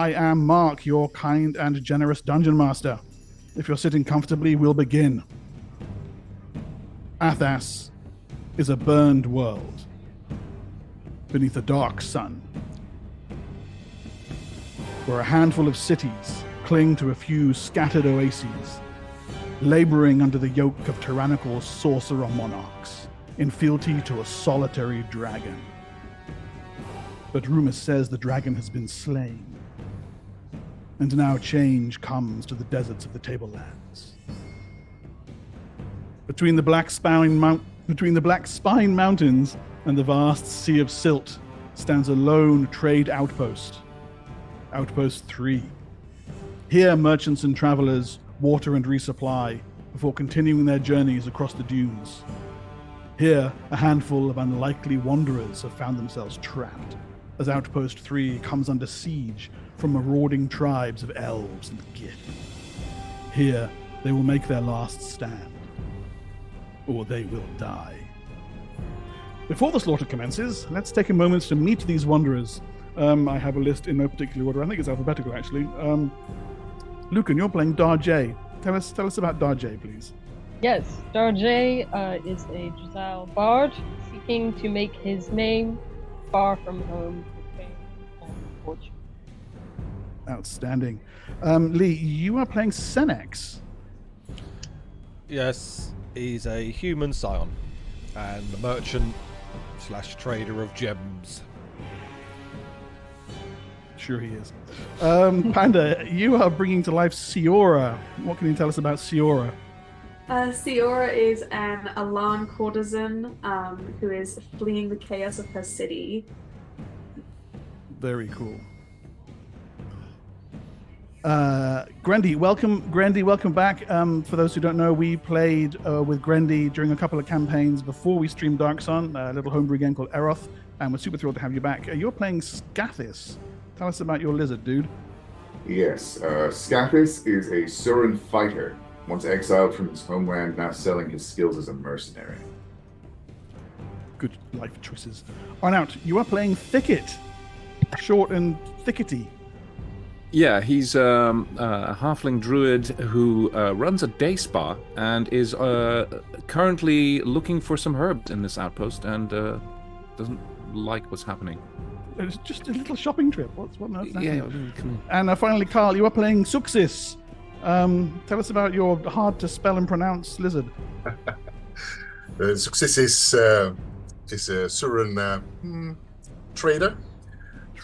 I am Mark, your kind and generous dungeon master. If you're sitting comfortably, we'll begin. Athas is a burned world beneath a dark sun, where a handful of cities cling to a few scattered oases, laboring under the yoke of tyrannical sorcerer monarchs in fealty to a solitary dragon. But rumor says the dragon has been slain, and now change comes to the deserts of the Tablelands. Between the Black Spine Mountains and the vast Sea of Silt stands a lone trade outpost, Outpost 3. Here, merchants and travelers water and resupply before continuing their journeys across the dunes. Here, a handful of unlikely wanderers have found themselves trapped as Outpost 3 comes under siege from marauding tribes of elves and gith. Here, they will make their last stand, or they will die. Before the slaughter commences, let's take a moment to meet these wanderers. I have a list in no particular order. I think it's alphabetical, actually. Lucan, you're playing Darjay. Tell us about Darjay, please. Yes, Darjay is a Giselle bard seeking to make his name far from home for fame and fortune. Outstanding. Lee, you are playing Senex. Yes, he's a human scion and a merchant / trader of gems. Sure he is. Panda, you are bringing to life Siora. What can you tell us about Siora? Siora is an Alan courtesan who is fleeing the chaos of her city. Very cool. Grendy, welcome back. For those who don't know, we played with Grendy during a couple of campaigns before we streamed darksun, a little homebrew game called Eroth, and we're super thrilled to have you back. You're playing Scathis. Tell us about your lizard, dude. Yes, Scathis is a Surin fighter, once exiled from his homeland, now selling his skills as a mercenary. Good life choices. On out, you are playing Thicket. Short and thickety. Yeah, he's a halfling druid who runs a day spa and is currently looking for some herbs in this outpost and doesn't like what's happening. It's just a little shopping trip. What on earth is happening? Yeah, come And finally, Carl, you are playing Suxis. Tell us about your hard-to-spell and pronounce lizard. Success is a Surin trader,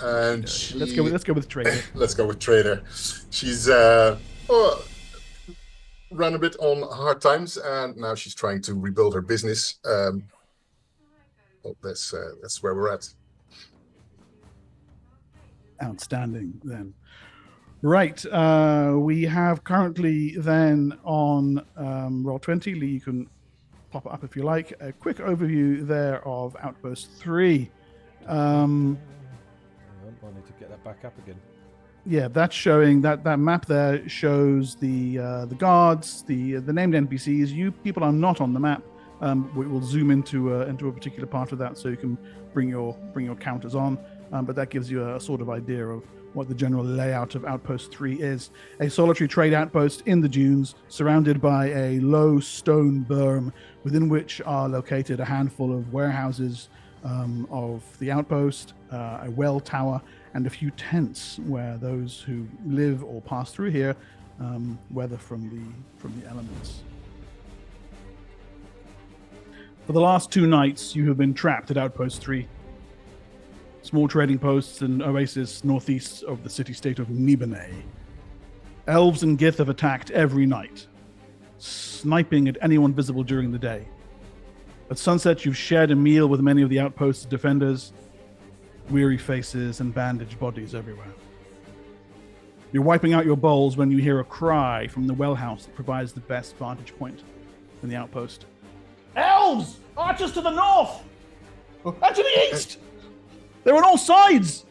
and she... Let's go with trader. Let's go with trader. She's run a bit on hard times, and now she's trying to rebuild her business. That's where we're at. Outstanding, then. Right, we have currently then on Roll20. Lee, you can pop it up if you like. A quick overview there of Outpost 3. I need to get that back up again. Yeah, that's showing that map there shows the guards, the named NPCs. You people are not on the map. We will zoom into a particular part of that so you can bring your counters on. But that gives you a sort of idea of what the general layout of Outpost 3 is. A solitary trade outpost in the dunes, surrounded by a low stone berm, within which are located a handful of warehouses of the outpost, a well tower, and a few tents where those who live or pass through here weather from the elements. For the last 2 nights, you have been trapped at Outpost 3. Small trading posts and oasis northeast of the city-state of Nibene. Elves and gith have attacked every night, sniping at anyone visible during the day. At sunset, you've shared a meal with many of the outpost's defenders, weary faces and bandaged bodies everywhere. You're wiping out your bowls when you hear a cry from the well house that provides the best vantage point in the outpost. Elves! Archers to the north! And to the east! They're on all sides!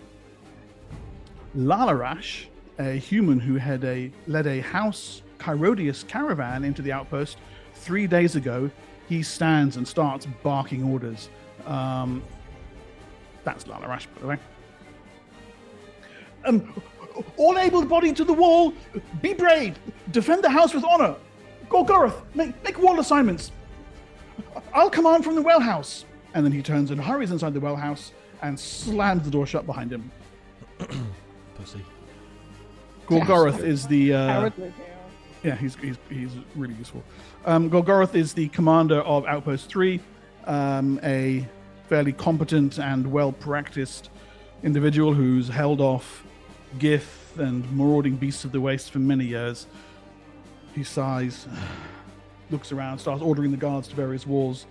Lalarash, a human who had led a House Chirodius caravan into the outpost 3 days ago, he stands and starts barking orders. That's Lalarash, by the way. All able-bodied to the wall. Be brave. Defend the house with honor. Gorgoroth, make wall assignments. I'll command from the well house. And then he turns and hurries inside the well house and slams the door shut behind him. Pussy. Gorgoroth is the... Cowardly. Yeah, he's really useful. Gorgoroth is the commander of Outpost 3, a fairly competent and well-practiced individual who's held off gith and marauding beasts of the waste for many years. He sighs, looks around, starts ordering the guards to various walls.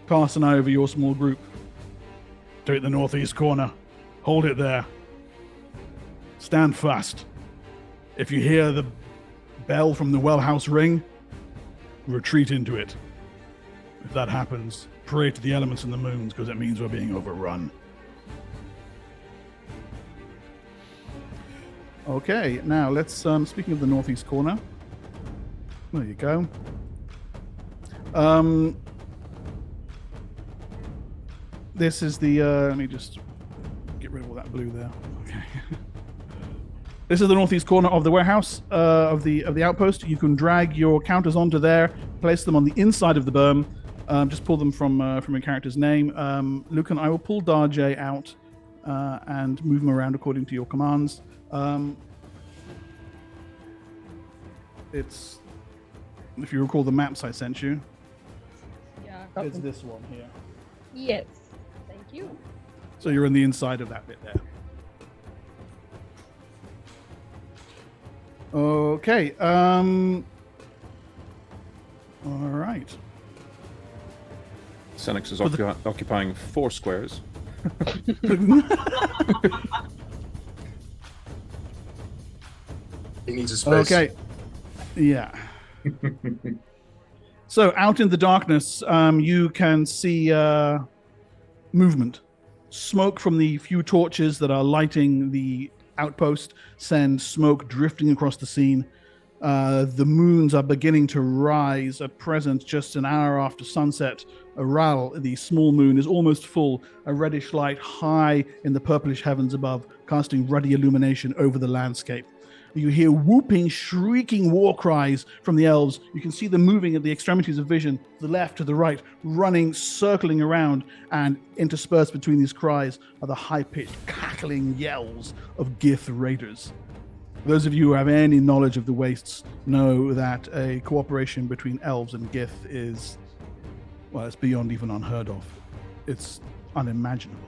Cast an eye over your small group. Take the northeast corner. Hold it there. Stand fast. If you hear the bell from the well house ring, retreat into it. If that happens, pray to the elements and the moons, because it means we're being overrun. Okay, now let's, speaking of the northeast corner, there you go. This is the, let me just get rid of all that blue there. Okay. This is the northeast corner of the warehouse, of the outpost. You can drag your counters onto there, place them on the inside of the berm. Just pull them from your character's name. Lucan, I will pull Darjay out and move him around according to your commands. It's, if you recall the maps I sent you, Yeah. it's this one here. Yes. Thank you. So you're on the inside of that bit there. Okay. All right. Senex is occupying 4 squares. He needs a space. Okay. Yeah. So out in the darkness, you can see movement. Smoke from the few torches that are lighting the outpost send smoke drifting across the scene. The moons are beginning to rise. At present, just an hour after sunset, Aral, the small moon, is almost full, a reddish light high in the purplish heavens above, casting ruddy illumination over the landscape. You hear whooping, shrieking war cries from the elves. You can see them moving at the extremities of vision, to the left, to the right, running, circling around, and interspersed between these cries are the high-pitched, cackling yells of gith raiders. Those of you who have any knowledge of the wastes know that a cooperation between elves and gith is, well, it's beyond even unheard of. It's unimaginable.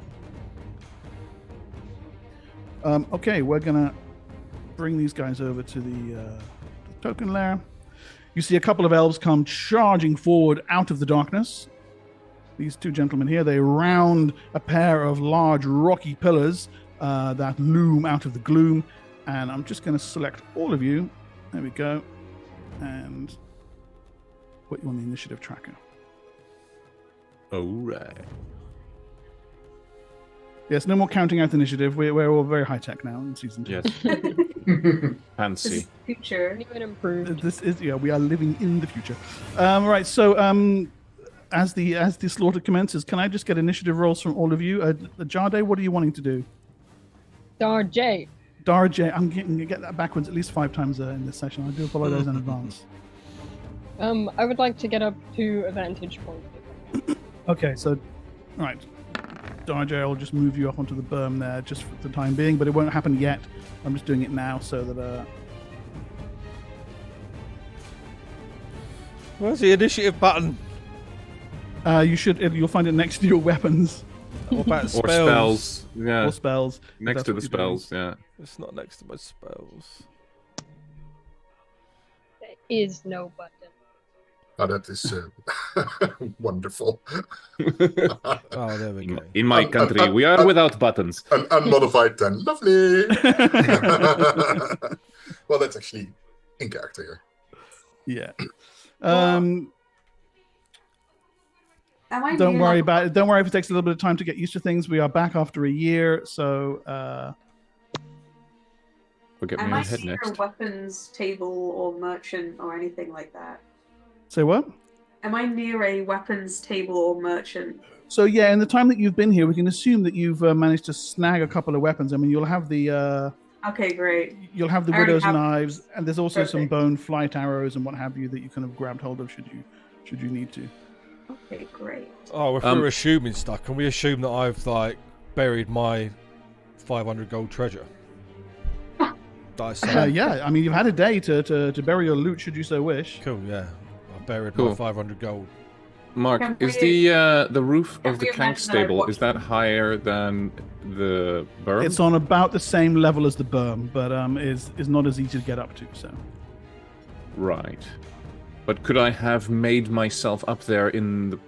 Okay, we're gonna bring these guys over to the token lair. You see a couple of elves come charging forward out of the darkness. These two gentlemen here, they round a pair of large rocky pillars that loom out of the gloom. And I'm just going to select all of you. There we go. And put you on the initiative tracker. All right. Yes, no more counting out initiative. We're all very high tech now in season 2. Yes. This Fancy. is future. New and improved. This is, yeah, we are living in the future. Right, so as the slaughter commences, can I just get initiative rolls from all of you? Jade, what are you wanting to do? Darjay. Darjay, I'm going to get that backwards at least 5 times in this session. I do apologize in advance. I would like to get up to a vantage point. Okay, so, right. Darjay, I'll just move you up onto the berm there just for the time being, but it won't happen yet. I'm just doing it now so that... Where's the initiative button? You'll find it next to your weapons. What about spells? Or spells. Yeah. Or spells. Next That's to what the you're doing. spells, yeah. It's not next to my spells. There is no button. Oh, that is wonderful. Oh, there we go. In my country, we are without buttons. An unmodified 10. Lovely. Well, that's actually in character here. Yeah. Am I Don't near, worry like, about it. Don't worry if it takes a little bit of time to get used to things. We are back after a year, so Forget Am me I on head near a next. weapons table or merchant or anything like that? say what? Am I near a weapons table or merchant? So yeah, in the time that you've been here, we can assume that you've managed to snag a couple of weapons. I mean, you'll have the Okay, great. You'll have the I already widow's have- knives, and there's also some Perfect. bone flight arrows and what have you that you kind of grabbed hold of should you need to. Okay, great. Oh, if we're assuming stuff, can we assume that I've like buried my 500 gold treasure? That I sold? Yeah, I mean you've had a day to bury your loot should you so wish. Cool, yeah. I buried Cool. my 500 gold. Mark, Can is we- the roof can of the we Kank imagine that I stable, is watched that them? higher than the berm? It's on about the same level as the berm, but is not as easy to get up to. So Right. But could I have made myself up there in the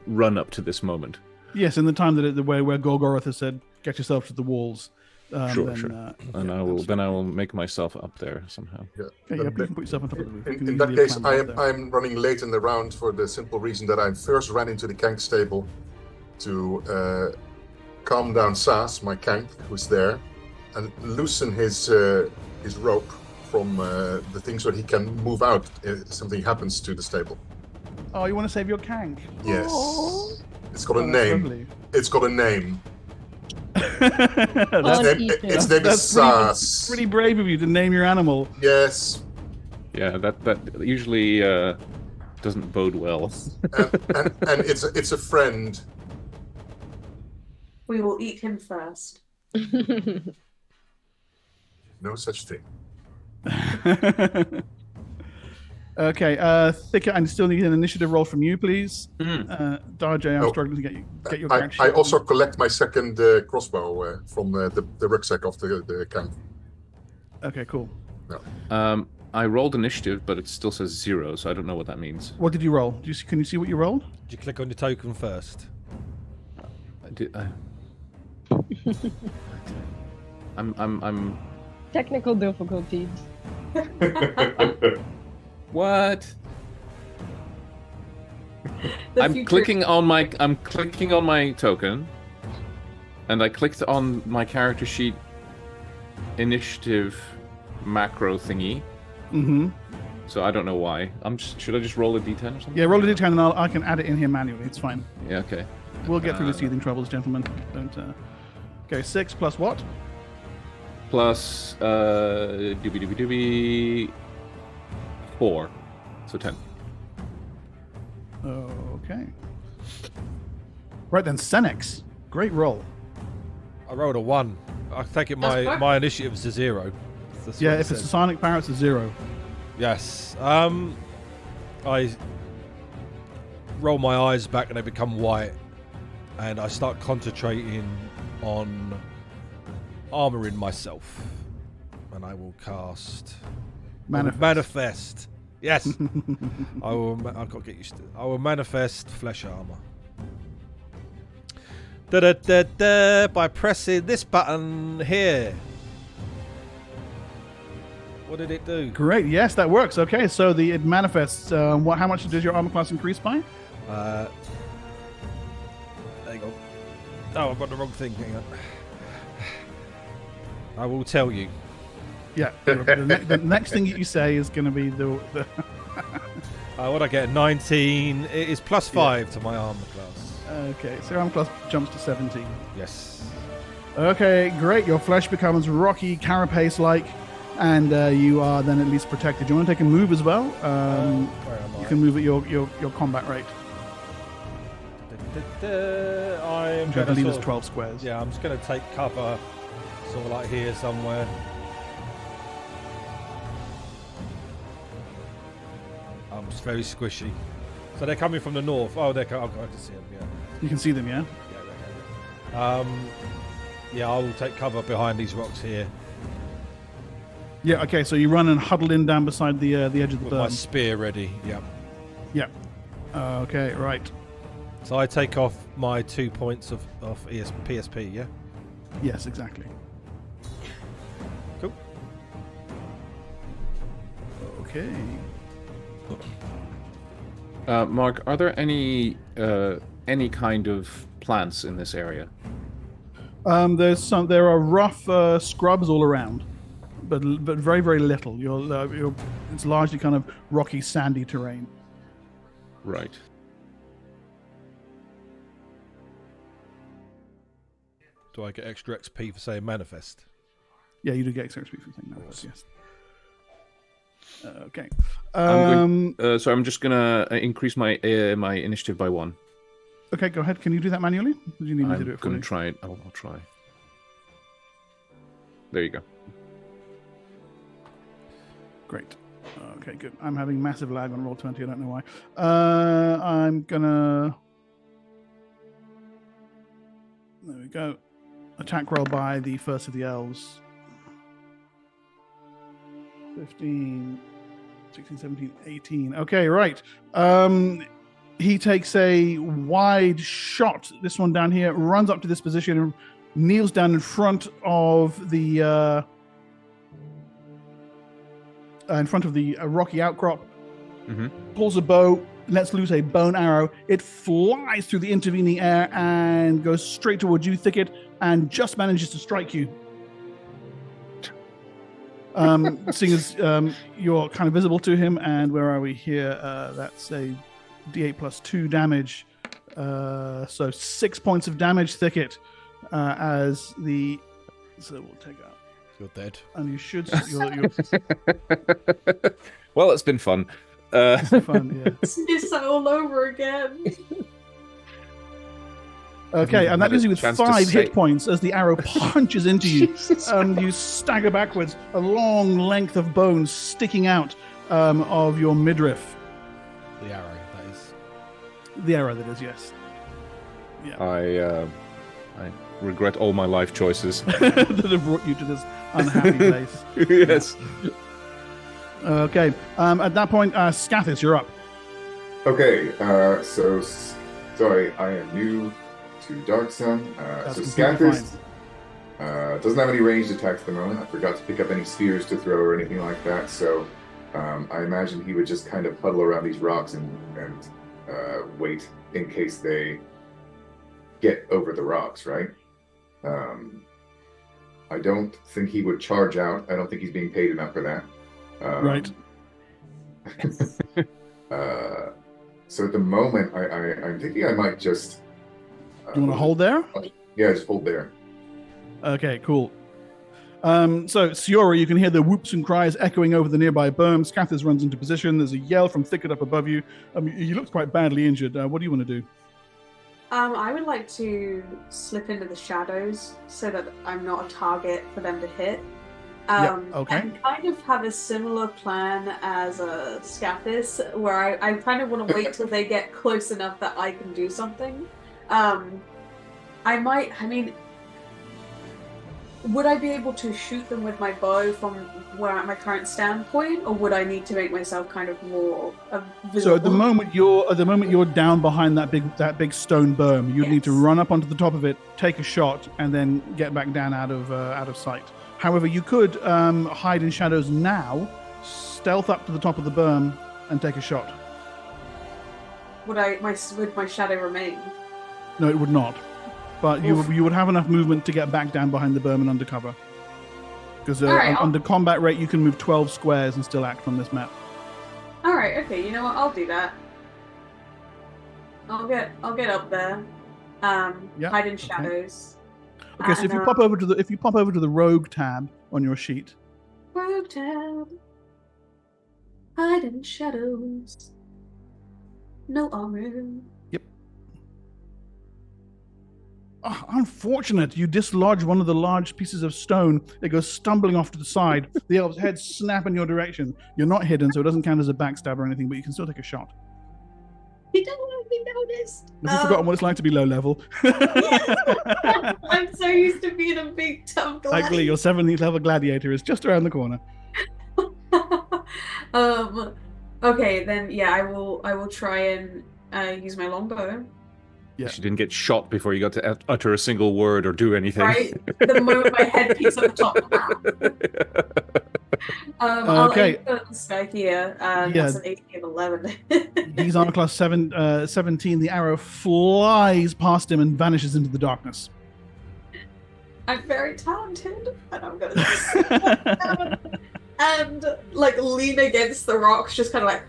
run up to this moment? yes, in the time that where Gorgoroth has said, "Get yourself to the walls." Sure, then, sure. And yeah, I will make myself up there somehow. Yeah. Okay, you can put yourself on top of the roof. You can In that easily case, climb I up am there. I'm running late in the round for the simple reason that I first ran into the Kank stable to calm down Saas, my Kank, who's there, and loosen his rope from the thing so that he can move out if something happens to the stable. Oh, you want to save your Kank? Yes. Aw. It's got a Oh, that's name. lovely. It's got a name. That's Its name is Saas. pretty brave of you to name your animal. Yes. Yeah, that usually doesn't bode well. And it's a friend. We will eat him first. No such thing. Okay, Thicket, I still need an initiative roll from you, please. Darjay, I'm Oh. struggling to get your I character sheet. also collect my second crossbow from the rucksack of the camp. Okay, cool. I rolled initiative, but it still says 0, so I don't know what that means. What did you roll? Can you see what you rolled? Did you click on your token first? I'm Technical difficulties. what? The I'm future- clicking on my token, and I clicked on my character sheet initiative macro thingy. Mm-hmm. So I don't know why. Should I just roll a d10 or something? Yeah, roll a d10 and I can add it in here manually. It's fine. Yeah. Okay. We'll get through the teething troubles, gentlemen. Don't. Okay, 6 plus what? Plus doobie 4, so 10. Okay. Right then, Senex. Great roll. I rolled a 1. I take it That's good. my initiative is a 0. That's Yeah, what it if it's a says. sonic power, it's a 0. Yes. I roll my eyes back and they become white, and I start concentrating on armoring myself, and I will cast manifest. Yes. I've got to get used to it. I will manifest flesh armor. By pressing this button here. What did it do? Great. Yes, that works. Okay, so it manifests. How much does your armor class increase by? Hang on. Oh, I've got the wrong thing. Hang on. I will tell you. Yeah. The next thing that you say is going to be the What I get? 19. It is plus 5 to my armor class. Okay, so your armor class jumps to 17. Yes. Okay, great. Your flesh becomes rocky, carapace-like, and you are then at least protected. Do you want to take a move as well? Where am I? You can move at your combat rate, I'm which I gonna believe is sort of- 12 squares. Yeah, I'm just going to take cover, sort of like here somewhere. I'm just very squishy. So they're coming from the north. Oh, I can see them. Yeah. You can see them, yeah? Yeah, I will take cover behind these rocks here Yeah, okay, so you run and huddle in down beside the edge of the with my berm. spear ready. Yeah. Yeah. Okay, right. So I take off my 2 points of PSP. Yeah. Yes, exactly. Cool. Okay. Mark, are there any kind of plants in this area? There are rough scrubs all around, but very, very little. It's largely kind of rocky, sandy terrain. Right. Do I get extra XP for saying manifest? Yeah, you do get extra XP for the thing. No, yes. Okay. So I'm just gonna increase my my initiative by 1. Okay, go ahead. Can you do that manually? Or do you need me to do I'm it for gonna you? try it. I'll try. There you go. Great. Okay, good. I'm having massive lag on Roll20. I don't know why. I'm gonna. There we go. Attack roll by the first of the elves. 15, 16, 17, 18. Okay, right. He takes a wide shot. This one down here runs up to this position and kneels down in front of the rocky outcrop. Mm-hmm. Pulls a bow, lets loose a bone arrow. It flies through the intervening air and goes straight towards you, Thicket, and just manages to strike you. Seeing as you're kind of visible to him, and where are we here? That's a D8 plus 2 damage. So 6 points of damage, Thicket, as the... So we'll take out. You're dead. And you should... You're Well, it's been fun. fun, yeah. It's all over again. Okay, and that leaves you with Chance to 5 say- hit points as the arrow punches into you. You stagger backwards, a long length of bone sticking out of your midriff. The arrow, that is. The arrow, that is, yes. Yeah. I regret all my life choices. That have brought you to this unhappy place. Yes. Okay, at that point, Scathis, you're up. Okay, sorry, I am new to darksun. That's So completely Scathis doesn't have any ranged attacks at the moment. I forgot to pick up any spears to throw or anything like that, so I imagine he would just kind of huddle around these rocks and wait in case they get over the rocks, right? I don't think he would charge out. I don't think he's being paid enough for that. Right. So at the moment, I'm thinking I might just... You want to hold there? Yeah, just hold there. Okay, cool. So, Siora, you can hear the whoops and cries echoing over the nearby berm. Scathis runs into position. There's a yell from Thicket up above you. You look quite badly injured. What do you want to do? I would like to slip into the shadows so that I'm not a target for them to hit. Okay. And kind of have a similar plan as a Scathis, where I kind of want to wait till they get close enough that I can do something. Would I be able to shoot them with my bow from where at my current standpoint, or would I need to make myself kind of more visible? So at the moment you're down behind that big stone berm. You'd need to run up onto the top of it, take a shot, and then get back down out of sight. However, you could hide in shadows now, stealth up to the top of the berm, and take a shot. Would my shadow remain? No, it would not. But you would have enough movement to get back down behind the berm and undercover. Because under combat rate, you can move 12 squares and still act on this map. All right. Okay. You know what? I'll do that. I'll get up there. Hide in shadows. Okay, so if you pop over to the rogue tab on your sheet. Rogue tab. Hide in shadows. No armor. Yep. Oh, unfortunate. You dislodge one of the large pieces of stone. It goes stumbling off to the side. The elf's head snap in your direction. You're not hidden, so it doesn't count as a backstab or anything, but you can still take a shot. He doesn't want to be noticed. Have you forgotten what it's like to be low level? Yes. I'm so used to being a big tough gladiator. Thankfully, your 7th level gladiator is just around the corner. Okay, then I will try and use my longbow. Yeah. She didn't get shot before you got to utter a single word or do anything. Right? The moment my head peeks at the top. I'll aim for this guy here. That's an 18 of 11. He's armor class 17. The arrow flies past him and vanishes into the darkness. I'm very talented, and I'm going to sit down and lean against the rocks, just kind of like...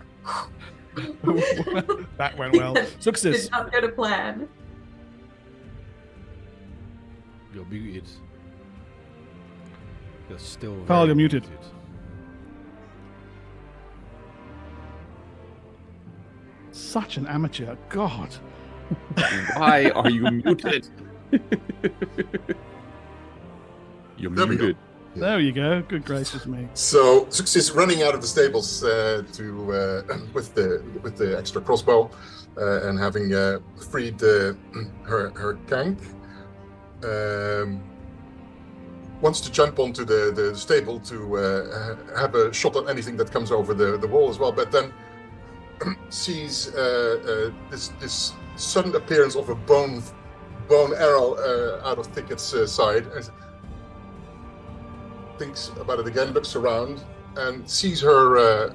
That went well. Success. Did not go to plan. You're muted. You're still Carl, very you're muted. Such an amateur. God. Why are you muted? You're There we go. muted. There you go. Good gracious me. So Zux is running out of the stables with the extra crossbow and having freed her kank. Wants to jump onto the stable to have a shot at anything that comes over the wall as well, but then sees this sudden appearance of a bone arrow out of Thicket's side, and thinks about it again, looks around, and sees her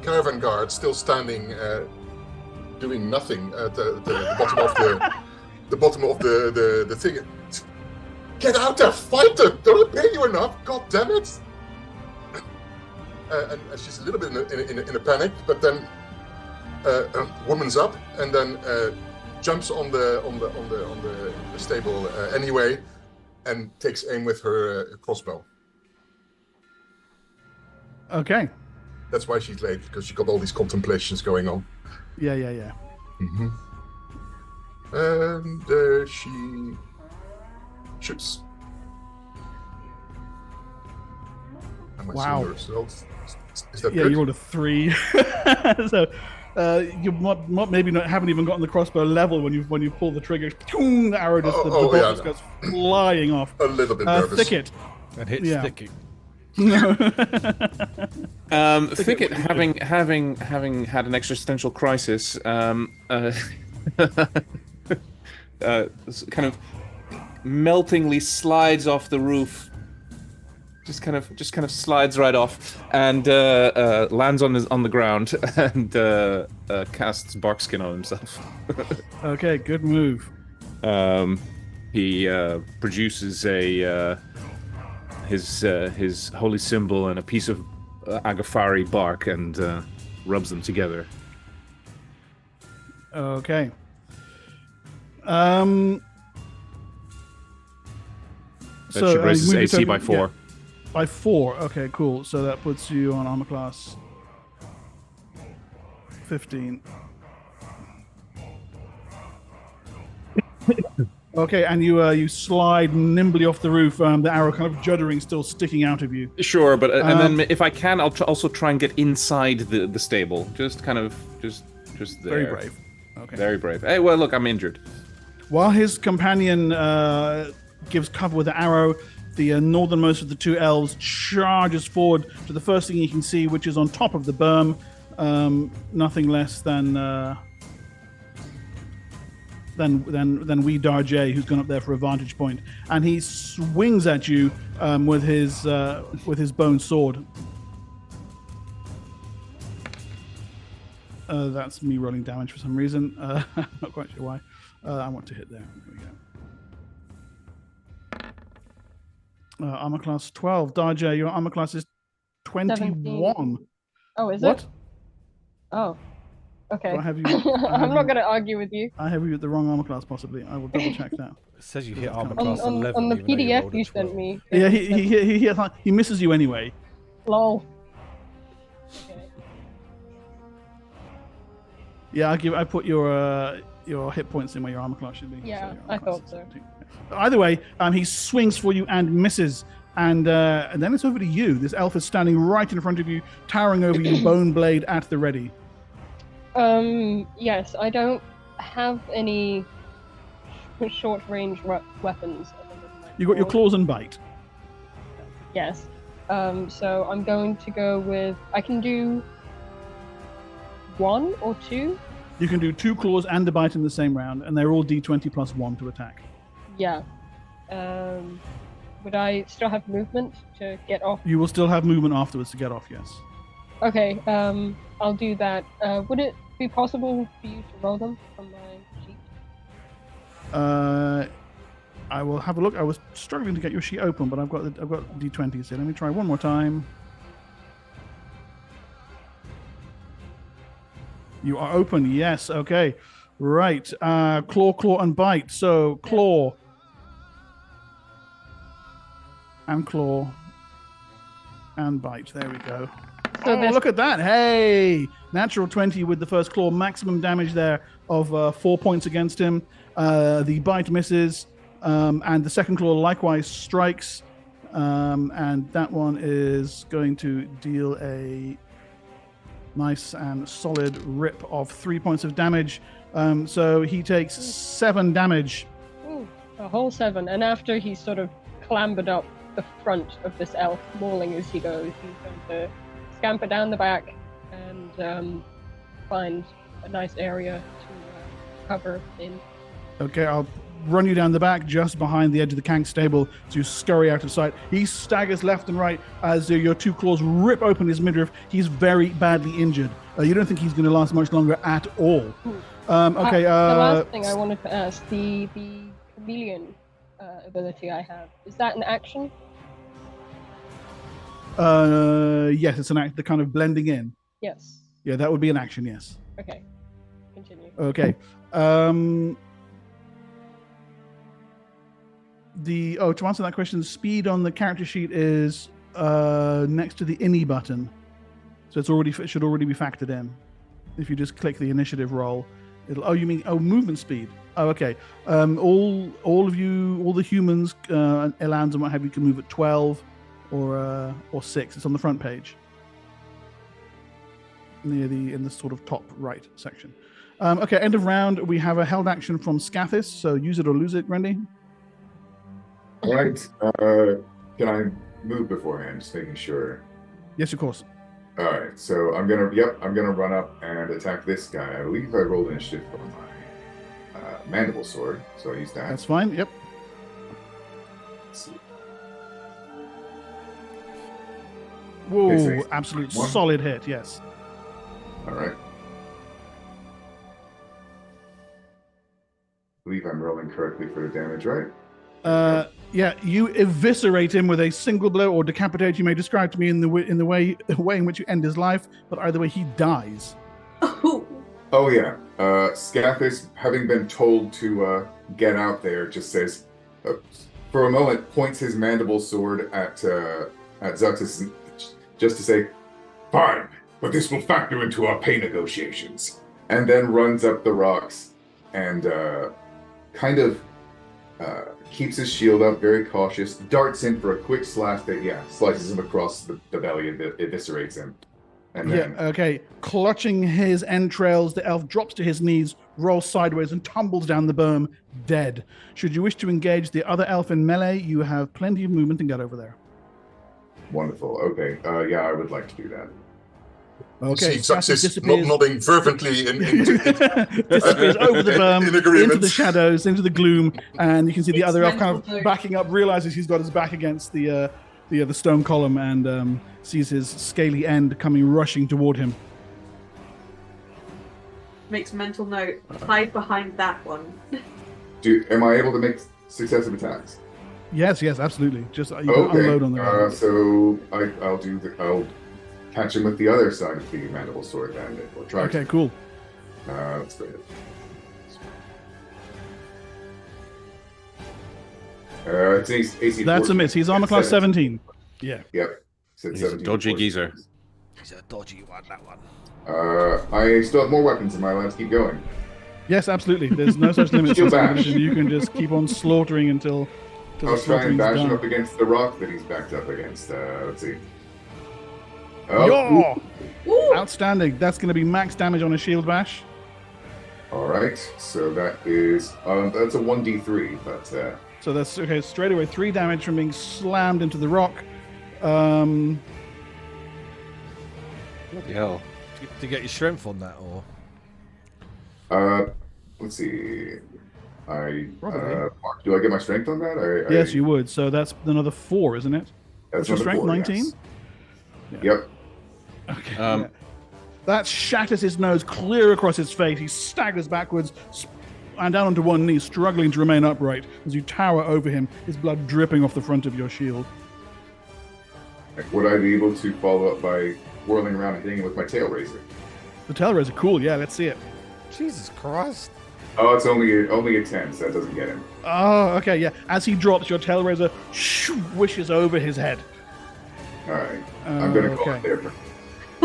caravan guard still standing, doing nothing at the bottom of the thing. Get out there, fight them! Don't I pay you enough? God damn it! And she's a little bit in a panic, but then womans up and then jumps on the stable anyway, and takes aim with her crossbow. Okay. That's why she's late, because she got all these contemplations going on. Yeah. Mm-hmm. And she shoots. Am I Wow. seeing the results? Is that Yeah, good? you rolled a 3. So you haven't even gotten the crossbow level when you pull the trigger. The arrow just the bolt just goes flying off. A little bit nervous. Thicket. And hits Yeah. Thicket. Thicket, having had an existential crisis, kind of meltingly slides off the roof. Just kind of slides right off and lands on the ground and casts barkskin on himself. Okay, good move. He produces his holy symbol and a piece of agafari bark and rubs them together. Okay. That should raise his move AC your by token- 4. yeah, by 4. Okay, cool. So that puts you on armor class 15. Okay, and you slide nimbly off the roof. The arrow kind of juddering, still sticking out of you. Sure, but and then if I can, I'll also try and get inside the stable. Just there. Very brave. Okay. Very brave. Hey, well, look, I'm injured. While his companion gives cover with the arrow, the northernmost of the two elves charges forward to the first thing you can see, which is on top of the berm, nothing less than wee Darjay, who's gone up there for a vantage point, and he swings at you with his bone sword. That's me rolling damage for some reason. Not quite sure why. I want to hit there. There we go. Armor class 12. Darjay, your armor class is 21. 17. Oh, is What? it? Oh. Okay. Do I have you? I'm not going to argue with you. I have you at the wrong armor class, possibly. I will double check that. It says you hit armor On- class 11. On the even though you PDF rolled a you 12. sent me. Yeah, he misses you anyway. Lol. Okay. Yeah, I put your hit points in where your armor class should be. Yeah, your armor I class thought is so. 17. Either way, he swings for you and misses, and then it's over to you. This elf is standing right in front of you, towering over you, bone blade at the ready. Yes, I don't have any short range weapons. You got your claws and bite. Yes. So I'm going to go with. I can do 1 or 2. You can do 2 claws and a bite in the same round, and they're all d20 plus 1 to attack. Yeah. Would I still have movement to get off? You will still have movement afterwards to get off, yes. Okay. I'll do that. Would it be possible for you to roll them from my sheet? I will have a look. I was struggling to get your sheet open, but I've got d20s here. Let me try one more time. You are open, yes. Okay, right. Claw, and bite. So claw and claw and bite. There we go. So Oh, this- look at that. Hey, natural 20 with the first claw. Maximum damage there of 4 points against him. The bite misses. And the second claw likewise strikes. And that one is going to deal a nice and solid rip of 3 points of damage. So he takes 7 damage. Ooh, a whole 7. And after he's sort of clambered up the front of this elf, mauling as he goes, he's going to scamper down the back and find a nice area to cover in. Okay, I'll run you down the back just behind the edge of the Kank stable to scurry out of sight. He staggers left and right as your 2 claws rip open his midriff. He's very badly injured. You don't think he's going to last much longer at all. Okay. The last thing I wanted to ask, the chameleon ability I have, is that an action? Yes, it's an act. The kind of blending in. Yes. Yeah, that would be an action. Yes. Okay. Continue. Okay. To answer that question, speed on the character sheet is next to the INI button, so it should already be factored in. If you just click the initiative roll, you mean movement speed? Oh, okay. All the humans, Elans and what have you, can move at 12 or 6. It's on the front page, in the sort of top right section. Okay, end of round. We have a held action from Scathis, so use it or lose it, Grandy. All right. Can I move beforehand? Just making sure. Yes, of course. All right. So I'm gonna run up and attack this guy. I believe I rolled initiative for my mandible sword, so I use that. That's fine. Yep. Let's see. Whoa! Okay, so Absolute one. solid hit. Yes. All right. I believe I'm rolling correctly for the damage, right? Yeah, you eviscerate him with a single blow, or decapitate. You may describe to me in the way in which you end his life, but either way, he dies. Oh yeah. Scathis, having been told to get out there, just says, for a moment, points his mandible sword at Zuxus, just to say, "Fine, but this will factor into our pay negotiations," and then runs up the rocks and kind of keeps his shield up, very cautious, darts in for a quick slash that, slices him across the belly and eviscerates him. And then, okay. Clutching his entrails, the elf drops to his knees, rolls sideways, and tumbles down the berm, dead. Should you wish to engage the other elf in melee, you have plenty of movement and get over there. Wonderful. Okay. I would like to do that. Okay. See Zuxis nodding fervently disappears over the berm, in agreement. into the shadows, into the gloom, and you can see the It's other elf kind mental of backing up, realizes he's got his back against the stone column, and sees his scaly end coming rushing toward him. Makes mental note. Hide behind that one. Am I able to make successive attacks? Yes, absolutely. Just you can unload on the ground. So I'll catch him with the other side of the mandible sword then, or try. Okay, cool. Let's go ahead. It's AC. That's 14. a miss. He's armor class 17. Yeah. Yep. Said He's a 17. dodgy geezer. He's a dodgy one, that one. I still have more weapons in my lab. Keep going. Yes, absolutely. There's no such limit to Shield this bash. competition. You can just keep on slaughtering until I'll the try and slaughtering's bash him done. up against the rock that he's backed up against. Let's see. Yaw! Ooh. Outstanding. That's going to be max damage on a shield bash. All right. So that is that's a 1d3, but So that's okay. Straight away, 3 damage from being slammed into the rock. Um, Bloody hell. To get your strength on that, or let's see. Probably. Do I get my strength on that? yes, you would. So that's another 4, isn't it? That's What's your another strength? 4, 19? yes. Yep. Okay. Um, yeah. That shatters his nose clear across his face. He staggers backwards and down onto one knee, struggling to remain upright as you tower over him, his blood dripping off the front of your shield. Would I be able to follow up by whirling around and hitting him with my tail razor? The tail razor, cool. Yeah, let's see it. Jesus Christ! Oh, it's only a 10, so that doesn't get him. Oh, okay, yeah. As he drops, your tail razor wishes over his head. All right, I'm gonna call okay. it there.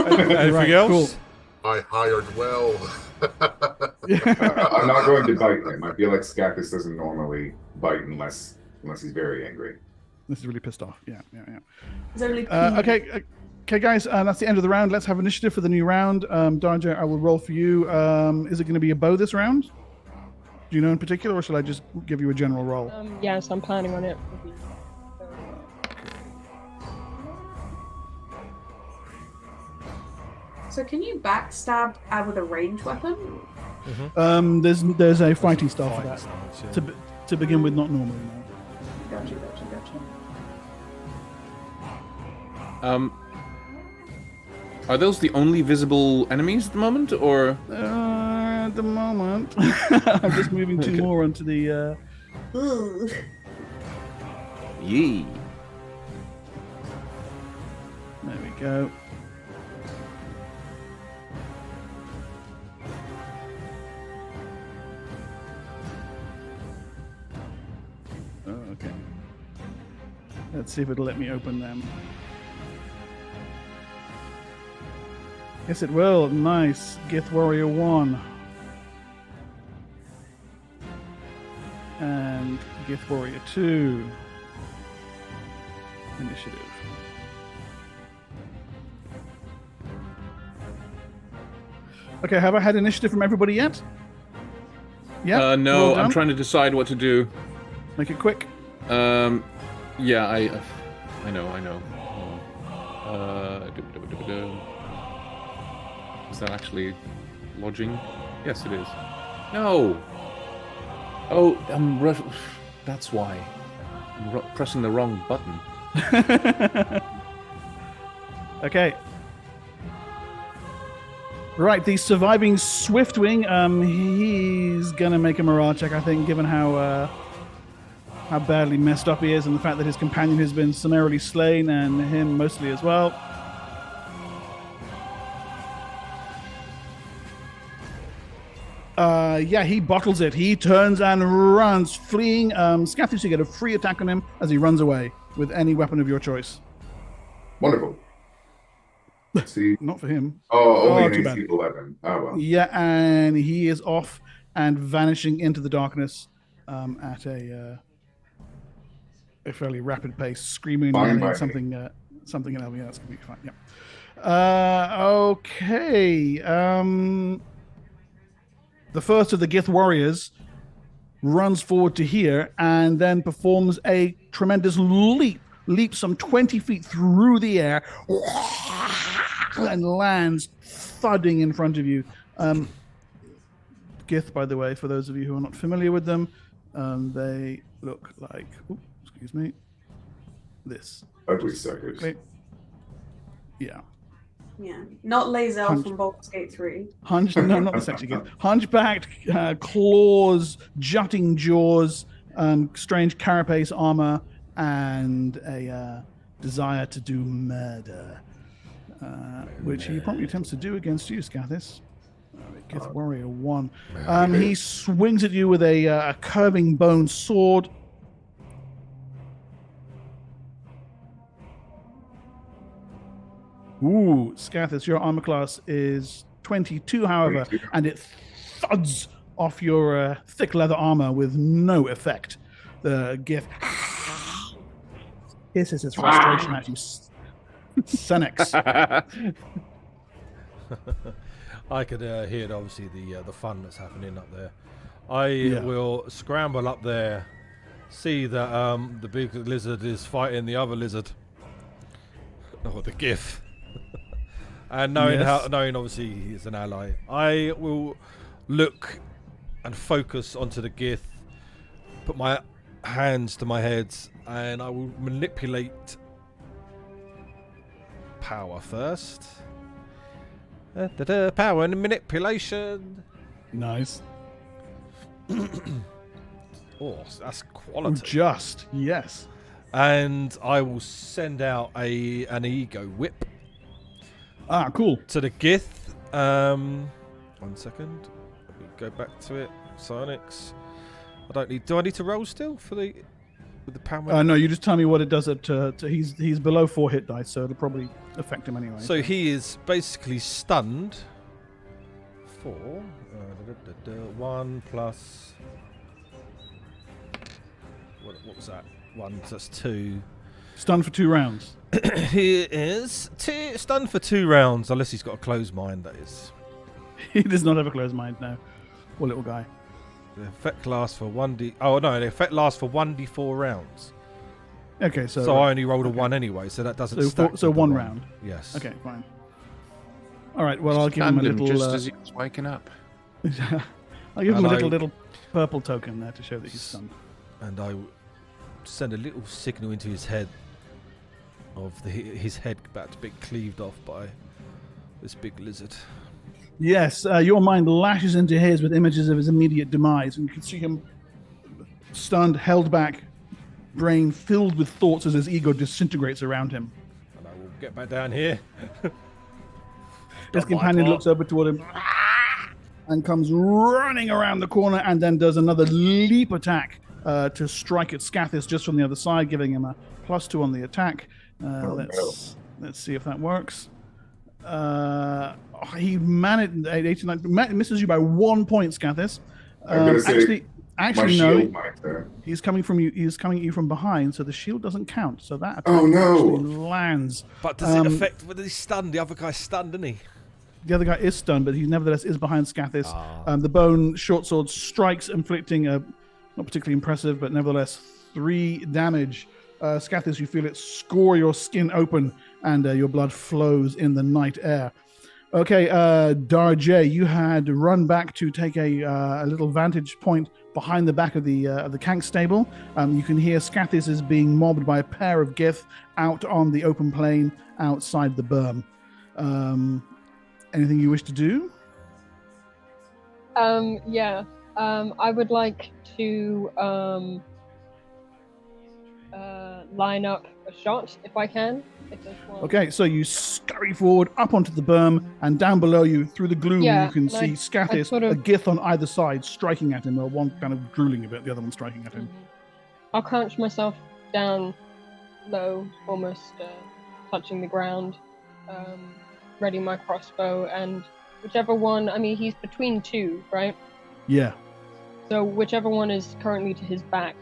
Anything Right, else? I hired well. I'm not going to bite him. I feel like Scathus doesn't normally bite unless he's very angry. This is really pissed off. Yeah. It's only Okay, guys, that's the end of the round. Let's have initiative for the new round. Darja, I will roll for you. Is it going to be a bow this round? Do you know in particular, or shall I just give you a general roll? Yes, I'm planning on it. So can you backstab with a ranged weapon? There's a fighting style for that. Stance, yeah. To begin with, not normally. No. Gotcha. Are those the only visible enemies at the moment, or? At the moment, I'm just moving two more onto the. Ooh. Yee. There we go. Oh, okay. Let's see if it'll let me open them. Yes, it will. Nice. Gith Warrior 1. And Gith Warrior 2. Initiative. Okay, have I had initiative from everybody yet? Yeah? No, Well I'm done. trying to decide what to do. Make it quick. Yeah, I know. Is that actually lodging? Yes, it is. No. Oh, that's why. I'm pressing the wrong button. Okay. Right, the surviving Swiftwing, he's gonna make a morale check, I think, given how badly messed up he is and the fact that his companion has been summarily slain, and him mostly as well. Yeah, he bottles it. He turns and runs, fleeing. Scathus, you get a free attack on him as he runs away with any weapon of your choice. Wonderful. See, Not for him. only too an bad. AC 11. Oh well. Yeah, and he is off and vanishing into the darkness at a fairly rapid pace, screaming and Fine yelling by at me. something else. Yeah, that's gonna be fine. Yeah. Okay. The first of the Gith warriors runs forward to here and then performs a tremendous leap some 20 feet through the air and lands thudding in front of you. Gith, by the way, for those of you who are not familiar with them, they look like, excuse me, this. Ugly suckers. Okay. Yeah. Yeah, not Lazel Punch. from Baldur's Gate 3. No, not the sexy Gith. Hunchbacked claws, jutting jaws, strange carapace armor, and a desire to do murder, which he promptly attempts to do against you, Scathis. Gith Warrior 1. He swings at you with a curving bone sword. Ooh, Scathis, your armor class is 22, however, 22. and it thuds off your thick leather armor with no effect. The Gith hisses his frustration at you. Senex. I could hear obviously the fun that's happening up there. I will scramble up there, see that the big lizard is fighting the other lizard, or the Gith, and knowing obviously he's an ally, I will look and focus onto the Gith, put my hands to my head, and I will manipulate power first. Power and manipulation. Nice. Oh, that's quality. Just, yes. And I will send out an ego whip Ah, cool. to the Gith. 1 second. Let me go back to it. Psionics. I don't need. Do I need to roll still for the with the pound? No, you just tell me what it does. He's below 4 hit dice, so it'll probably affect him anyway. So he is basically stunned for 1 plus. What was that? 1, so that's 2. Stunned for 2 rounds. He is stunned for 2 rounds, unless he's got a closed mind. That is. He does not have a closed mind now. Poor little guy. The effect lasts for 1d. Oh no, the effect lasts for 1d4 rounds. Okay, so I only rolled a 1 anyway, so that doesn't. Stack So with the 1 one. round. Yes. Okay, fine. All right. Well, I'll give him a Stunned little. just as he was waking up. I'll give him a Hello. little purple token there to show that he's stunned. And I send a little signal into his head of his head about to be cleaved off by this big lizard. Yes, your mind lashes into his with images of his immediate demise, and you can see him stunned, held back, brain filled with thoughts as his ego disintegrates around him. And I will get back down here. His companion looks over toward him and comes running around the corner and then does another leap attack to strike at Scathis just from the other side, giving him a +2 on the attack. Let's see if that works. He managed 89, misses you by 1 point, Scathis. I'm gonna say Actually, my no. shield might. He's coming from you. He's coming at you from behind, so the shield doesn't count. So that attack Oh, no. actually lands. But does it affect whether he's stunned? The other guy's stunned, isn't he? The other guy is stunned, but he nevertheless is behind Scathis. Ah. The bone short sword strikes, inflicting a not particularly impressive, but nevertheless 3 damage. Scathis, you feel it score your skin open, and your blood flows in the night air. Okay, Darjay, you had run back to take a little vantage point behind the back of the Kank stable. You can hear Scathis is being mobbed by a pair of gith out on the open plain outside the berm. Anything you wish to do? Yeah. I would like to line up a shot if I can. If there's one. Okay, so you scurry forward up onto the berm, and down below you, through the gloom, Yeah, you can and see Scathis, sort of- a gith on either side, striking at him. One kind of drooling a bit, the other one striking at him. I'll crouch myself down low, almost touching the ground, ready my crossbow, and whichever one, I mean, he's between 2, right? Yeah. So whichever one is currently to his back.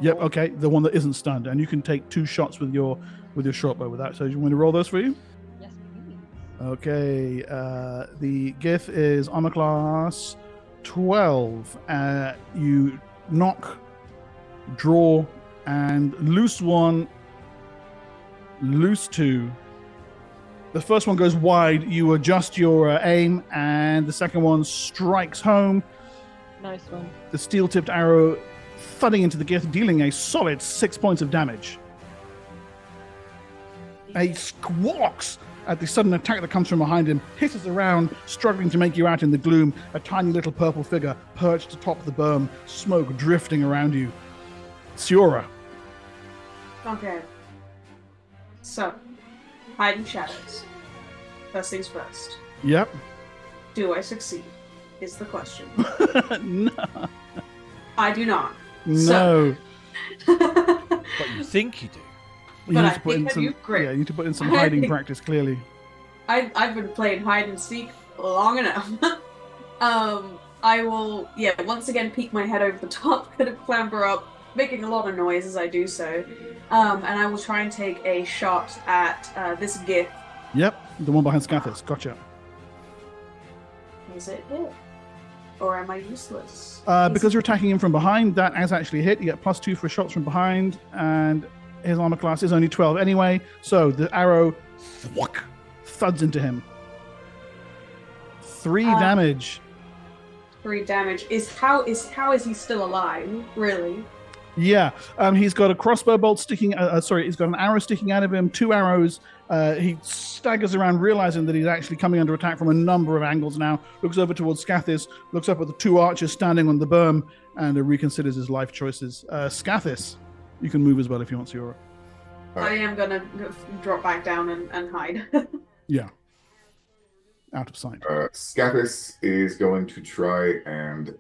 Yep. Okay. The one that isn't stunned, and you can take 2 shots with your short bow with that. So you want me to roll those for you? Yes, please. Okay. The gith is armor class 12. You knock, draw, and loose 1, loose 2. The first one goes wide. You adjust your aim, and the second one strikes home. Nice one. The steel-tipped arrow thudding into the gith, dealing a solid 6 points of damage. He squawks at the sudden attack that comes from behind him, hisses around, struggling to make you out in the gloom. A tiny little purple figure perched atop the berm, smoke drifting around you. Siora. Okay. So, hide in shadows. First things first. Yep. Do I succeed? Is the question. No. I do not. No. But you think you do. You But need I to put think in some, you great. yeah, you need to put in some hiding practice, clearly. I've been playing hide and seek long enough. I will, once again peek my head over the top, kind of clamber up, making a lot of noise as I do so. And I will try and take a shot at this gith. Yep, the one behind Scathis. Gotcha. Is it hit? Or am I useless? Because you're attacking him from behind, that has actually hit. You get +2 for shots from behind, and his armor class is only 12 anyway, so the arrow thuds into him. 3 damage. 3 damage. How is he still alive? Really? Yeah, he's got a crossbow bolt sticking. He's got an arrow sticking out of him. 2 arrows. He staggers around, realizing that he's actually coming under attack from a number of angles now. Looks over towards Scathis. Looks up at the 2 archers standing on the berm, and reconsiders his life choices. Scathis, you can move as well if you want to. Siora. I am gonna drop back down and hide. Yeah. out of sight. Scathis is going to try and,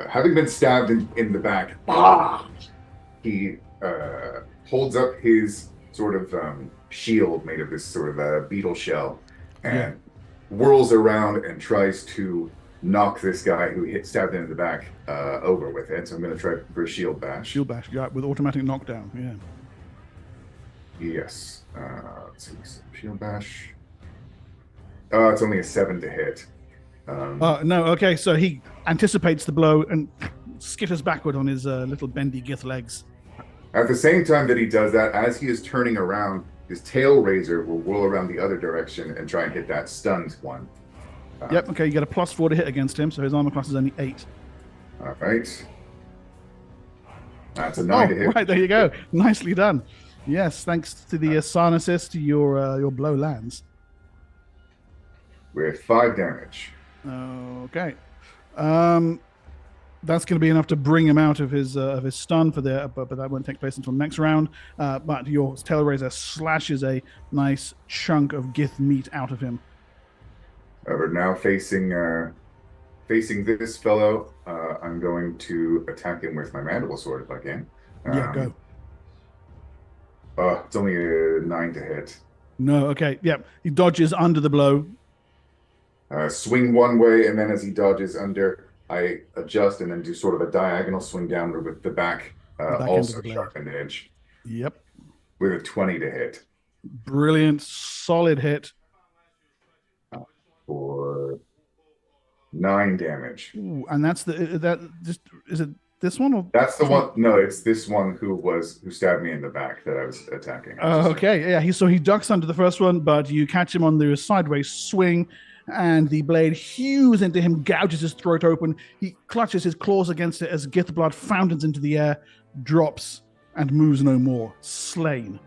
having been stabbed in the back, he holds up his sort of shield made of this sort of beetle shell and whirls around and tries to knock this guy who stabbed him in the back over with it. So I'm going to try for a shield bash. Shield bash, yeah, with automatic knockdown, yeah. Yes. Let's see. Shield bash. It's only a 7 to hit. No, okay, so he anticipates the blow and skitters backward on his little bendy gith legs. At the same time that he does that, as he is turning around, his tail razor will whirl around the other direction and try and hit that stunned one. Yep, okay, you get a +4 to hit against him, so his armor class is only 8. All right. That's a 9 to hit. Right, there you go. Nicely done. Yes, thanks to the Asana assist, your blow lands. With 5 damage. Okay. That's going to be enough to bring him out of his stun for but that won't take place until next round. But your tail razor slashes a nice chunk of gith meat out of him. We're now facing this fellow. I'm going to attack him with my mandible sword if I can. Go. It's only a 9 to hit. No, okay. Yep. He dodges under the blow. Swing one way, and then as he dodges under, I adjust and then do sort of a diagonal swing downward with the back also sharpened edge. Yep. With a 20 to hit. Brilliant. Solid hit. For 9 damage. Ooh, and that's is it this one or that's the one? No, it's this one who stabbed me in the back that I was attacking. Okay, yeah. He ducks under the first one, but you catch him on the sideways swing, and the blade hews into him, gouges his throat open. He clutches his claws against it as gith blood fountains into the air, drops, and moves no more. Slain.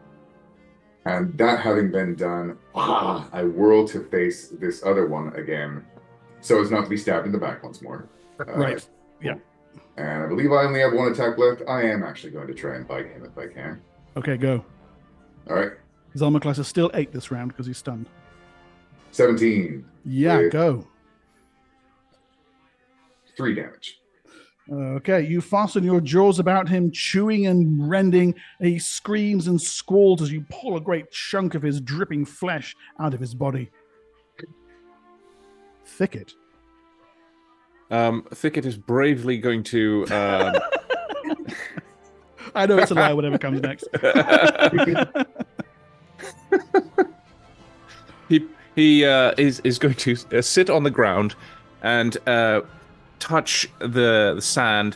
And that having been done, I whirl to face this other one again, so as not to be stabbed in the back once more. Right. Yeah. And I believe I only have 1 attack left. I am actually going to try and bite him if I can. Okay, go. All right. His armor class is still 8 this round because he's stunned. 17. Yeah, go. 3 damage. Okay, you fasten your jaws about him, chewing and rending. He screams and squalls as you pull a great chunk of his dripping flesh out of his body. Thicket. Thicket is bravely going to. I know it's a lie. Whatever comes next. He is going to sit on the ground and touch the sand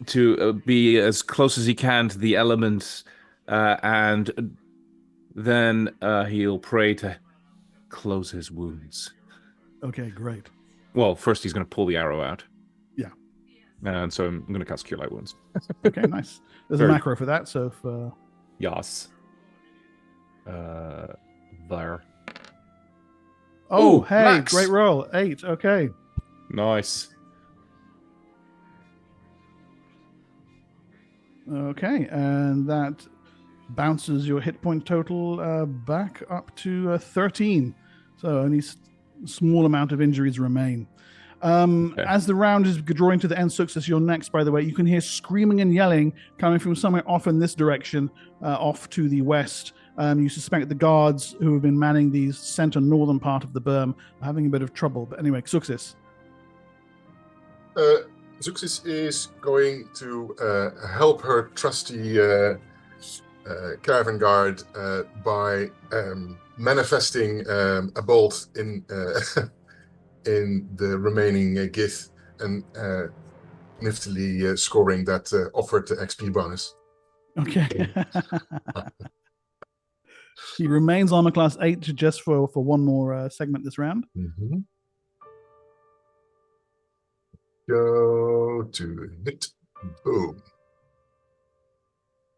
to be as close as he can to the elements, and then he'll pray to close his wounds. Okay, great. Well, first he's going to pull the arrow out. Yeah. And so I'm going to cast Cure Light Wounds. Okay, nice. There's a macro for that, so if... Yes. There. Oh, hey, max. Great roll. 8, okay. Nice. Okay, and that bounces your hit point total back up to 13. So only small amount of injuries remain. Okay. As the round is drawing to the end, Success, you're next, by the way. You can hear screaming and yelling coming from somewhere off in this direction, off to the west. You suspect the guards who have been manning the center northern part of the berm are having a bit of trouble. But anyway, Success. Zuxis is going to help her trusty caravan guard by manifesting a bolt in in the remaining gith and niftily scoring that offered XP bonus. Okay. He remains armor class 8 just for one more segment this round. Mm-hmm. Go to hit. Boom.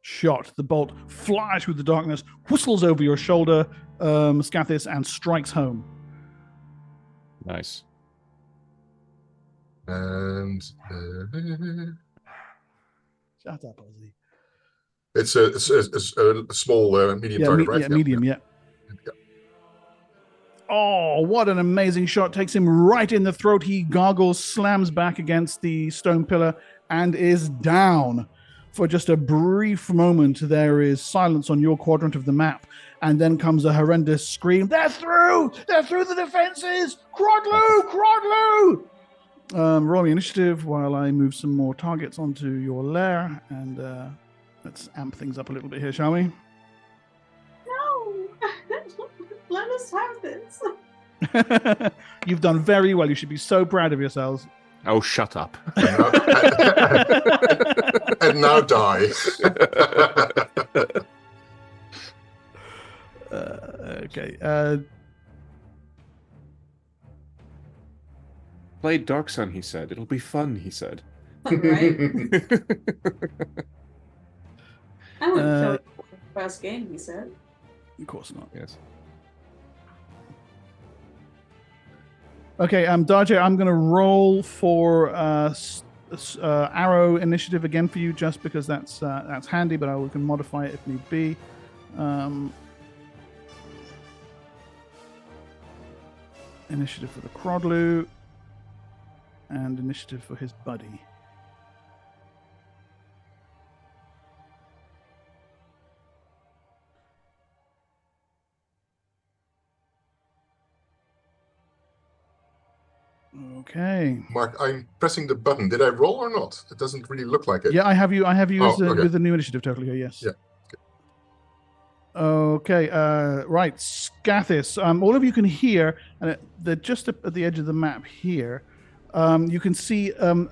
Shot. The bolt flies through the darkness, whistles over your shoulder, Scathis, and strikes home. Nice. And Shut up, Ozzy. it's a small, medium target, right? Medium, yeah. Oh, what an amazing shot. Takes him right in the throat. He gargles, slams back against the stone pillar, and is down. For just a brief moment, there is silence on your quadrant of the map, and then comes a horrendous scream. They're through! They're through the defenses! Crodlu! Crodlu! Roll me initiative while I move some more targets onto your lair, and let's amp things up a little bit here, shall we? No! Let us have this. You've done very well. You should be so proud of yourselves. Oh, shut up. And now die. Okay. Play Darksun, he said. It'll be fun, he said. Right? I wouldn't kill you for the first game, he said. Of course not. Yes. Okay, Darje, I'm going to roll for arrow initiative again for you, just because that's handy, but we can modify it if need be. Initiative for the Crodlu, and initiative for his buddy. Okay. Mark, I'm pressing the button. Did I roll or not? It doesn't really look like it. Yeah, I have you okay. with the new initiative total here, yes. Yeah. Okay, right, Scathis. All of you can hear, and they're just at the edge of the map here. You can see who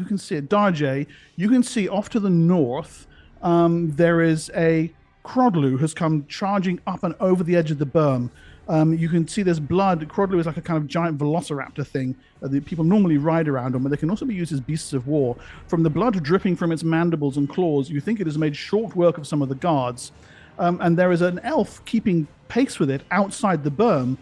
can see it? Darje. You can see off to the north. There is a Crodlu has come charging up and over the edge of the berm. You can see there's blood. Crodlu is like a kind of giant velociraptor thing that people normally ride around on, but they can also be used as beasts of war. From the blood dripping from its mandibles and claws, you think it has made short work of some of the guards. And there is an elf keeping pace with it outside the berm,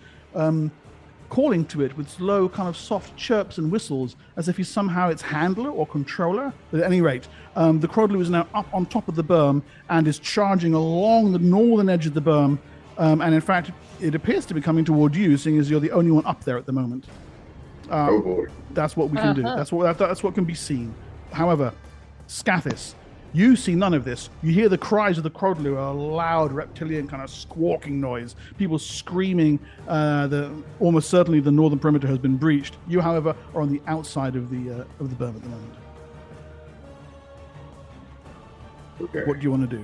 calling to it with slow, kind of soft chirps and whistles, as if he's somehow its handler or controller. But at any rate, the Crodlu is now up on top of the berm and is charging along the northern edge of the berm. And in fact, it appears to be coming toward you, seeing as you're the only one up there at the moment. Oh boy. That's what we can do. That's what can be seen. However, Scathis, you see none of this. You hear the cries of the Crodlu, a loud reptilian kind of squawking noise. People screaming. Almost certainly the northern perimeter has been breached. You, however, are on the outside of the berm at the moment. Okay. What do you want to do?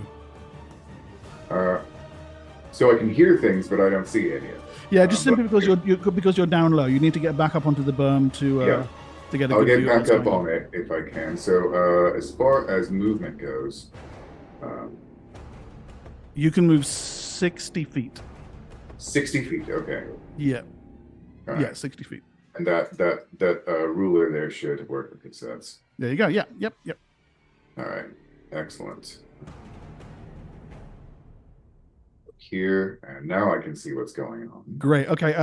So I can hear things, but I don't see any. Yeah, just simply because you're down low. You need to get back up onto the berm to get a I'll good get view back up on it if I can. So as far as movement goes, you can move 60 feet. 60 feet. Okay. Yeah. All right. Yeah, 60 feet. And that ruler there should work with sense. There you go. Yeah. Yep. All right. Excellent. Here, and now I can see what's going on. Great. Okay.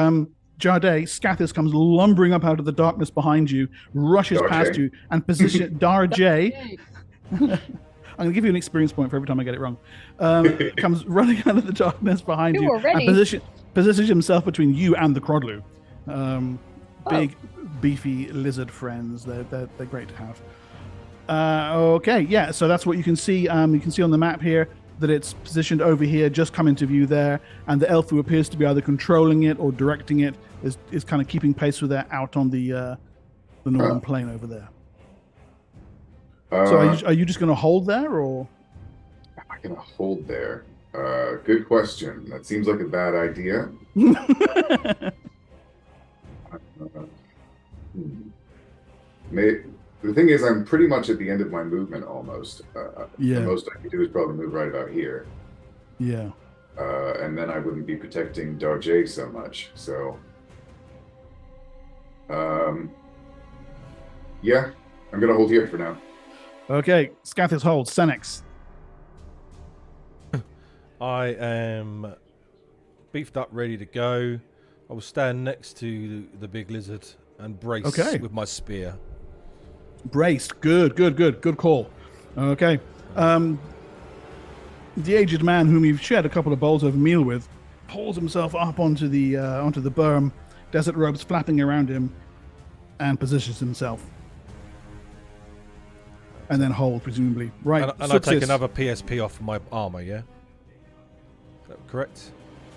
Jade, Scathis comes lumbering up out of the darkness behind you, rushes past you, and position Darje. I'm going to give you an experience point for every time I get it wrong. Comes running out of the darkness behind you and positions himself between you and the Crodlu. Big, beefy lizard friends. They're great to have. Okay, yeah. So that's what you can see. You can see on the map here that it's positioned over here, just come into view there, and the elf who appears to be either controlling it or directing it is kind of keeping pace with it out on the northern plain over there. So are you just going to hold there, or? Am I going to hold there? Good question. That seems like a bad idea. The thing is, I'm pretty much at the end of my movement almost. The most I can do is probably move right about here. Yeah. And then I wouldn't be protecting Darje so much. So, yeah, I'm going to hold here for now. Okay, Scathis holds. Senex. I am beefed up, ready to go. I will stand next to the big lizard and brace with my spear. Braced. Good call. Okay. The aged man whom you've shared a couple of bowls of meal with pulls himself up onto the berm, desert robes flapping around him, and positions himself. And then hold, presumably. Right. And I take another PSP off my armor, yeah? Is that correct?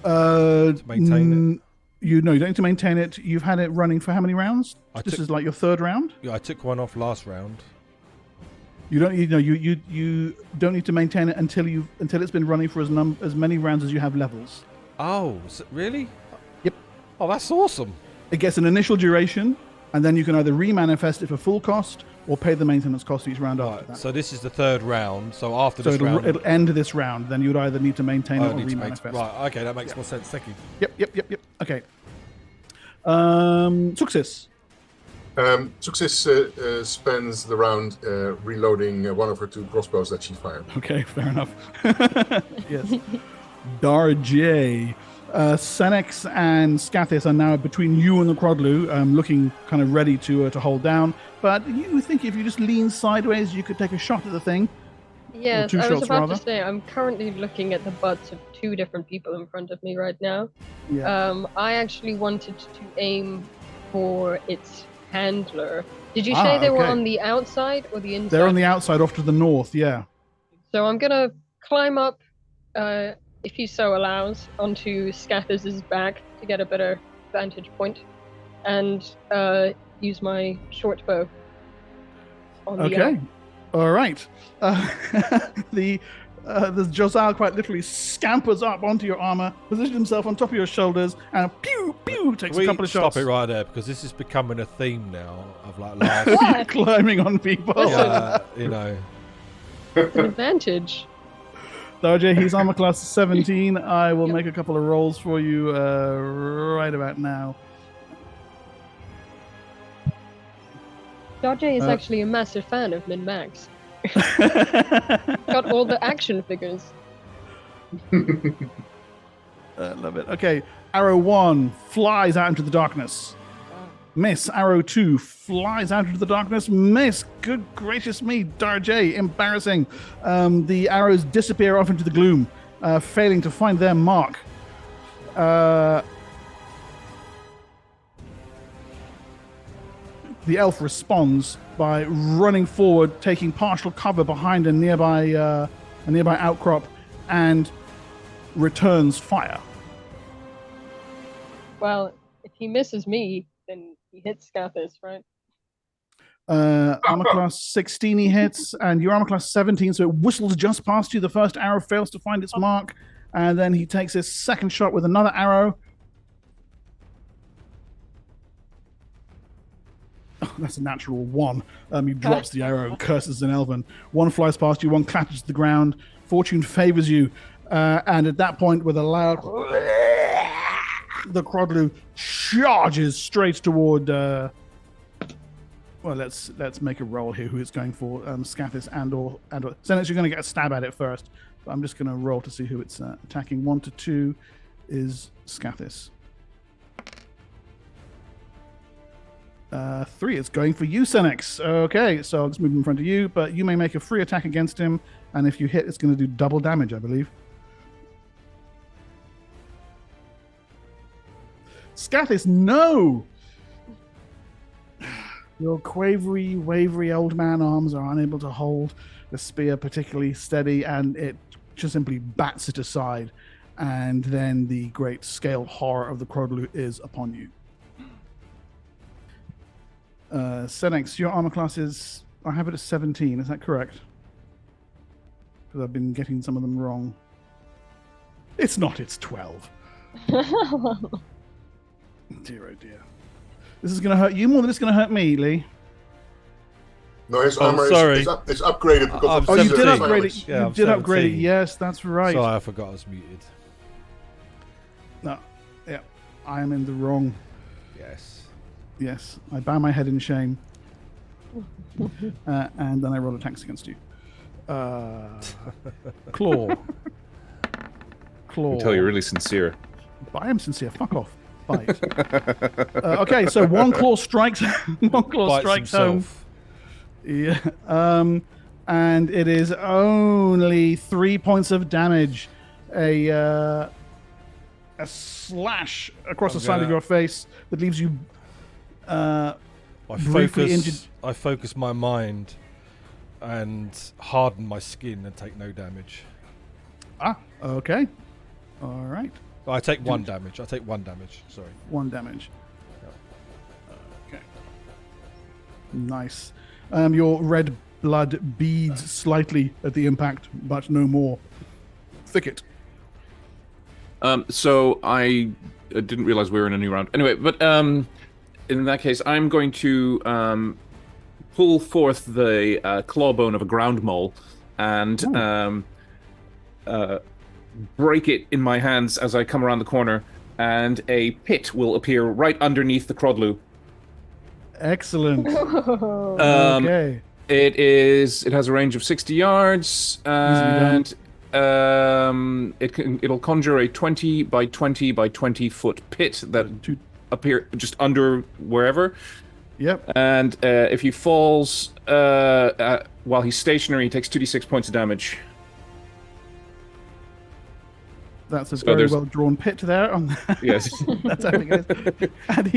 To maintain it? You don't need to maintain it. You've had it running for how many rounds? This is like your third round? Yeah, I took one off last round. You don't need to maintain it until it's been running for as many rounds as you have levels. Oh, really? Yep. Oh, that's awesome. It gets an initial duration, and then you can either remanifest it for full cost or pay the maintenance cost each round after that. So this is the third round. So after this round, it'll end this round. Then you would either need to maintain it or remanifest. Right. Okay, that makes more sense. Thank you. Yep. Okay. Success. Success spends the round reloading one of her 2 crossbows that she fired. Okay, fair enough. Yes. Darjay. Senex and Scathis are now between you and the Crodlu, looking kind of ready to hold down. But you think if you just lean sideways, you could take a shot at the thing? Yes, Two I was shots, about rather. to say, I'm currently looking at the butts of 2 different people in front of me right now. Yeah. I actually wanted to aim for its handler. Did you say they were okay. on the outside or the inside? They're on the outside off to the north, yeah. So I'm going to climb up, if he so allows, onto Scathis' back to get a better vantage point, and use my short bow. On the Okay. All right. The Josiah quite literally scampers up onto your armor, positions himself on top of your shoulders, and pew, pew, takes a couple of shots. Stop it right there, because this is becoming a theme now of like last. Climbing on people. You know. It's an advantage. Darjay, he's armor class 17. I will make a couple of rolls for you right about now. Darjay is actually a massive fan of Min-Max. Got all the action figures. Love it. Okay, arrow 1 flies out into the darkness. Miss. Arrow 2 flies out into the darkness. Miss. Good gracious me, Darjay. Embarrassing. The arrows disappear off into the gloom, failing to find their mark. The elf responds by running forward, taking partial cover behind a nearby outcrop, and returns fire. Well, if he misses me, then he hits Scathis, right? Armor class 16 he hits, and your armor class 17, so it whistles just past you. The first arrow fails to find its mark, and then he takes his second shot with another arrow. Oh, that's a natural 1. He drops the arrow, curses in Elven. 1 flies past you, 1 clatters to the ground. Fortune favors you, and at that point, with a loud, the Crodlu charges straight toward. Well, let's make a roll here. Who it's going for? Scathis and or Senex, you're going to get a stab at it first. But I'm just going to roll to see who it's attacking. 1 to 2 is Scathis. 3, it's going for you, Senex. Okay, so I'll just move in front of you, but you may make a free attack against him, and if you hit, it's going to do double damage, I believe. Scathis, no! Your quavery, wavery old man arms are unable to hold the spear particularly steady, and it just simply bats it aside, and then the great scale horror of the Crodlu is upon you. Senex, your armor class is, I have it at 17, is that correct? Because I've been getting some of them wrong. It's not, it's 12. Dear, oh dear. This is going to hurt you more than it's going to hurt me, Lee. No, his armor is upgraded because of Oh, you did 17. upgrade it. Yeah, You I'm did upgrade it. 17. Yes, that's right. Sorry, I forgot I was muted. No, yeah, I am in the wrong. Yes. Yes, I bow my head in shame. And then I roll attacks against you. Claw. I tell you're really sincere. But I am sincere. Fuck off. Bite. Okay, so one claw strikes. One claw Bites strikes himself. home. Yeah. And it is only 3 points of damage. a slash across the side of your face that leaves you briefly injured. I focus my mind and harden my skin and take no damage. Okay. All right. I take 1 damage. Sorry. 1 damage. Yep. Okay. Nice. Your red blood beads slightly at the impact, but no more. Thicket. So I didn't realize we were in a new round. Anyway, but in that case, I'm going to pull forth the clawbone of a ground mole and break it in my hands as I come around the corner, and a pit will appear right underneath the crodlu. Excellent. Okay. It has a range of 60 yards, and it'll conjure a 20 by 20 by 20 foot pit that appear just under wherever. Yep. And if he falls while he's stationary, he takes 2d6 points of damage. That's a very well drawn pit there. Yes. That's how it goes. And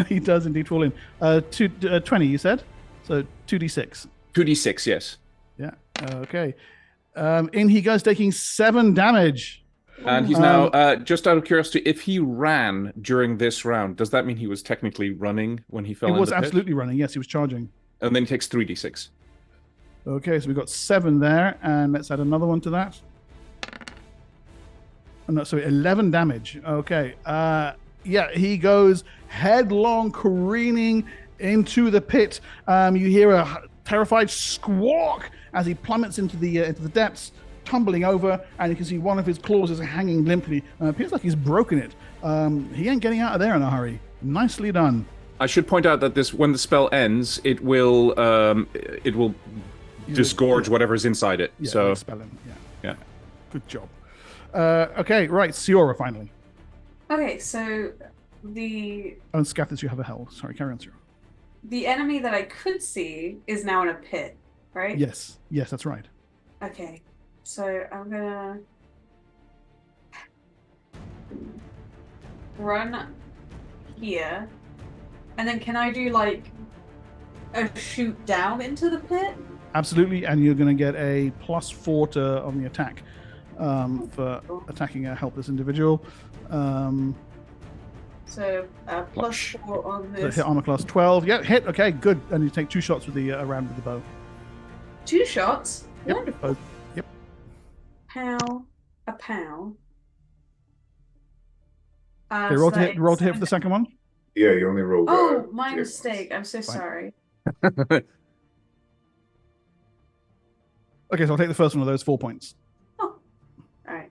he does indeed fall in. 20, you said? So 2d6. 2d6, yes. Yeah. Okay. In he goes, taking 7 damage. And he's now, just out of curiosity, if he ran during this round, does that mean he was technically running when he fell in the pit? He was absolutely running, yes, he was charging. And then he takes 3d6. Okay, so we've got 7 there, and let's add another one to that. No, sorry, 11 damage. Okay. Yeah, he goes headlong, careening into the pit. You hear a terrified squawk as he plummets into the depths, tumbling over, and you can see one of his claws is hanging limply. Appears like he's broken it. He ain't getting out of there in a hurry. Nicely done. I should point out that when the spell ends, it will disgorge whatever's inside it. Yeah, so spell him. Yeah. Good job. Okay, right, Siora finally. Okay, so the And Scathis, you have a hell. Sorry, carry on, Siora. the enemy that I could see is now in a pit, right? Yes, that's right. Okay, so I'm gonna run here, and then can I do like a shoot down into the pit? Absolutely, and you're going to get a +4 on the attack for attacking a helpless individual. So +4 on The this. hit armor class 12. Yeah, hit. Okay, good. And you take 2 shots with the round with the bow. 2 shots. Yep. Wonderful. Both. Yep. Pow. A pow. Okay, So roll that to hit is for the second one. Yeah, you only rolled. Oh, my yeah. mistake. I'm so Fine. sorry. Okay, so I'll take the first one of those 4 points. Oh, all right.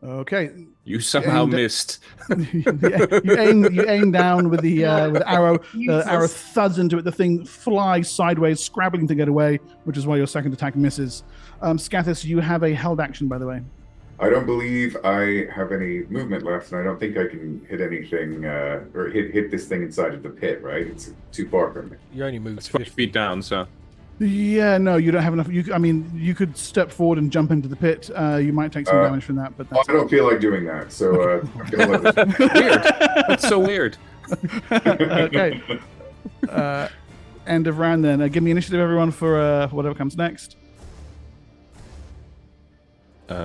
Okay. you somehow missed. you aim down with the arrow. The arrow Useless. thuds into it. The thing flies sideways, scrabbling to get away, which is why your second attack misses. Scathis, you have a held action, by the way. I don't believe I have any movement left, and I don't think I can hit anything or hit this thing inside of the pit. Right? It's too far from me. You only moved It's 5 feet down, so Yeah, no, you don't have enough. You could step forward and jump into the pit. You might take some damage from that, but I that's don't feel like doing that, so I'm gonna let this. weird. That's so weird. okay. End of round then. Give me initiative, everyone, for whatever comes next. So,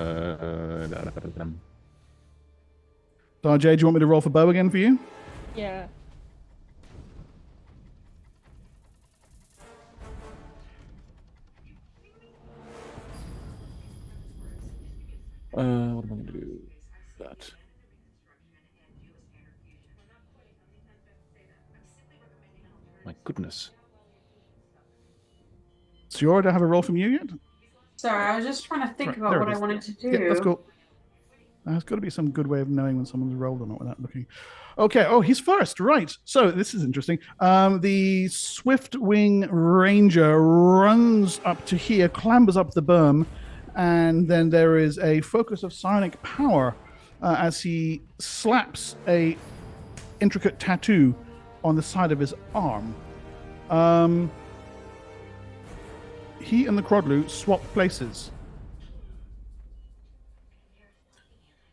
RJ, do you want me to roll for bow again for you? Yeah. What am I going to do? That. My goodness. Siora, do I have a roll from you yet? Sorry, I was just trying to think Right, about there what it I is. wanted to do. Yeah, that's cool. There's got to be some good way of knowing when someone's rolled or not without looking. Okay. Oh, he's first. Right. So this is interesting. The Swift Wing Ranger runs up to here, clambers up the berm, and then there is a focus of psionic power as he slaps a intricate tattoo on the side of his arm. He and the Crodlu swap places.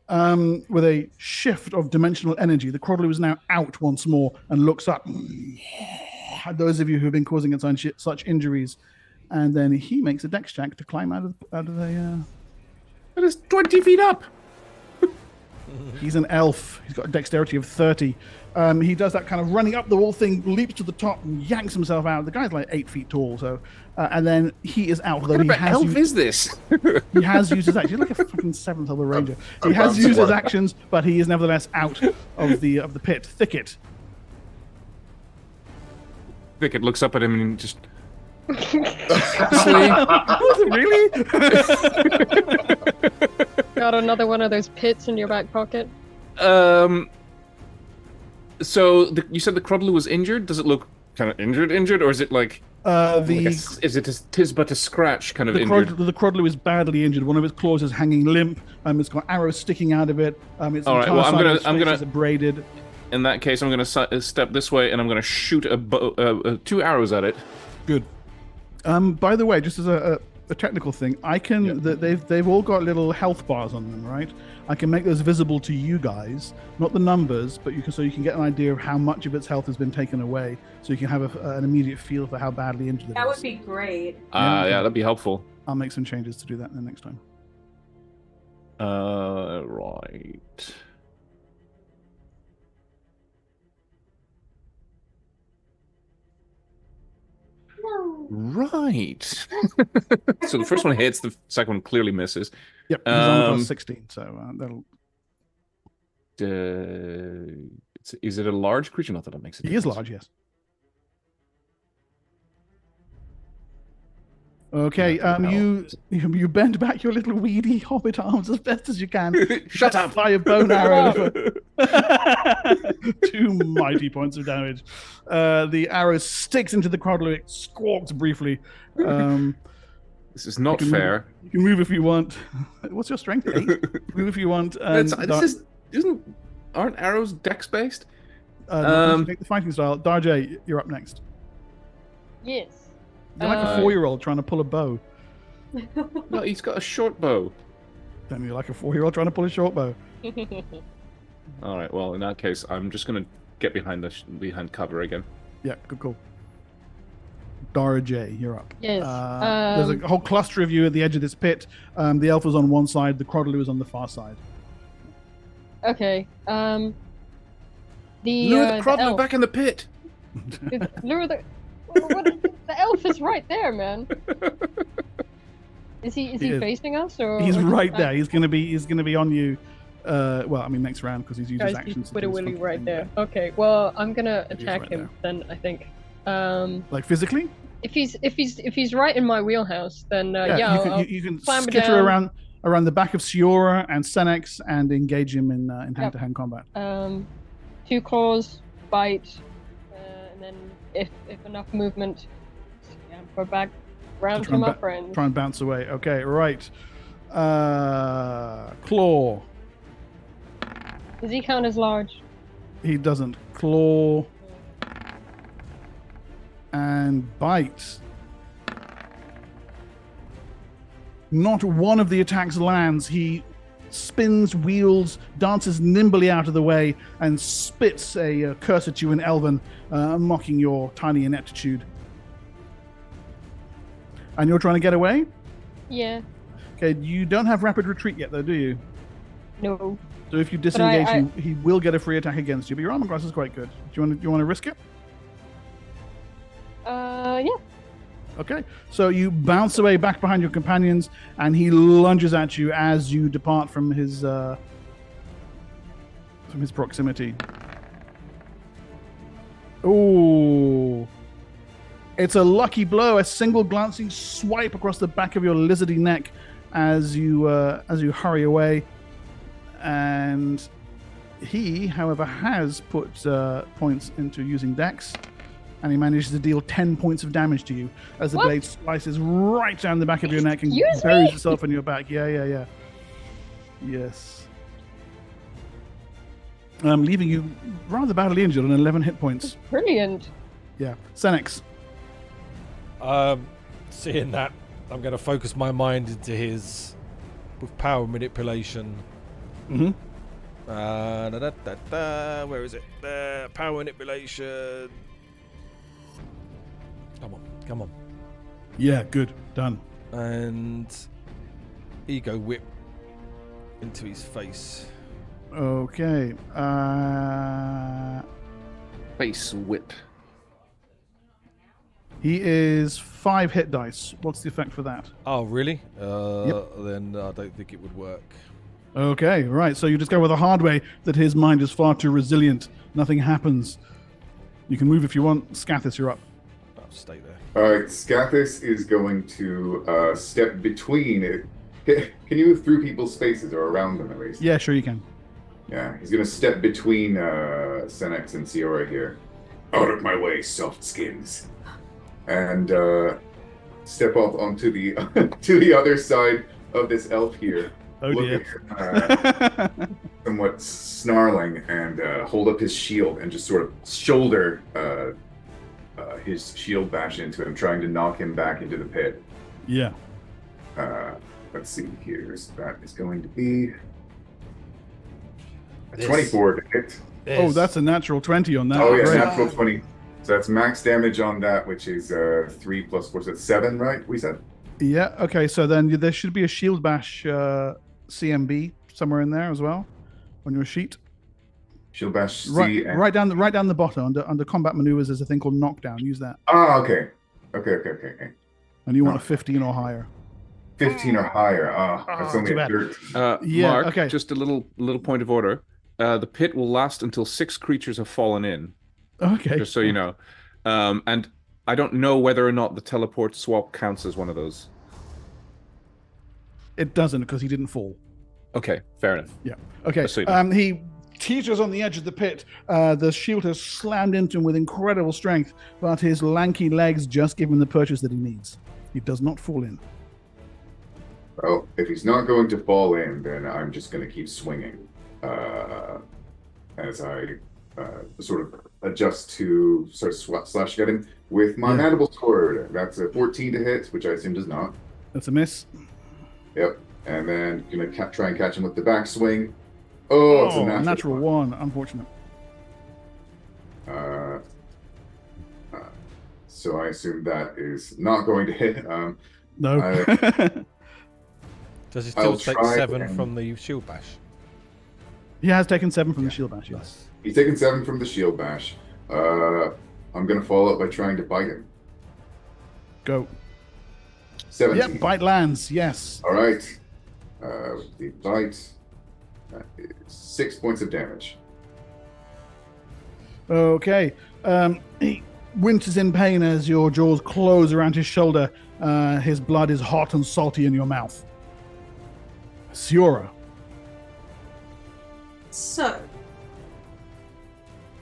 With a shift of dimensional energy, the Crodlu is now out once more and looks up at those of you who have been causing it such injuries. And then he makes a dex check to climb out of the... That is 20 feet up! He's an elf. He's got a dexterity of 30. He does that kind of running up the wall thing, leaps to the top, and yanks himself out. The guy's like 8 feet tall, so... and then he is out. What about elf is this? He has used his actions. He's like a fucking 7th level ranger. He has used his actions, but he is nevertheless out of the pit. Thicket. Thicket looks up at him and just... Really? Got another one of those pits in your back pocket? So you said the Crudlu was injured? Does it look kind of injured, or is it like... is it tis but a scratch kind of injured? The Crudlu is badly injured. One of its claws is hanging limp. It's got arrows sticking out of it. Its all right, well, I'm gonna is braided. In that case, I'm gonna step this way and I'm gonna shoot 2 arrows at it. Good. By the way, just as a technical thing, I can. They've all got little health bars on them, right? I can make those visible to you guys, not the numbers, but you can get an idea of how much of its health has been taken away, so you can have an immediate feel for how badly injured it is. That would be great. Yeah, that'd be helpful. I'll make some changes to do that the next time. Right. Right. So the first one hits, the second one clearly misses. Yep, he's on plus 16, so that'll... is it a large creature? Not that it makes a difference. He is large, yes. Okay, you bend back your little weedy hobbit arms as best as you can. Shut up! Fire a bone arrow. 2 mighty points of damage. The arrow sticks into the Crudlu. It squawks briefly. This is not fair. You can move if you want. What's your strength? 8? Move if you want. Aren't arrows dex based? Take the fighting style. Darjay, you're up next. Yes. You're like a 4-year-old trying to pull a bow. No, he's got a short bow. Then you're like a 4-year-old trying to pull a short bow. All right. Well, in that case, I'm just gonna get behind cover again. Yeah, good call. Dara J, you're up. Yes. There's a whole cluster of you at the edge of this pit. The elf is on one side, the Crudlu is on the far side. Okay. Lure the Crudlu back in the pit. Lure the... The elf is right there, man. Is he facing us, or he's right there? He's gonna be on you. Well, I mean next round because he's used his actions. He's Willy right there. Okay. Well, I'm gonna attack him then. I think. Like physically? If he's right in my wheelhouse, then you can skitter around the back of Siora and Senex and engage him in hand-to-hand combat. 2 claws, bite, and then if enough movement, go back round to my friends. Try and bounce away. Okay, right. Claw. Does he count as large? He doesn't. Claw and bite. Not one of the attacks lands. He spins, wheels, dances nimbly out of the way, and spits a curse at you in Elven, mocking your tiny ineptitude. And you're trying to get away? Yeah. Okay, you don't have rapid retreat yet, though, do you? No. So if you disengage, he will get a free attack against you. But your armor class is quite good. Do you want to risk it? Yeah. Okay, so you bounce away back behind your companions, and he lunges at you as you depart from his proximity. Ooh, it's a lucky blow, a single glancing swipe across the back of your lizardy neck as you hurry away, and he, however, has put points into using Dex. And he manages to deal 10 points of damage to you as the blade slices right down the back of your neck and buries itself in your back. Yeah. Yes. Leaving you rather badly injured on 11 hit points. Brilliant. Yeah. Senex. Seeing that, I'm going to focus my mind into his, with power manipulation, Mm-hmm. Where is it? There. Power manipulation. Come on. Yeah, good. Done. And ego whip into his face. Okay. Face whip. He is 5 hit dice. What's the effect for that? Oh, really? Yep. Then I don't think it would work. Okay, right. So you discover the hard way that his mind is far too resilient. Nothing happens. You can move if you want. Scathis, you're up. I'll stay there. All right, Scathis is going to step between it. Can you move through people's spaces or around them at least? Yeah, sure you can. Yeah, he's going to step between Senex and Ciora here. Out of my way, soft skins. And step off onto the to the other side of this elf here. Oh dear. Somewhat snarling and hold up his shield and just sort of shoulder his shield bash into him, trying to knock him back into the pit. Yeah. Let's see here. That is going to be a 24 to hit. Oh, that's a natural 20 on that. Oh, yeah, Great. natural 20. So that's max damage on that, which is 3 plus 4. So that's 7, right? We said? Yeah, okay. So then there should be a shield bash CMB somewhere in there as well on your sheet. Shield bash C. Right down the bottom under combat maneuvers. There's a thing called knockdown. Use that. Oh, okay. Okay. And you want a 15 or higher. 15 or higher. That's only too a bad. 13. Yeah, Mark, okay. just a little point of order. The pit will last until 6 creatures have fallen in. Okay. Just so you know. And I don't know whether or not the teleport swap counts as one of those. It doesn't because he didn't fall. Okay, fair enough. Yeah. Okay. Just so you know. He teeters on the edge of the pit. The shield has slammed into him with incredible strength, but his lanky legs just give him the purchase that he needs. He does not fall in. Well, if he's not going to fall in, then I'm just going to keep swinging as I sort of adjust to start slash at him with my mandible sword. That's a 14 to hit, which I assume does not. That's a miss. Yep. And then going to try and catch him with the backswing. Oh, it's a natural 1. Unfortunate. So I assume that is not going to hit. No. Does he still I'll take try 7 and- from the shield bash? He has taken 7 from the shield bash. Yes. Nice. He's taken 7 from the shield bash. I'm going to follow up by trying to bite him. Go. 17. Yep. Bite lands. Yes. All right. With the bite, that is 6 points of damage. Okay. He winces in pain as your jaws close around his shoulder. His blood is hot and salty in your mouth. Ciora. So,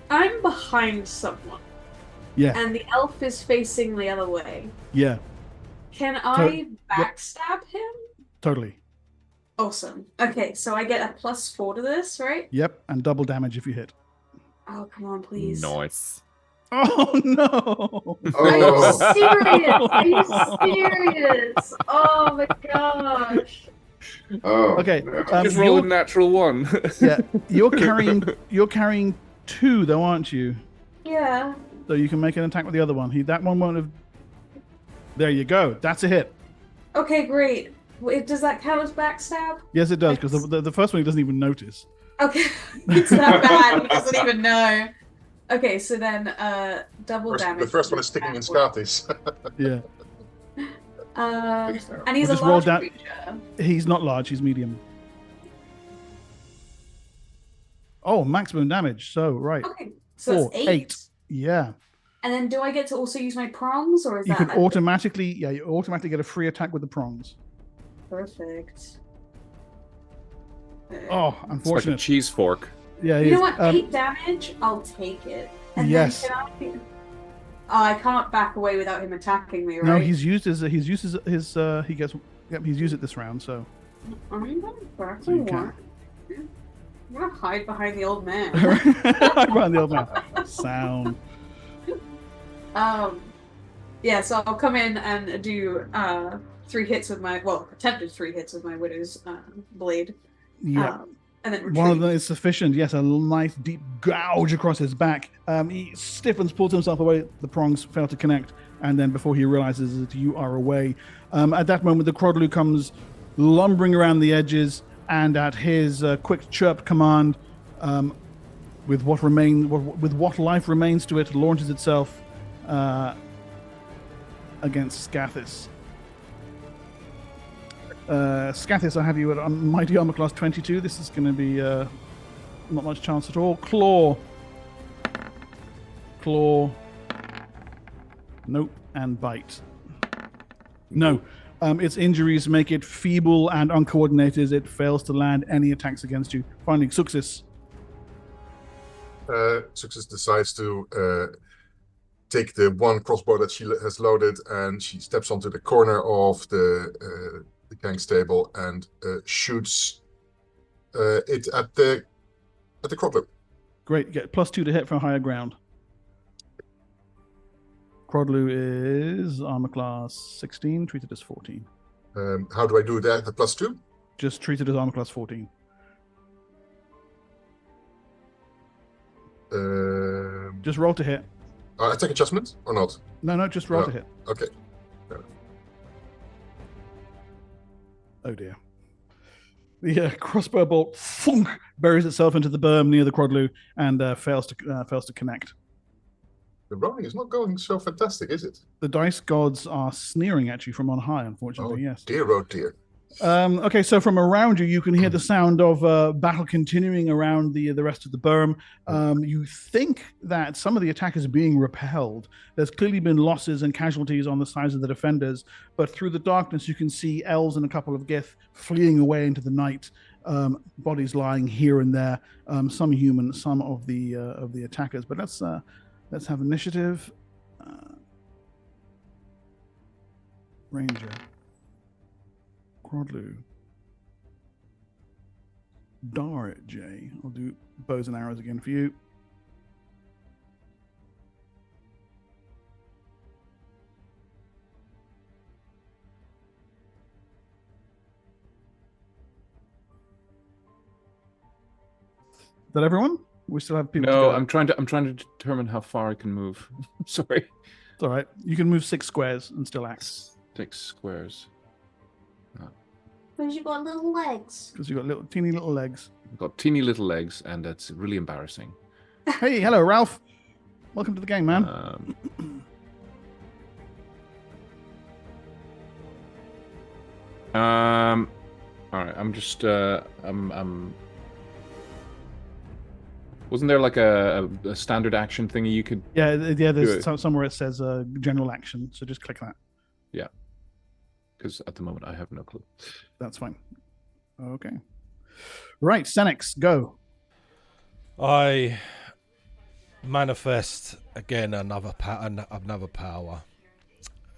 I'm behind someone, Yeah. and the elf is facing the other way. Yeah. Can I backstab him? Totally. Awesome. Okay, so I get a +4 to this, right? Yep. And double damage if you hit. Oh, come on, please. Nice. Oh no! Are you Oh, serious? Are you serious? Oh my gosh. oh. Okay. no. Just roll a natural 1. Yeah. You're carrying 2 though, aren't you? Yeah. So you can make an attack with the other one. That one won't have. There you go. That's a hit. Okay, great. Wait, does that count as backstab? Yes, it does, because the first one he doesn't even notice. Okay. It's that bad. He doesn't even know. Okay, so then double damage. The first one is sticking in Scathis. Yeah. And he's We'll a just roll large down- creature. He's not large. He's medium. Oh, maximum damage. So, right. Okay, so 4, that's 8. Yeah. And then do I get to also use my prongs, or is You that can automatically get a free attack with the prongs. perfect? Oh, It's like a unfortunate. cheese fork. Yeah, You he know is. what? 8 damage. I'll take it. And Yes. Then can I can't back away without him attacking me, right? No, he's used his he gets he's used it this round, so I'm gonna back So you away. can. I'm gonna hide behind the old man. Behind the old man. Sound. Yeah, so I'll come in and do 3 hits with my attempted 3 hits with my widow's blade. Yeah. and then retreat. One of them is sufficient. Yes, a nice deep gouge across his back. He stiffens, pulls himself away. The prongs fail to connect, and then before he realizes that you are away, at that moment the Crodlu comes lumbering around the edges, and at his quick chirp command, with what life remains to it, launches itself against Scathis. Scathis, I have you at Mighty Armor Class 22. This is going to be not much chance at all. Claw. Nope. And bite. No. Its injuries make it feeble and uncoordinated. It fails to land any attacks against you. Finally, Suxis. Success decides to take the one crossbow that she has loaded, and she steps onto the corner of the gang's table and shoots it at the Crodlu. Great. Get +2 to hit for higher ground. Crodlu is armor class 16, treated as 14. How do I do that? The +2? Just treated as armor class 14. Just roll to hit. Attack adjustment or not? No, just roll to hit. Okay. Oh dear. The crossbow bolt thunk, buries itself into the berm near the Crodlu and fails to connect. The rolling is not going so fantastic, is it? The dice gods are sneering at you from on high, unfortunately. Oh, yes. dear, oh dear. Okay, so from around you can hear the sound of battle continuing around the rest of the berm. You think that some of the attackers are being repelled. There's clearly been losses and casualties on the sides of the defenders, but through the darkness you can see elves and a couple of gith fleeing away into the night, bodies lying here and there, some human, some of the attackers. But let's have initiative. Ranger. Crodlu. Darj. I'll do bows and arrows again for you. Is that everyone? We still have people. No, I'm trying to determine how far I can move. Sorry. It's all right. You can move 6 squares and still act. 6 squares. Because you got little legs. Because you've got teeny little legs. I've got teeny little legs, and that's really embarrassing. Hey, hello, Ralph. Welcome to the game, man. All right. I'm just. Wasn't there like a standard action thingy you could? Yeah. There's somewhere it says general action, so just click that. Yeah. Because at the moment I have no clue. That's fine. Okay. Right, Senex, go. I manifest again another power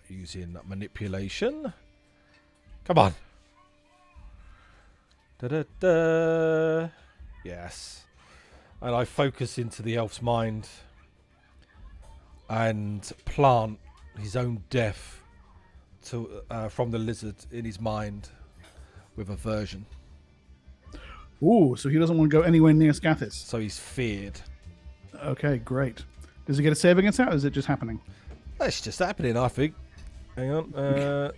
using manipulation. Come on. Da-da-da. Yes. And I focus into the elf's mind and plant his own death from the lizard in his mind with aversion. Ooh, so he doesn't want to go anywhere near Scathis. So he's feared. Okay, great. Does he get a save against that, or is it just happening? That's just happening, I think. Hang on.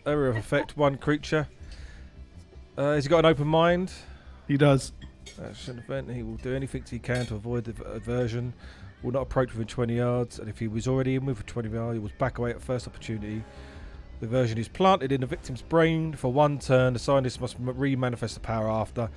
Area of effect, 1 creature. Has he got an open mind? He does. Action event. He will do anything he can to avoid the aversion. Will not approach within 20 yards. And if he was already in within 20 yards, he will back away at first opportunity. The aversion is planted in the victim's brain for 1 turn. The scientist must re-manifest the power after.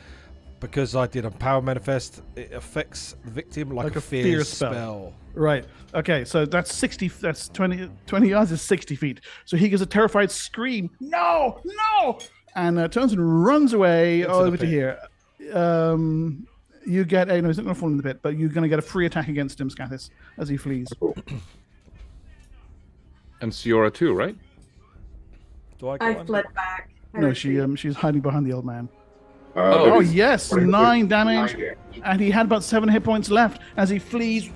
Because I did a power manifest, it affects the victim like a fear spell. Right. Okay, so that's 60. That's 20 yards is 60 feet. So he gives a terrified scream. No! And turns and runs away over to here. You get a... No, he's not going to fall in the pit, but you're going to get a free attack against him, Scathis, as he flees. And Siora too, right? Do I I fled back. No, she's hiding behind the old man. Oh, yes, 9 damage. And he had about 7 hit points left. As he flees,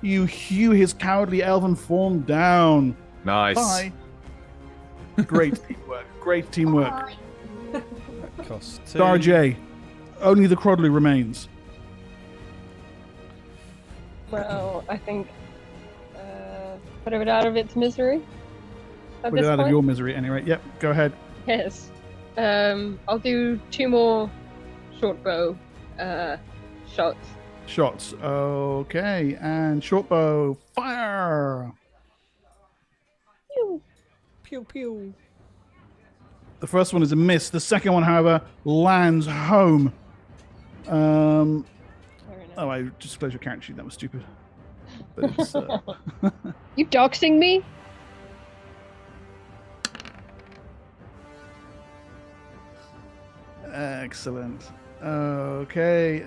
you hew his cowardly elven form down. Nice. Bye. Great teamwork. Cost 2. Darj. Only the Crodley remains. Well, I think put it out of its misery. At Put this it out point. of your misery, anyway. Yep, go ahead. Yes. I'll do 2 more short bow shots. Shots. Okay, and short bow, fire! Pew. Pew pew. The first one is a miss. The second one, however, lands home. Very nice. Oh, I just closed your character sheet. That was stupid. But it's, You doxing me? excellent. Okay.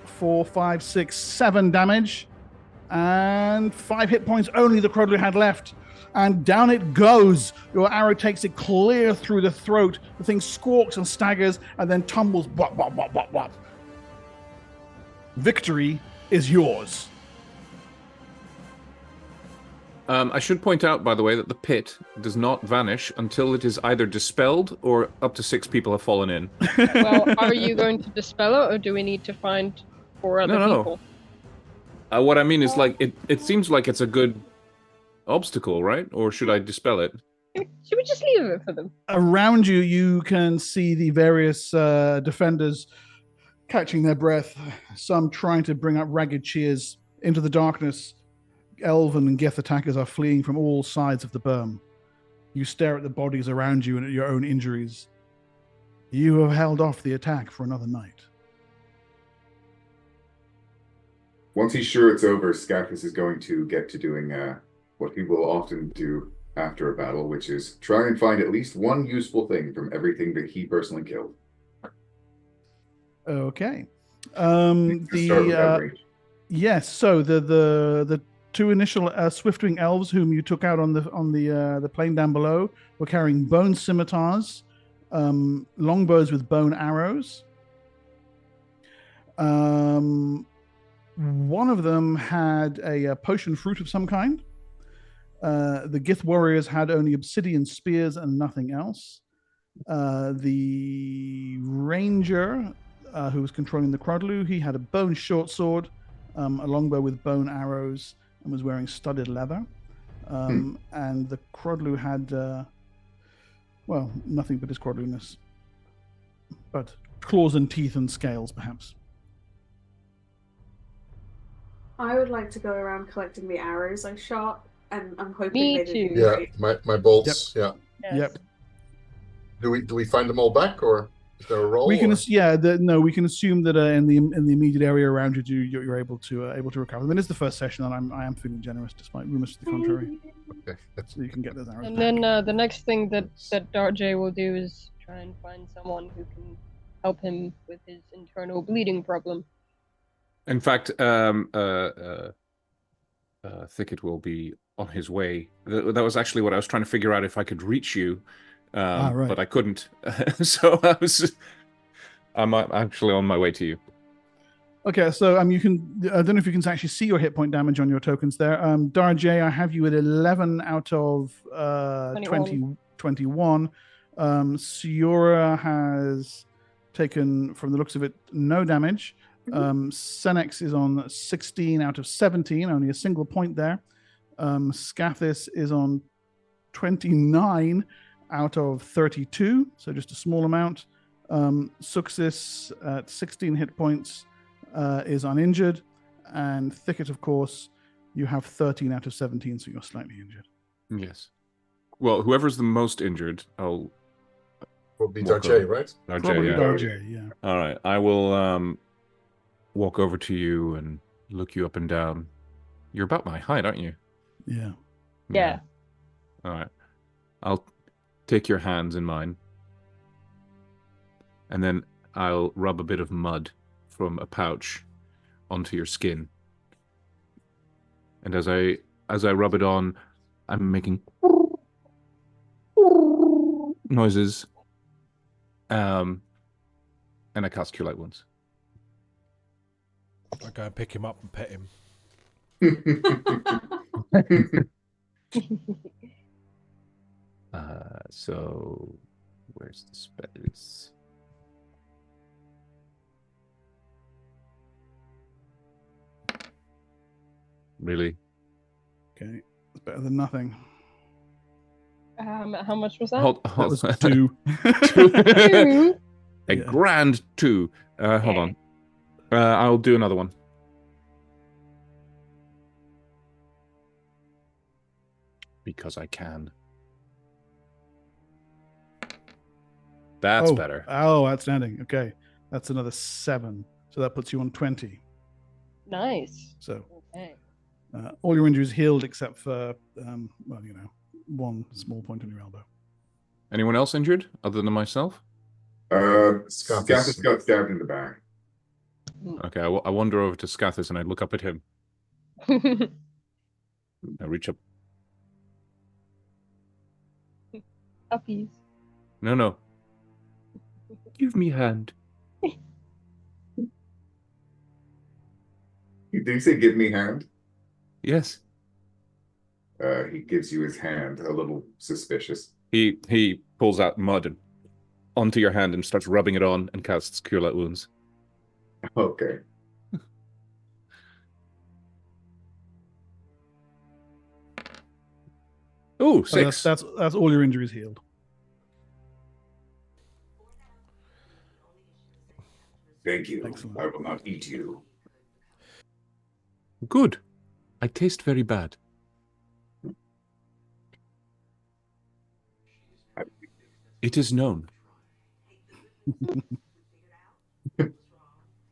4, 5, 6, 7 damage. And 5 hit points only the Crodley had left. And down it goes. Your arrow takes it clear through the throat. The thing squawks and staggers and then tumbles. Bop, bop, bop, bop, bop. Victory is yours. I should point out, by the way, that the pit does not vanish until it is either dispelled or up to 6 people have fallen in. Well, are you going to dispel it, or do we need to find 4 other No. people? What I mean is, like, it seems like it's a good obstacle, right? Or should I dispel it? Should we just leave it for them? Around you, you can see the various defenders catching their breath, some trying to bring up ragged cheers into the darkness. Elven and Gith attackers are fleeing from all sides of the berm. You stare at the bodies around you and at your own injuries. You have held off the attack for another night. Once he's sure it's over, Scathus is going to get to doing what he will often do after a battle, which is try and find at least one useful thing from everything that he personally killed. Okay. Start with that range. Yes. So the 2 initial Swiftwing elves whom you took out on the plain down below were carrying bone scimitars, longbows with bone arrows. One of them had a potion fruit of some kind. The Gith warriors had only obsidian spears and nothing else. The ranger who was controlling the Crodlu, he had a bone short sword, a longbow with bone arrows, and was wearing studded leather. And the Crodlu had, well, nothing but his Crodluness. But claws and teeth and scales, perhaps. I would like to go around collecting the arrows I shot, and I'm hoping Me they didn't too. Yeah, break. my bolts. Yeah. Yes. Yep. Do we find them all back, or is there a roll? We can, or- we can assume that in the immediate area around you, you're able to recover them. It is the first session, and I am feeling generous, despite rumors to the contrary. Okay, that's So you can get those arrows. And back. then the next thing that Darjay will do is try and find someone who can help him with his internal bleeding problem. In fact, Thicket will be on his way. That was actually what I was trying to figure out, if I could reach you, right. but I couldn't. So I'm actually on my way to you. Okay, so you can. I don't know if you can actually see your hit point damage on your tokens there. Darjay, I have you at 11 out of 21. Siora has taken, from the looks of it, no damage. Senex is on 16 out of 17, only a single point there. Scathis is on 29 out of 32, so just a small amount. Suxis at 16 hit points is uninjured. And Thicket, of course, you have 13 out of 17, so you're slightly injured. Yes. Well, whoever's the most injured, I'll... will be Walk Darjay, over. right? Darjay, Probably yeah. Darjay, yeah. All right, I will walk over to you and look you up and down. You're about my height, aren't you? Yeah. Yeah. All right. I'll take your hands in mine, and then I'll rub a bit of mud from a pouch onto your skin. And as I rub it on, I'm making noises. And I cast Cure Light Wounds. I go and pick him up and pet him. So where's the spells? really. Okay, it's better than nothing. How much was that? Hold That was on. 2. Two. A Yeah. grand 2. Hold on. I'll do another one. Because I can. That's better. Oh, outstanding. Okay, that's another 7. So that puts you on 20. Nice. So Okay. all your injuries healed except for, well, you know, 1 small point on your elbow. Anyone else injured other than myself? Scathis got stabbed in the back. Okay, I wander over to Scathis and I look up at him. I reach up. Puppies. No. Give me a hand. Did you say give me hand? Yes. He gives you his hand, a little suspicious. He pulls out mud and onto your hand and starts rubbing it on and casts Cure Light Wounds. Okay. Oh, So 6. that's all your injuries healed. Thank you. Excellent. I will not eat you. Good. I taste very bad. It is known.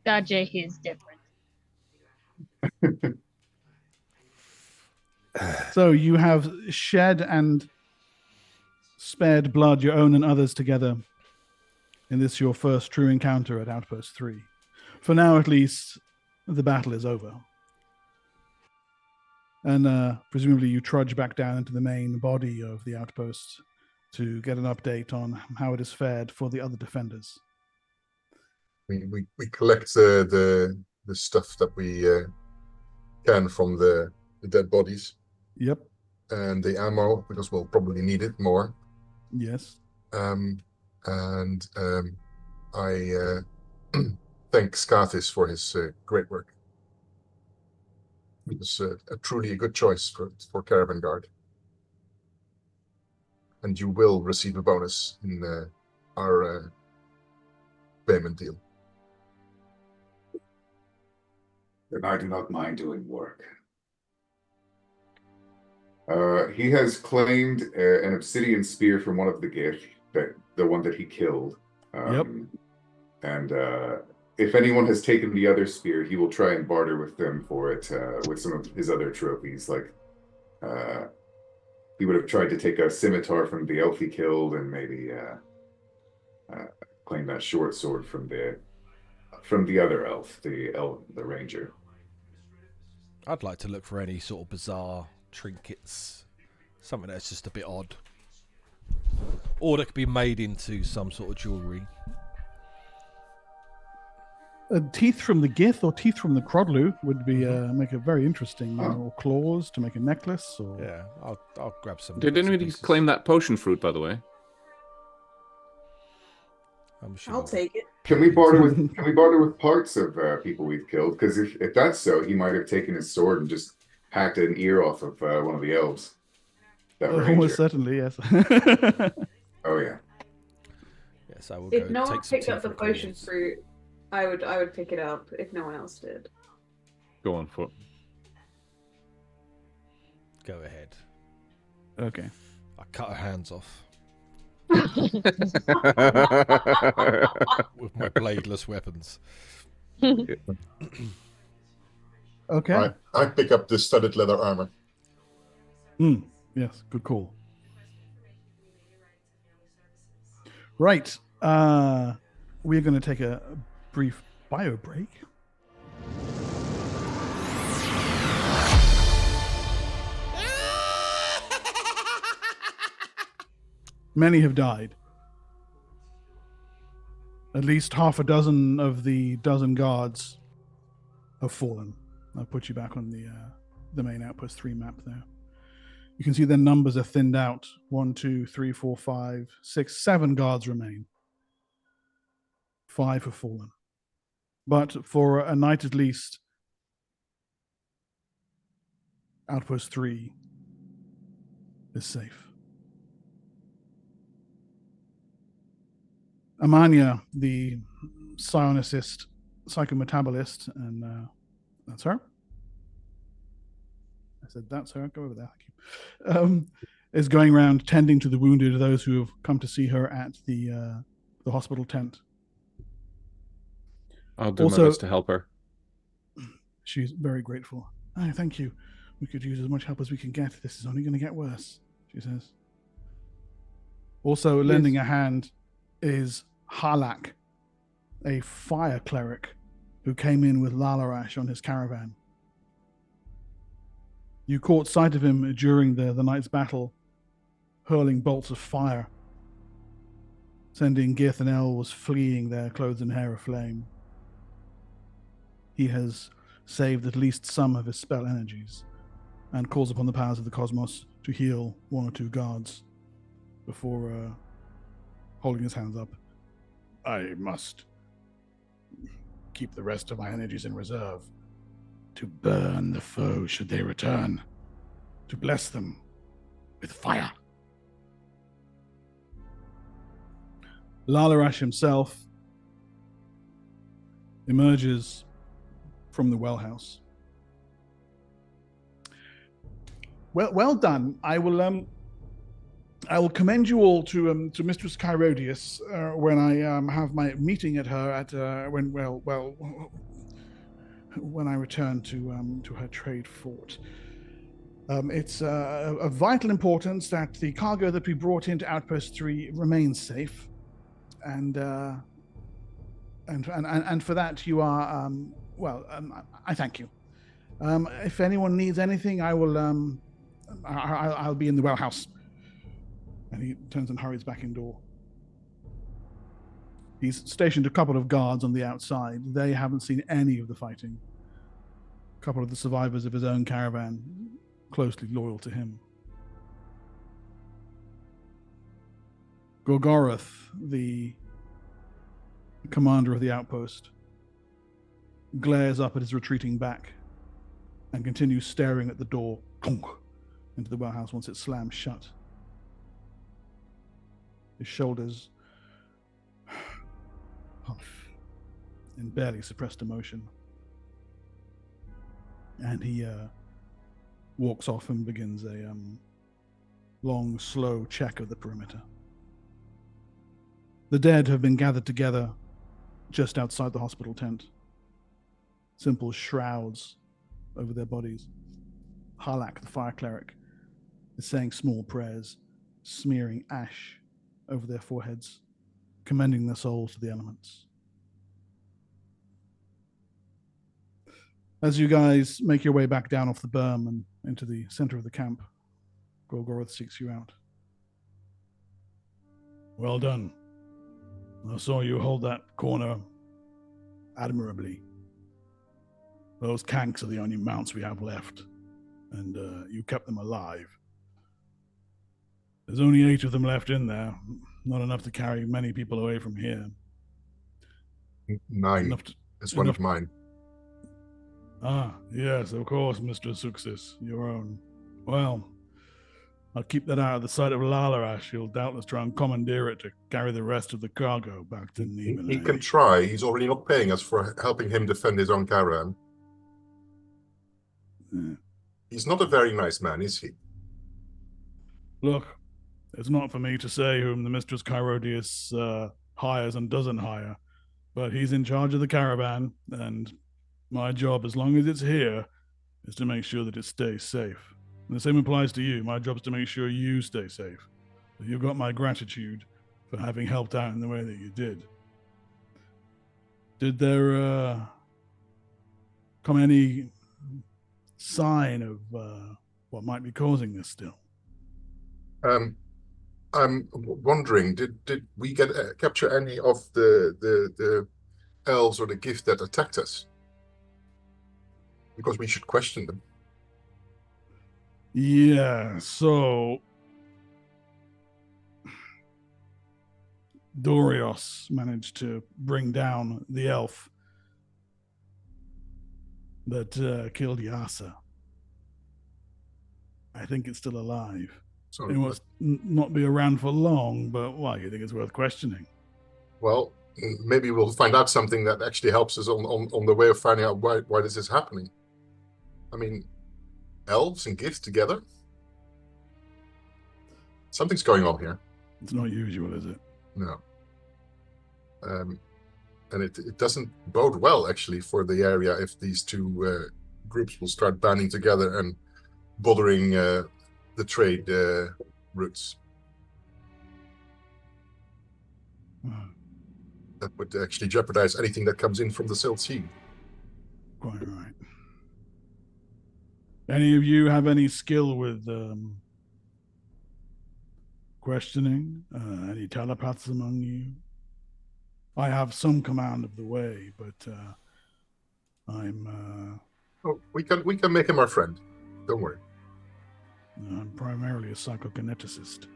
Dajeh is different. So you have shed and spared blood, your own and others together, in this your first true encounter at Outpost 3. For now, at least, the battle is over. And presumably you trudge back down into the main body of the outpost to get an update on how it has fared for the other defenders. We collect the stuff that we can from the dead bodies. Yep. And the ammo, because we'll probably need it more. Yes. I thank Scathis for his great work. It was truly a good choice for Caravan Guard. And you will receive a bonus in our payment deal. And I do not mind doing work. He has claimed an obsidian spear from one of the gith, the one that he killed. Yep. And if anyone has taken the other spear, he will try and barter with them for it with some of his other trophies. Like he would have tried to take a scimitar from the elf he killed, and maybe claim that short sword from the other elf, the ranger. I'd like to look for any sort of bizarre trinkets, something that's just a bit odd, or that could be made into some sort of jewelry. Teeth from the gith or teeth from the crodlu would be make a very interesting, or claws to make a necklace. Or Yeah, I'll grab some. Did bits and anybody pieces. claim that potion fruit, by the way? I'm sure I'll take it. Can we barter with parts of people we've killed? Because if that's so, he might have taken his sword and just hacked an ear off of one of the elves. That ranger. almost certainly, yes. Oh yeah. Yes, I will If go no one take some picked up teeth the and potion claws. fruit, I would pick it up if no one else did. Go on, foot. Go ahead. Okay. I cut her hands off Okay. with my bladeless weapons. Okay. I pick up the studded leather armor. Yes, good call. Right. We're going to take a brief bio break. Many have died. At least half a dozen of the dozen guards have fallen. I'll put you back on the main Outpost 3 map there. You can see their numbers are thinned out. 1, 2, 3, 4, 5, 6, 7 guards remain. 5 have fallen. But for a night at least, Outpost 3 is safe. Amania, the psionicist, psychometabolist, and that's her. I said that's her. Go over there. Thank you. Is going around tending to the wounded, those who have come to see her at the hospital tent. I'll do Also, my best to help her. She's very grateful. Oh, thank you. We could use as much help as we can get. This is only going to get worse, she says. Also lending a hand is Harlak, a fire cleric who came in with Lalarash on his caravan. You caught sight of him during the night's battle, hurling bolts of fire, sending Gith and elves fleeing, their clothes and hair aflame. He has saved at least some of his spell energies and calls upon the powers of the cosmos to heal one or two guards before holding his hands up. I must keep the rest of my energies in reserve to burn the foe should they return, to bless them with fire. Lalarash himself emerges from the well house. Well done. I will commend you all to Mistress Chirodius when I have my meeting at her at when I return to her trade fort. It's of vital importance that the cargo that we brought into Outpost 3 remains safe, and for that you are I thank you. If anyone needs anything, I will I'll be in the well house. And he turns and hurries back indoor. He's stationed a couple of guards on the outside. They haven't seen any of the fighting. A couple of the survivors of his own caravan, closely loyal to him. Gorgoroth, the commander of the outpost, glares up at his retreating back and continues staring at the door into the warehouse once it slams shut. His shoulders huff in barely suppressed emotion. And he walks off and begins a long, slow check of the perimeter. The dead have been gathered together just outside the hospital tent. Simple shrouds over their bodies. Harlak, the fire cleric, is saying small prayers, smearing ash over their foreheads, commending their souls to the elements. As you guys make your way back down off the berm and into the center of the camp, Gorgoroth seeks you out. Well done. I saw you hold that corner admirably. Those kanks are the only mounts we have left, and you kept them alive. There's only 8 of them left in there, not enough to carry many people away from here. 9. It's one of mine. Ah, yes, of course, Mr. Suxis, your own. Well, I'll keep that out of the sight of Lalarash. He'll doubtless try and commandeer it to carry the rest of the cargo back to Nibelheim. He can try. He's already not paying us for helping him defend his own caravan. He's not a very nice man, is he? Look, it's not for me to say whom the Mistress Chirodius hires and doesn't hire, but he's in charge of the caravan, and my job, as long as it's here, is to make sure that it stays safe. And the same applies to you. My job's to make sure you stay safe. But you've got my gratitude for having helped out in the way that you did. Did there come any sign of what might be causing this still? I'm wondering, did we capture any of the elves or the gith that attacked us? Because we should question them. Yeah, so Dorios managed to bring down the elf that killed Yasa. I think it's still alive. So, It must not be around for long, but why? You think it's worth questioning? well, maybe we'll find out something that actually helps us on the way of finding out why this is happening. I mean, elves and giths together? Something's going on here. It's not usual, is it? No. And it doesn't bode well, actually, for the area if these two groups will start banding together and bothering the trade routes. That would actually jeopardize anything that comes in from the Silt Sea. Quite right. Any of you have any skill with questioning? Any telepaths among you? I have some command of the way, but I'm Oh, we can make him our friend. Don't worry. I'm primarily a psychokineticist.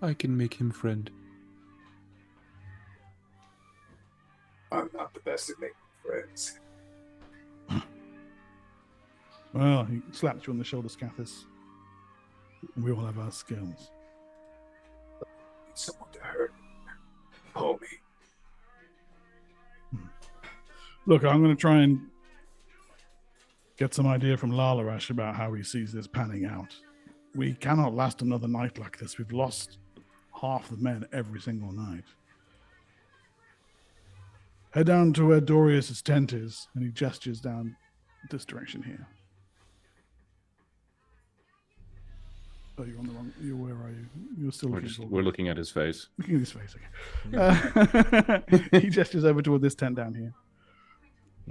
I can make him friend. I'm not the best at making friends. Well, he slaps you on the shoulder, Scathis. We all have our skills. Need someone to hurt. Pull me. Look, I'm going to try and get some idea from Lalarash about how he sees this panning out. We cannot last another night like this. We've lost half the men every single night. Head down to where Dorius's tent is, and he gestures down this direction here. Oh, you're on the wrong. Where are you? You're still We're looking at his face. looking at his face. Okay. He gestures over toward this tent down here.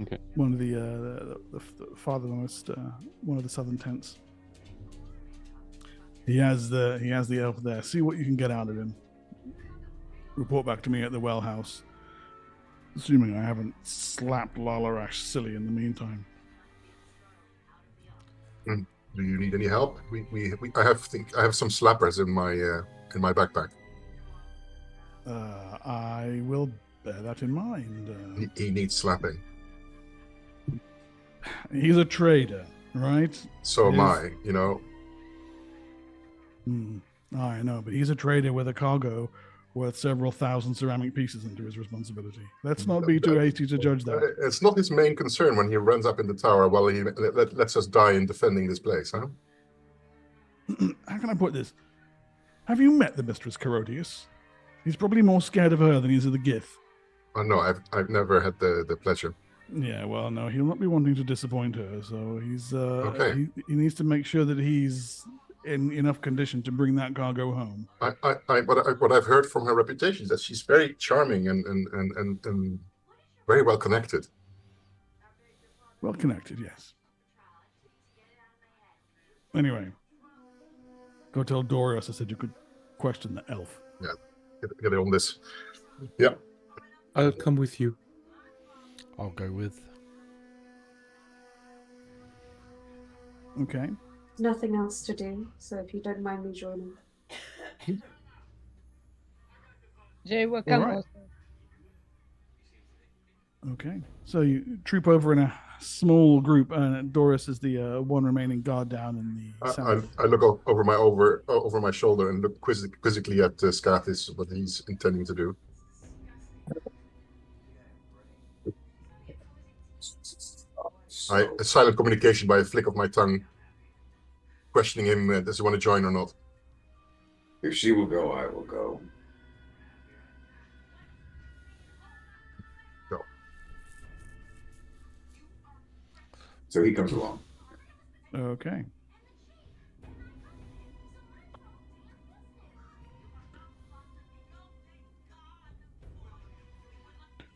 Okay. One of the farthermost, one of the southern tents. He has the elf there. See what you can get out of him. Report back to me at the well house. Assuming I haven't slapped Lalarash silly in the meantime. Do you need any help? I have some slappers in my backpack. I will bear that in mind. He needs slapping. He's a trader, right? So am I. You know. I know, but he's a trader with a cargo worth several thousand ceramic pieces under his responsibility. Let's not be too hasty to judge that. It's not his main concern when he runs up in the tower while he lets us die in defending this place, huh? How can I put this? Have you met the Mistress Carodius? He's probably more scared of her than he is of the gith. Oh, no, I've never had the pleasure. Yeah, well, no, he'll not be wanting to disappoint her, so he's Okay. he needs to make sure that he's in enough condition to bring that cargo home. What I've heard from her reputation is that she's very charming and very well connected. Well connected, yes. Anyway, go tell Dorius I said you could question the elf. Yeah, get on this. Yeah. I'll come with you. I'll go with. Okay. Nothing else to do, so if you don't mind me joining. Jay will All come right. also. Okay. So you troop over in a small group, and Doris is the one remaining guard down in the south. I look over my shoulder and look quizzically at Scathis, what he's intending to do. A silent communication by a flick of my tongue, questioning him, does he want to join or not? If she will go, I will go. Go. So he comes along. Okay.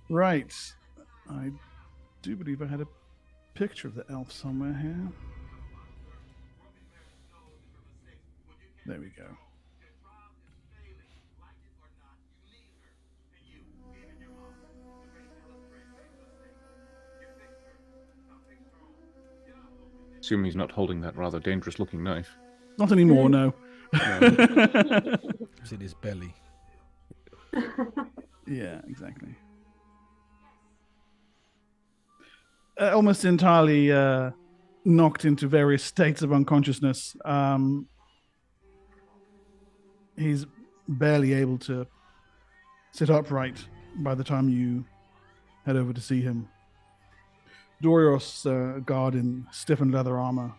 Right. I do believe I had a picture of the elf somewhere here. There we go. Assume he's not holding that rather dangerous-looking knife. Not anymore, no. It's in his belly. Yeah, exactly. Almost entirely knocked into various states of unconsciousness. He's barely able to sit upright by the time you head over to see him. Dorios, guard in stiffened leather armor,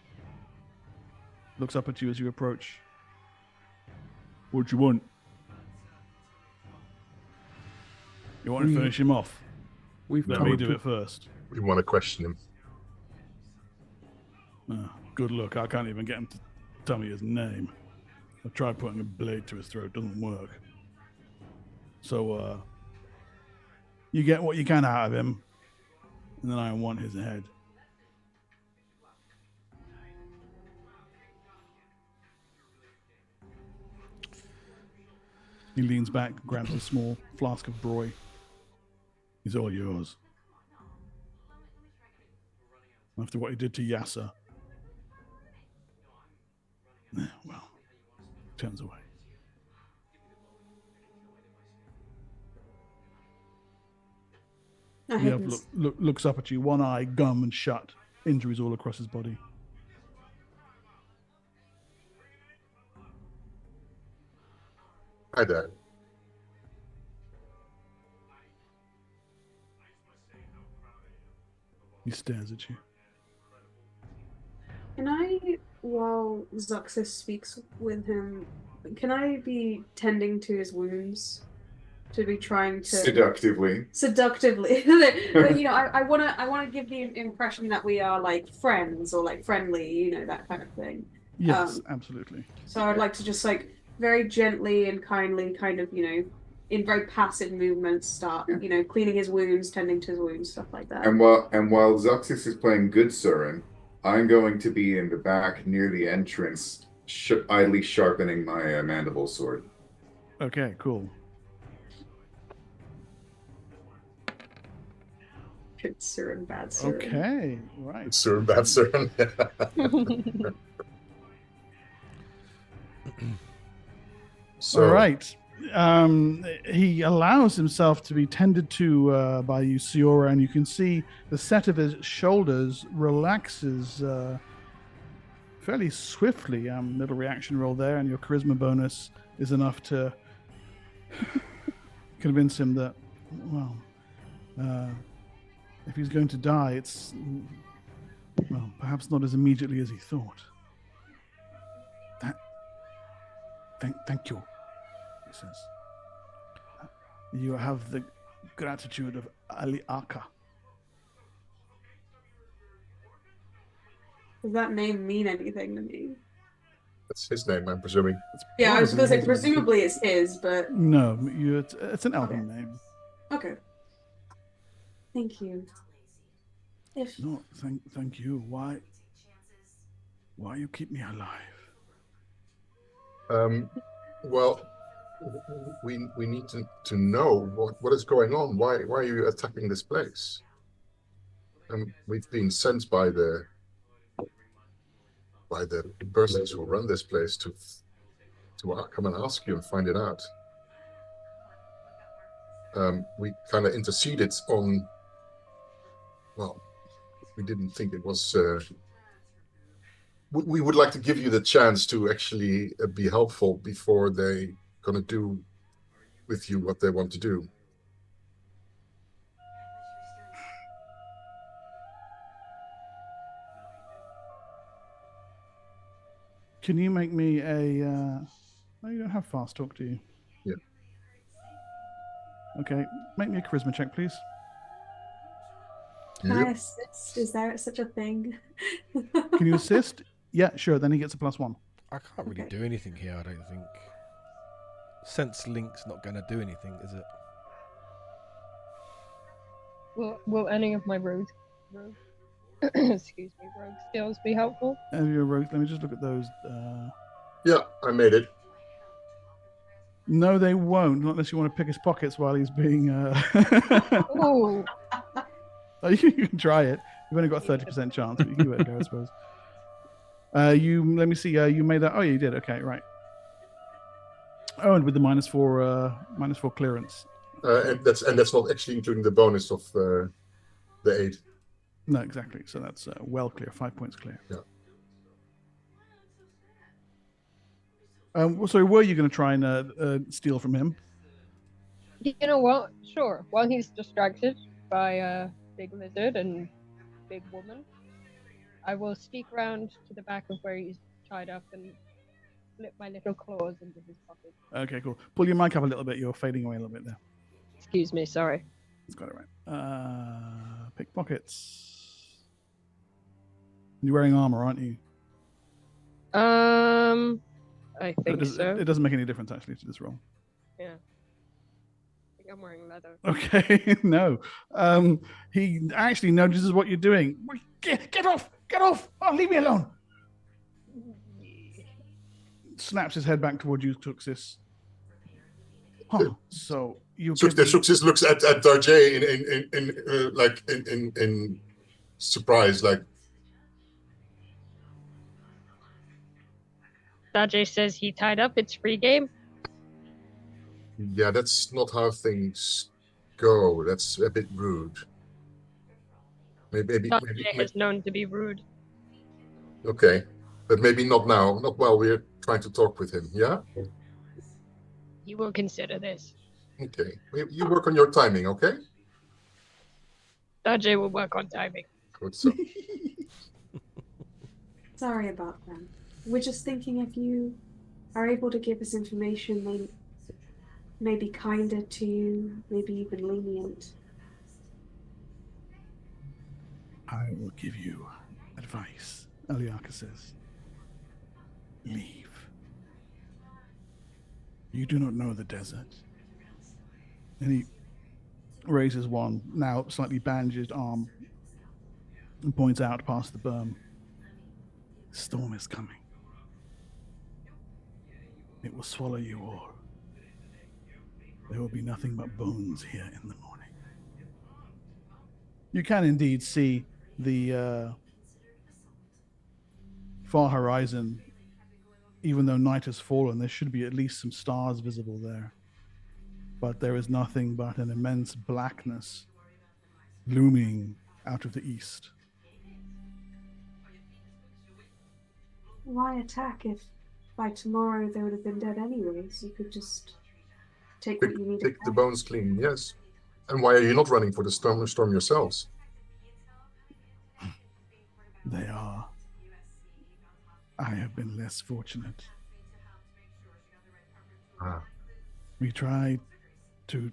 looks up at you as you approach. What you want? You want to finish him off? We've Let come me do to- it first. We want to question him. Good luck. I can't even get him to tell me his name. I tried putting a blade to his throat. Doesn't work. So, you get what you can out of him, and then I want his head. He leans back, grabs a small flask of broy. He's all yours. After what he did to Yasser. Well, turns away. Yev looks up at you, one eye gum and shut, injuries all across his body. Hi there. He stares at you. Can I, while Zuxis speaks with him, can I be tending to his wounds? To be trying to Seductively. But you know, I wanna give the impression that we are like friends or like friendly, you know, that kind of thing. Yes, absolutely. So I'd like to just like very gently and kindly kind of, you know, in very passive movements start, you know, cleaning his wounds, tending to his wounds, stuff like that. And while Zuxis is playing good Surin, I'm going to be in the back near the entrance, idly sharpening my mandible sword. Okay, cool. Good Surin, bad Surin. Okay, right. Surin, bad Surin. So, All right. He allows himself to be tended to by you, Siora, and you can see the set of his shoulders relaxes fairly swiftly. Little reaction roll there, and your charisma bonus is enough to convince him that, well, if he's going to die, it's, well, perhaps not as immediately as he thought. Thank you, he says. You have the gratitude of Ali Aka. Does that name mean anything to me? that's his name, I'm presuming. Yeah, I was gonna say Probably- presumably it's his, but No, it's an elven name. okay. Thank you. If No, thank you. Why you keep me alive? Well, we need to know what is going on. Why are you attacking this place? We've been sent by the persons who run this place to come and ask you and find it out. We kind of interceded on. Well, we didn't think it was. We would like to give you the chance to actually be helpful before they gonna do with you what they want to do. Can you make me a? Oh, you don't have fast talk, do you? Yeah. Okay, make me a charisma check, please. can I Yep. assist? Is there such a thing? Can you assist? Yeah, sure. Then he gets a +1. I can't really Okay. do anything here, I don't think. Sense Link's not going to do anything, is it? Will any of my rogue excuse me, rogue skills be helpful? Your rogue. Let me just look at those. Yeah, I made it. No, they won't. Not unless you want to pick his pockets while he's being. Oh, Oh, you can try it. You've only got a 30% chance, but you can give it a go, I suppose. Let me see. You made that. Oh, you did. Okay, right. Oh, and with the -4 clearance. And that's not actually including the bonus of the aid. No, exactly. So that's well clear. 5 points clear. Yeah. So were you going to try and steal from him? You know what? Sure. While he's distracted by a big lizard and big woman, I will sneak around to the back of where he's tied up and slip my little claws into his pocket. Okay, cool. Pull your mic up a little bit. You're fading away a little bit there. Excuse me, sorry. It's got it right. Pickpockets. You're wearing armor, aren't you? I think so. It doesn't make any difference actually to this roll. Yeah. I think I'm wearing leather. Okay, no. He actually notices what you're doing. Get off! Get off! Oh, leave me alone! Snaps his head back towards you, Tuxis. Oh, so you. Suxis looks at Darjay in surprise, like. Dajay says he tied up. It's free game. Yeah, that's not how things go. That's a bit rude. Maybe Dajay is known to be rude. Okay, but maybe not now. Not while we're trying to talk with him. Yeah. He will consider this. Okay, you work on your timing. Okay. Dajay will work on timing. Good so. Sorry about that. We're just thinking if you are able to give us information, maybe kinder to you, maybe even lenient. I will give you advice, Eliaka says. Leave. You do not know the desert. And he raises one, now slightly bandaged arm, and points out past the berm. The storm is coming. It will swallow you all. There will be nothing but bones here in the morning. You can indeed see the far horizon. Even though night has fallen, there should be at least some stars visible there. But there is nothing but an immense blackness looming out of the east. Why attack if by tomorrow they would have been dead anyways? You could just take what you need. Take the bones clean, yes. And why are you not running for the storm yourselves? They are. I have been less fortunate. We tried to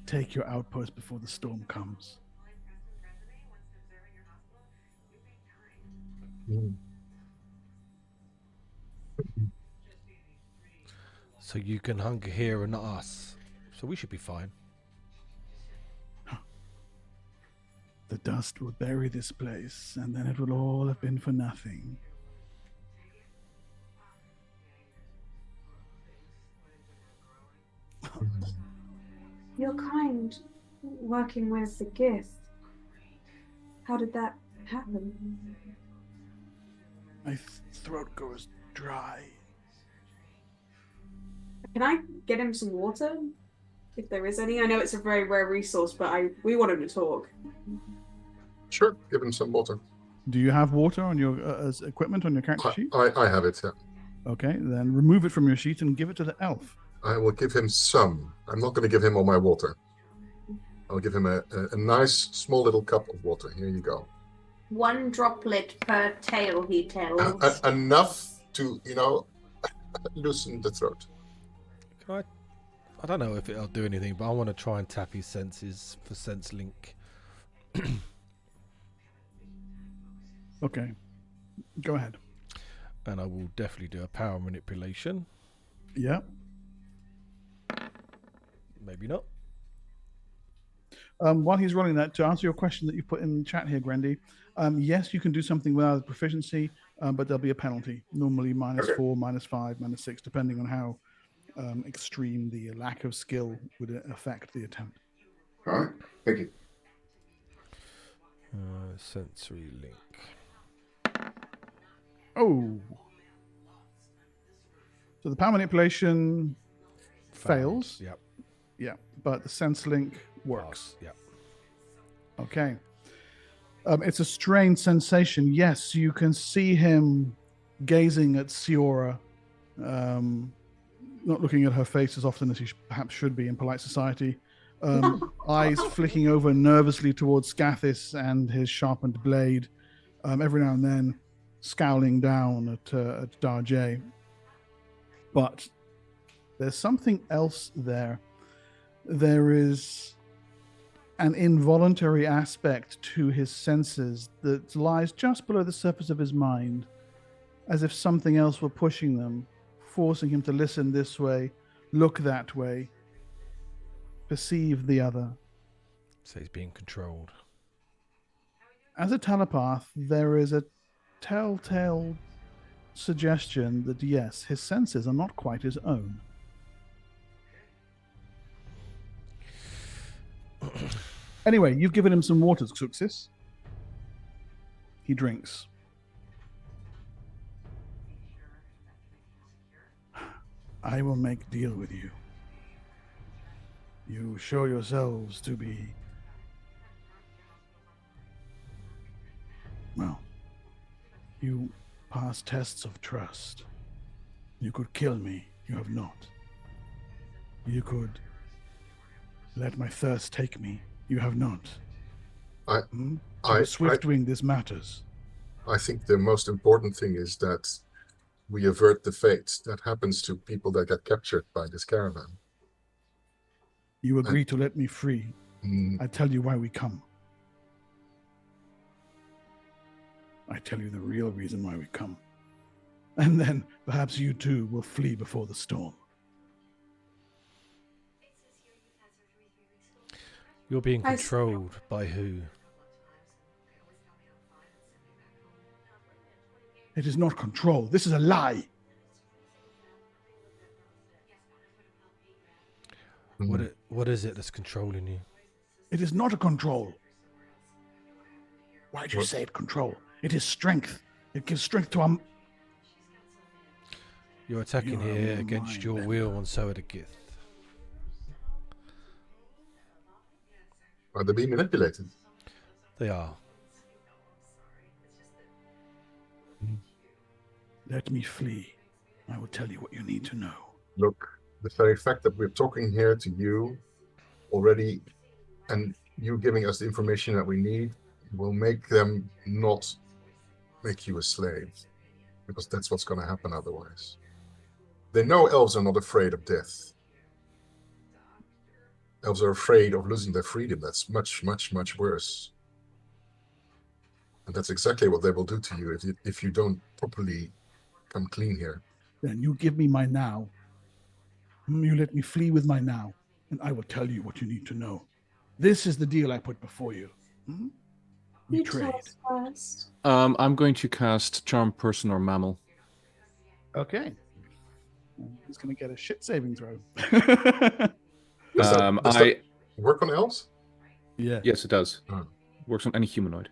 take your outpost before the storm comes. So you can hunker here and not us. So we should be fine. The dust will bury this place, and then it will all have been for nothing. You're kind, working with the gith. How did that happen? My throat goes dry. Can I get him some water? If there is any. I know it's a very rare resource, but we want him to talk. Sure, give him some water. Do you have water on your as equipment on your character sheet? I have it, yeah. Okay, then remove it from your sheet and give it to the elf. I will give him some. I'm not going to give him all my water. I'll give him a nice small little cup of water. Here you go. One droplet per tail, he tells. Enough to, loosen the throat. Can I don't know if it'll do anything, but I want to try and tap his senses for sense link. Okay, go ahead. And I will definitely do a power manipulation. Yeah. Maybe not. While he's rolling that, to answer your question that you put in the chat here, Grandy, yes, you can do something without proficiency, but there'll be a penalty. Normally -4, -5, -6, depending on how extreme the lack of skill would affect the attempt. All right, thank you. Sensory link. Oh. So the power manipulation fails. Yep. Yeah, but the sense link works. Yep. Okay. It's a strange sensation. Yes, you can see him gazing at Siora, not looking at her face as often as he perhaps should be in polite society. Eyes flicking over nervously towards Scathis and his sharpened blade. Every now and then scowling down at Darjay. But there's something else there. There is an involuntary aspect to his senses that lies just below the surface of his mind, as if something else were pushing them, forcing him to listen this way, look that way, perceive the other. So he's being controlled. As a telepath, there is a telltale suggestion that yes, his senses are not quite his own. Anyway, you've given him some water, Xuxis. He drinks. I will make deal with you. You show yourselves to be, well, you pass tests of trust. You could kill me. You have not. You could let my thirst take me. You have not. To a Swiftwing, this matters. I think the most important thing is that we avert the fate that happens to people that get captured by this caravan. You agree to let me free. I tell you why we come. I tell you the real reason why we come. And then perhaps you too will flee before the storm. You're being controlled by who? It is not control. This is a lie. What is it that's controlling you? It is not a control. Why did you say it control? It is strength. It gives strength to our... You're attacking here against your will, and so are the gith. Are they being manipulated? They are. Let me flee. I will tell you what you need to know. Look, the very fact that we're talking here to you already, and you giving us the information that we need, will make them not make you a slave. Because that's what's going to happen otherwise. They know elves are not afraid of death. Elves are afraid of losing their freedom. That's much, much, much worse. And that's exactly what they will do to you if you don't properly come clean here. Then you give me my now. You let me flee with my now, and I will tell you what you need to know. This is the deal I put before you. We trade. I'm going to cast Charm Person or Mammal. Okay. He's going to get a shit saving throw. Does that work on elves? Yeah. Yes, it does. Oh. Works on any humanoid.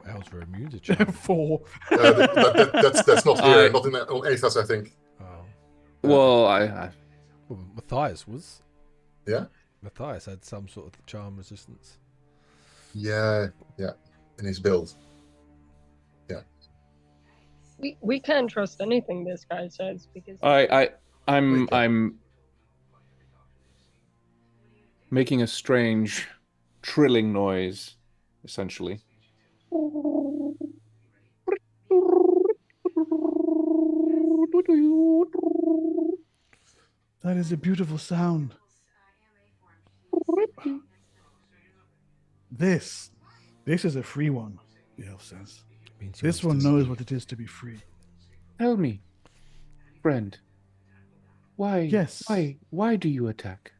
Elves were immune to charm. 4. That's not here. Not in on Aethas, I think. Oh. Well, Well, Matthias was. Yeah? Matthias had some sort of charm resistance. Yeah. In his build. Yeah. We can't trust anything this guy says because I'm making a strange trilling noise, essentially. That is a beautiful sound. This is a free one, the elf says. This one knows what it is to be free. Tell me, friend, why? Yes. Why do you attack?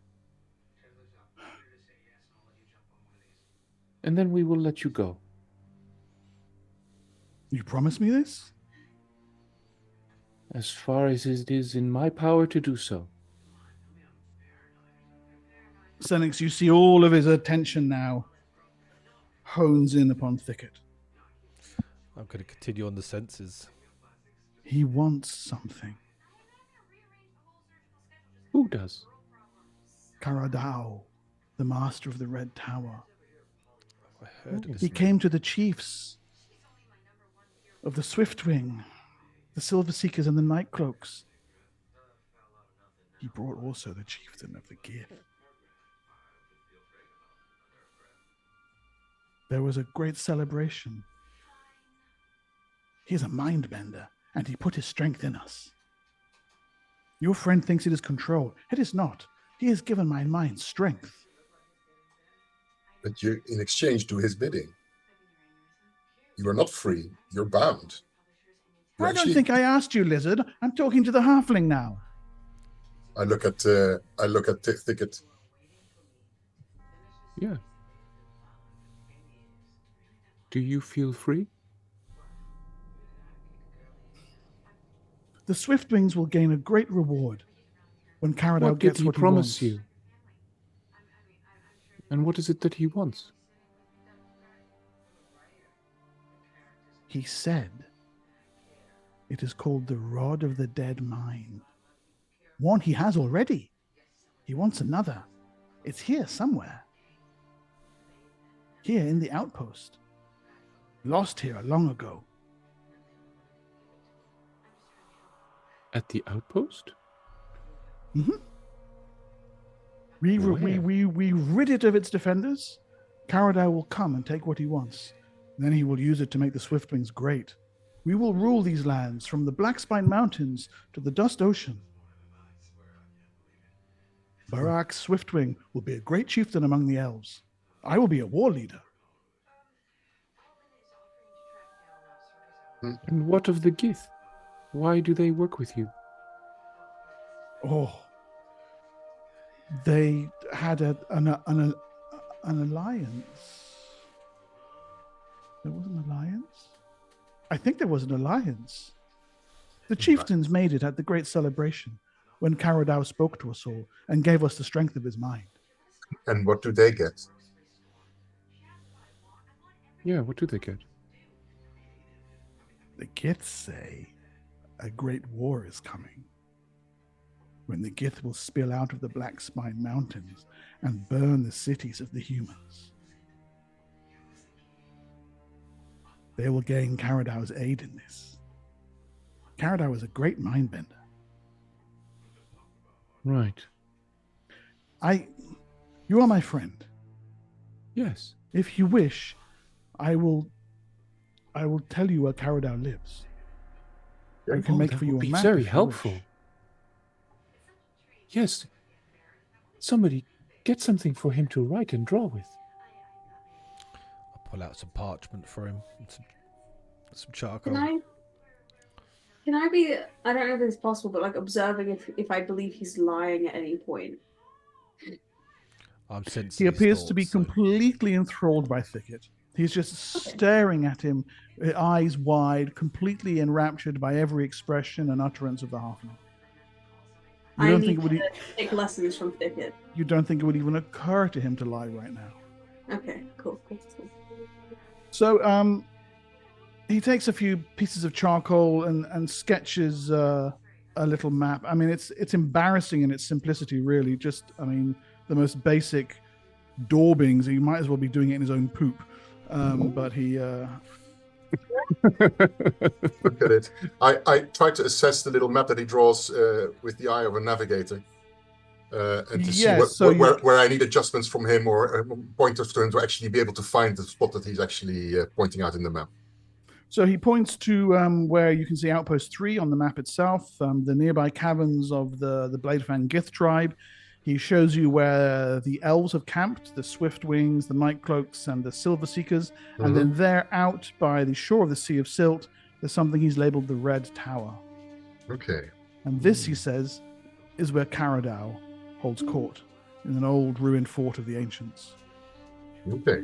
And then we will let you go. You promise me this? As far as it is in my power to do so. Senix, you see all of his attention now hones in upon Thicket. I'm going to continue on the senses. He wants something. Who does? Karadao, the master of the Red Tower. I heard of this He man. came to the chiefs of the Swiftwing, the Silver Seekers, and the Nightcloaks. He brought also the chieftain of the gith. There was a great celebration. He is a mind bender, and he put his strength in us. Your friend thinks it is control. It is not. He has given my mind strength. But you, in exchange, do his bidding. You are not free. You're bound. I don't think I asked you, Lizard. I'm talking to the halfling now. I look at Thicket. Yeah. Do you feel free? The Swiftwings will gain a great reward when Caradow What did gets he what he promise wants. you? And what is it that he wants? He said it is called the Rod of the Dead Mind. One he has already. He wants another. It's here somewhere. Here in the Outpost. Lost here long ago. At the outpost? Mm-hmm. We Where? rid it of its defenders. Caradow will come and take what he wants. Then he will use it to make the Swiftwings great. We will rule these lands from the Blackspine Mountains to the Dust Ocean. Barak Swiftwing will be a great chieftain among the elves. I will be a war leader. And what of the gith? Why do they work with you? Oh, they had an alliance. There was an alliance? I think there was an alliance. The chieftains made it at the great celebration when Caradow spoke to us all and gave us the strength of his mind. And what do they get? Yeah, what do they get? The Giths say a great war is coming, when the Gith will spill out of the Black Spine Mountains and burn the cities of the humans. They will gain Caradow's aid in this. Caradow is a great mindbender. Right. You are my friend. Yes. If you wish, I will tell you where Caradow lives. I can make that for you would a be map very if you helpful. wish. Yes. Somebody get something for him to write and draw with. I'll pull out some parchment for him and some charcoal. Can I be, I don't know if it's possible, but like observing if I believe he's lying at any point. I'm sensing He his appears to be thoughts, so- completely enthralled by Thicket. He's just staring at him, eyes wide, completely enraptured by every expression and utterance of the halfling. I need to take lessons from Thicket. You don't think it would even occur to him to lie right now. Okay, cool. So, he takes a few pieces of charcoal and sketches a little map. I mean, it's embarrassing in its simplicity, really. Just, I mean, the most basic daubings. He might as well be doing it in his own poop. But he... Look at it. I try to assess the little map that he draws with the eye of a navigator. And to see where I need adjustments from him or pointers to him to actually be able to find the spot that he's actually pointing out in the map. So he points to where you can see Outpost 3 on the map itself, the nearby caverns of the Bladefang Gith tribe. He shows you where the elves have camped, the Swiftwings, the Nightcloaks, and the Silver Seekers. Mm-hmm. And then there out by the shore of the Sea of Silt, there's something he's labeled the Red Tower. Okay. And this, he says, is where Caradow holds court, in an old ruined fort of the ancients. Okay.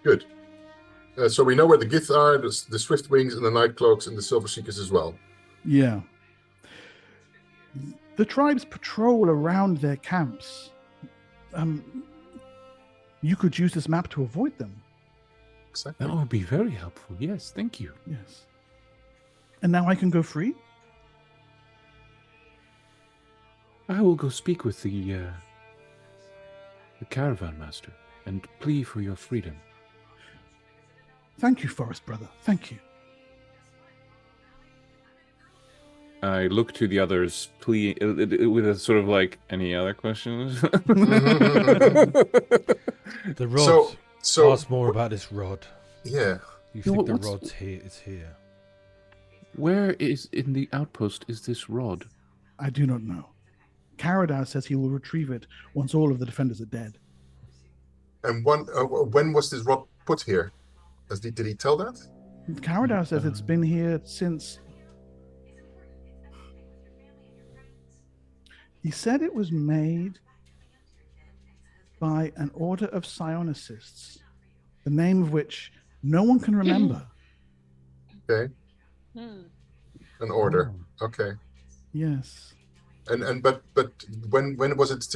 Good. So we know where the Gith are, the Swiftwings and the Nightcloaks and the Silver Seekers as well. Yeah. The tribes patrol around their camps. You could use this map to avoid them. Exactly. That would be very helpful. Yes, thank you. Yes. And now I can go free? I will go speak with the caravan master. and plea for your freedom. Thank you, Forest Brother. Thank you. I look to the others, plea with a sort of like, any other questions? The rod. So Ask more about this rod. yeah. You No, think the what's- rod's here? It's here. Where is in the outpost is this rod? I do not know. Karadar says he will retrieve it once all of the defenders are dead. And when was this rod put here? Did he tell that? Karadar says it's been here since... He said it was made by an order of psionicists, the name of which no one can remember. Okay. An order. Okay. Yes. But when was it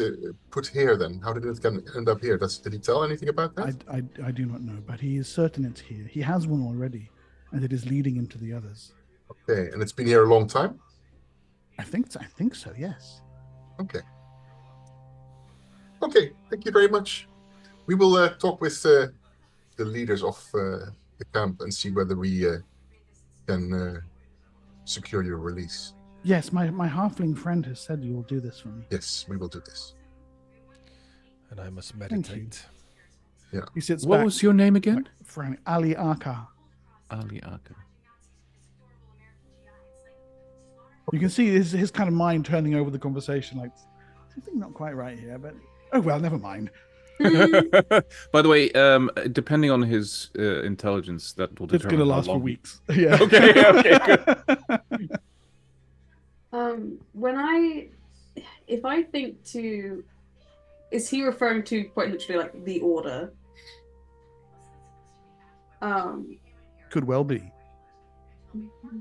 put here then? How did it end up here? Did he tell anything about that? I do not know, but he is certain it's here. He has one already, and it is leading him to the others. Okay, and it's been here a long time? I think so, yes. Okay. Okay, thank you very much. We will talk with the leaders of the camp and see whether we can secure your release. Yes, my halfling friend has said you will do this for me. Yes, we will do this. And I must you. meditate. Yeah. He sits What back. was your name again? Frank Ali Aka. Ali Aka. You can see his kind of mind turning over the conversation, like something not quite right here, but oh well, never mind. By the way, depending on his intelligence, that will It's determine going to how last for long- weeks. Yeah. Okay, good. If I think to, is he referring to quite literally like the order? Could well be.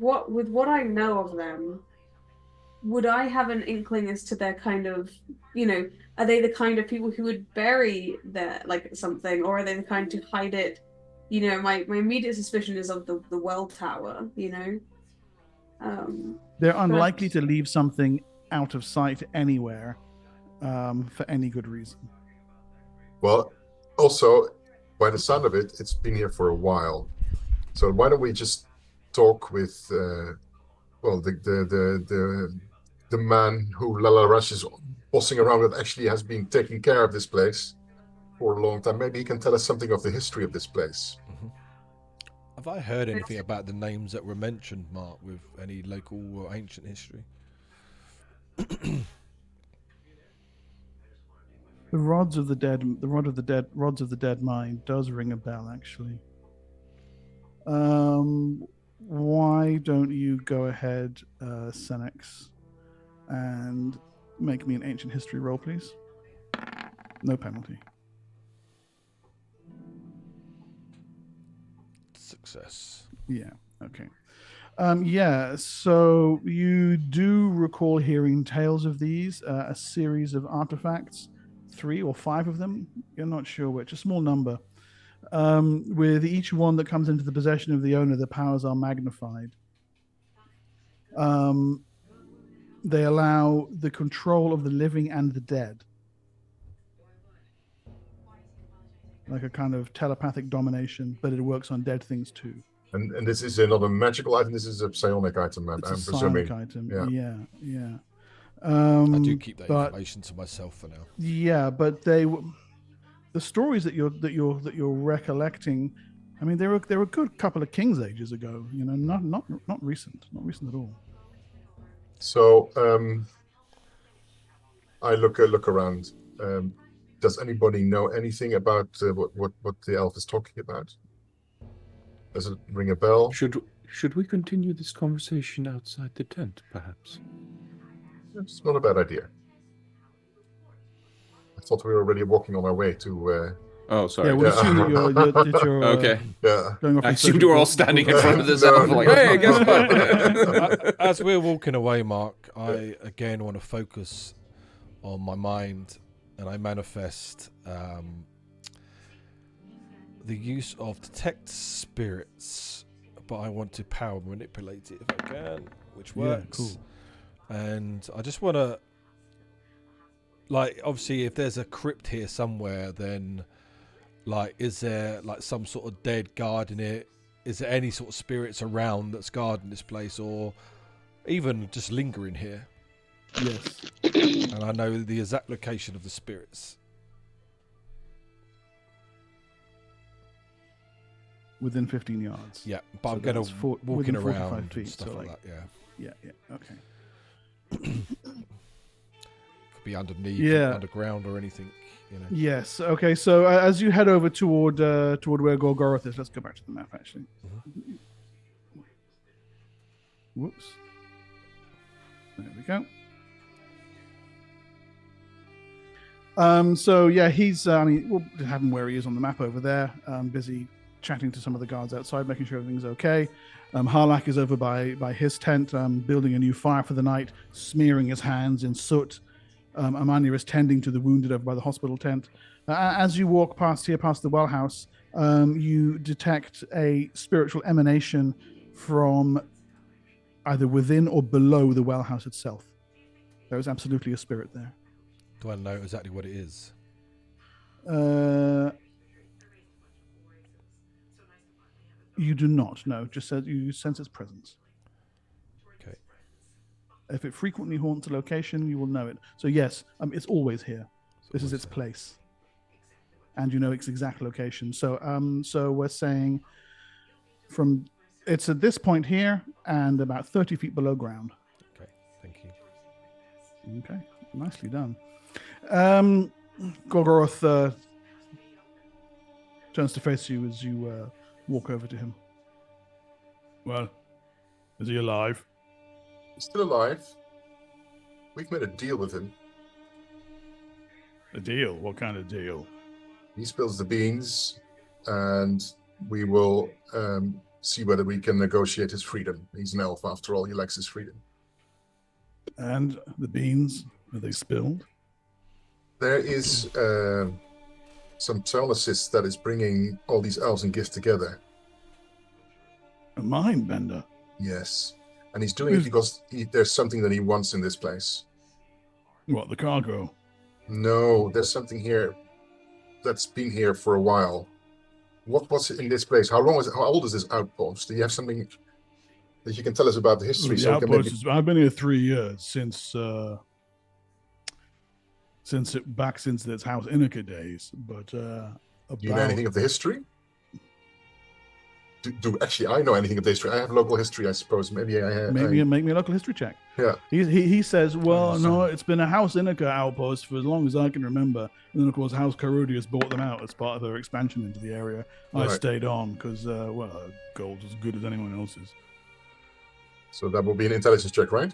With what I know of them, would I have an inkling as to their kind of, are they the kind of people who would bury their like something, or are they the kind to hide it? My immediate suspicion is of the well tower. They're unlikely to leave something out of sight anywhere for any good reason. Well, also, by the sound of it, it's been here for a while. So why don't we just talk with, the man who Lala Rush is bossing around with actually has been taking care of this place for a long time. Maybe he can tell us something of the history of this place. Mm-hmm. Have I heard anything about the names that were mentioned, Mark, with any local or ancient history? The rods of the dead mine does ring a bell, actually. Why don't you go ahead, Senex, and make me an ancient history roll, please? No penalty. Success. Yeah, okay. So you do recall hearing tales of these, a series of artifacts, 3 or 5 of them, you're not sure which, a small number. With each one that comes into the possession of the owner, the powers are magnified. They allow the control of the living and the dead. Like a kind of telepathic domination, but it works on dead things too. And this is not a magical item, this is a psionic item, I'm It's a presuming. psionic item. Yeah. Yeah. I do keep that but- information to myself for now. Yeah, but the stories that you're recollecting, I mean, they were a good couple of King's ages ago. Not recent at all. So I look around. Does anybody know anything about what the elf is talking about? Does it ring a bell? Should we continue this conversation outside the tent, perhaps? It's not a bad idea. I thought we were already walking on our way to. Oh, sorry. Yeah, we'll Yeah. assume that you're Okay. Yeah. going off I in assumed search you were of- all standing in front of this No, elf, no, like, no. hey, guess what? As we're walking away, Mark, I again want to focus on my mind, and I manifest the use of detect spirits, but I want to power manipulate it if I can, which works. Yeah, cool. And I just want to, like, obviously, if there's a crypt here somewhere, then Like, is there like some sort of dead guarding it? Is there any sort of spirits around that's guarding this place, or even just lingering here? Yes. And I know the exact location of the spirits. Within 15 yards. Yeah, but So I'm going that's to within walking 45 around feet, and stuff so like like- that. Yeah, Yeah. Okay. could be underneath, Yeah. underground, or anything. You know. Yes. Okay. So as you head over toward where Gorgoroth is, let's go back to the map actually. Whoops. There we go. So yeah, he's. I mean, we'll have him where he is on the map over there. Busy chatting to some of the guards outside, making sure everything's okay. Harlak is over by his tent, building a new fire for the night, smearing his hands in soot. Amania is tending to the wounded over by the hospital tent. As you walk past the well house, you detect a spiritual emanation from either within or below the well house itself. There is absolutely a spirit there. Do I know exactly what it is? You do not know. Just said you sense its presence. Okay. If it frequently haunts a location, you will know it. So yes, it's always here. This is its place, and you know its exact location. So so we're saying it's at this point here and about 30 feet below ground. Okay. Thank you. Okay, nicely done. Gorgoroth turns to face you as you walk over to him. Well, is he alive? He's still alive. We've made a deal with him. A deal? What kind of deal? He spills the beans, and we will see whether we can negotiate his freedom. He's an elf, after all. He likes his freedom. And the beans, are they spilled? There is some telesis that is bringing all these elves and giths together. A mind bender? Yes. And he's doing it because there's something that he wants in this place. What, the cargo? No, there's something here that's been here for a while. What was in this place? How old is this outpost? Do you have something that you can tell us about the history? The So we can outpost maybe... is, I've been here 3 years, since its House Inika days. But Do you know anything of the history? Actually, I know anything of the history. I have local history, I suppose. Maybe I have. Make me a local history check. Yeah. He says, well, no, it's been a House Inika outpost for as long as I can remember. And then, of course, House Carodius bought them out as part of their expansion into the area. I Right. stayed on because, gold's as good as anyone else's. So that will be an intelligence check, right?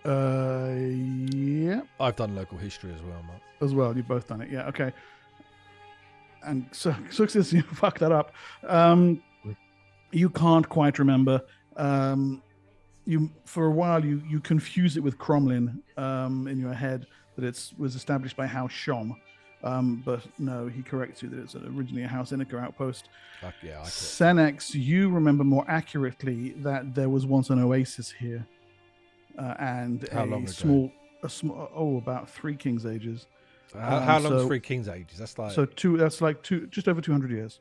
Yeah. I've done local history as well, Mark. As well, you've both done it. Yeah, okay. And so, success, you fucked that up. You can't quite remember. You for a while you confuse it with Cromlin in your head that it was established by House Shom, but no, he corrects you that it's originally a House Inika outpost. Yeah, I could. Senex, you remember more accurately that there was once an oasis here, and How long ago? About 3 King's Ages. How long is Three Kings' Ages? That's like That's like just over 200 years.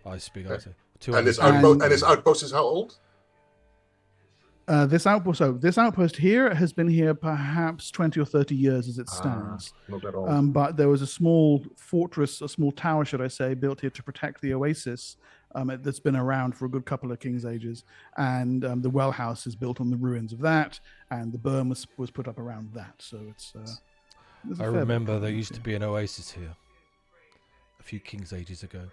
I speak. Okay. I say And this 200. outpost is how old? This outpost here has been here perhaps 20 or 30 years as it stands. Not that old. But there was a small fortress, a small tower, should I say, built here to protect the oasis that's been around for a good couple of King's Ages. And the well house is built on the ruins of that, and the berm was put up around that. So it's. There's a I fair bit of remember there coverage used to here. be an oasis here a few King's Ages ago.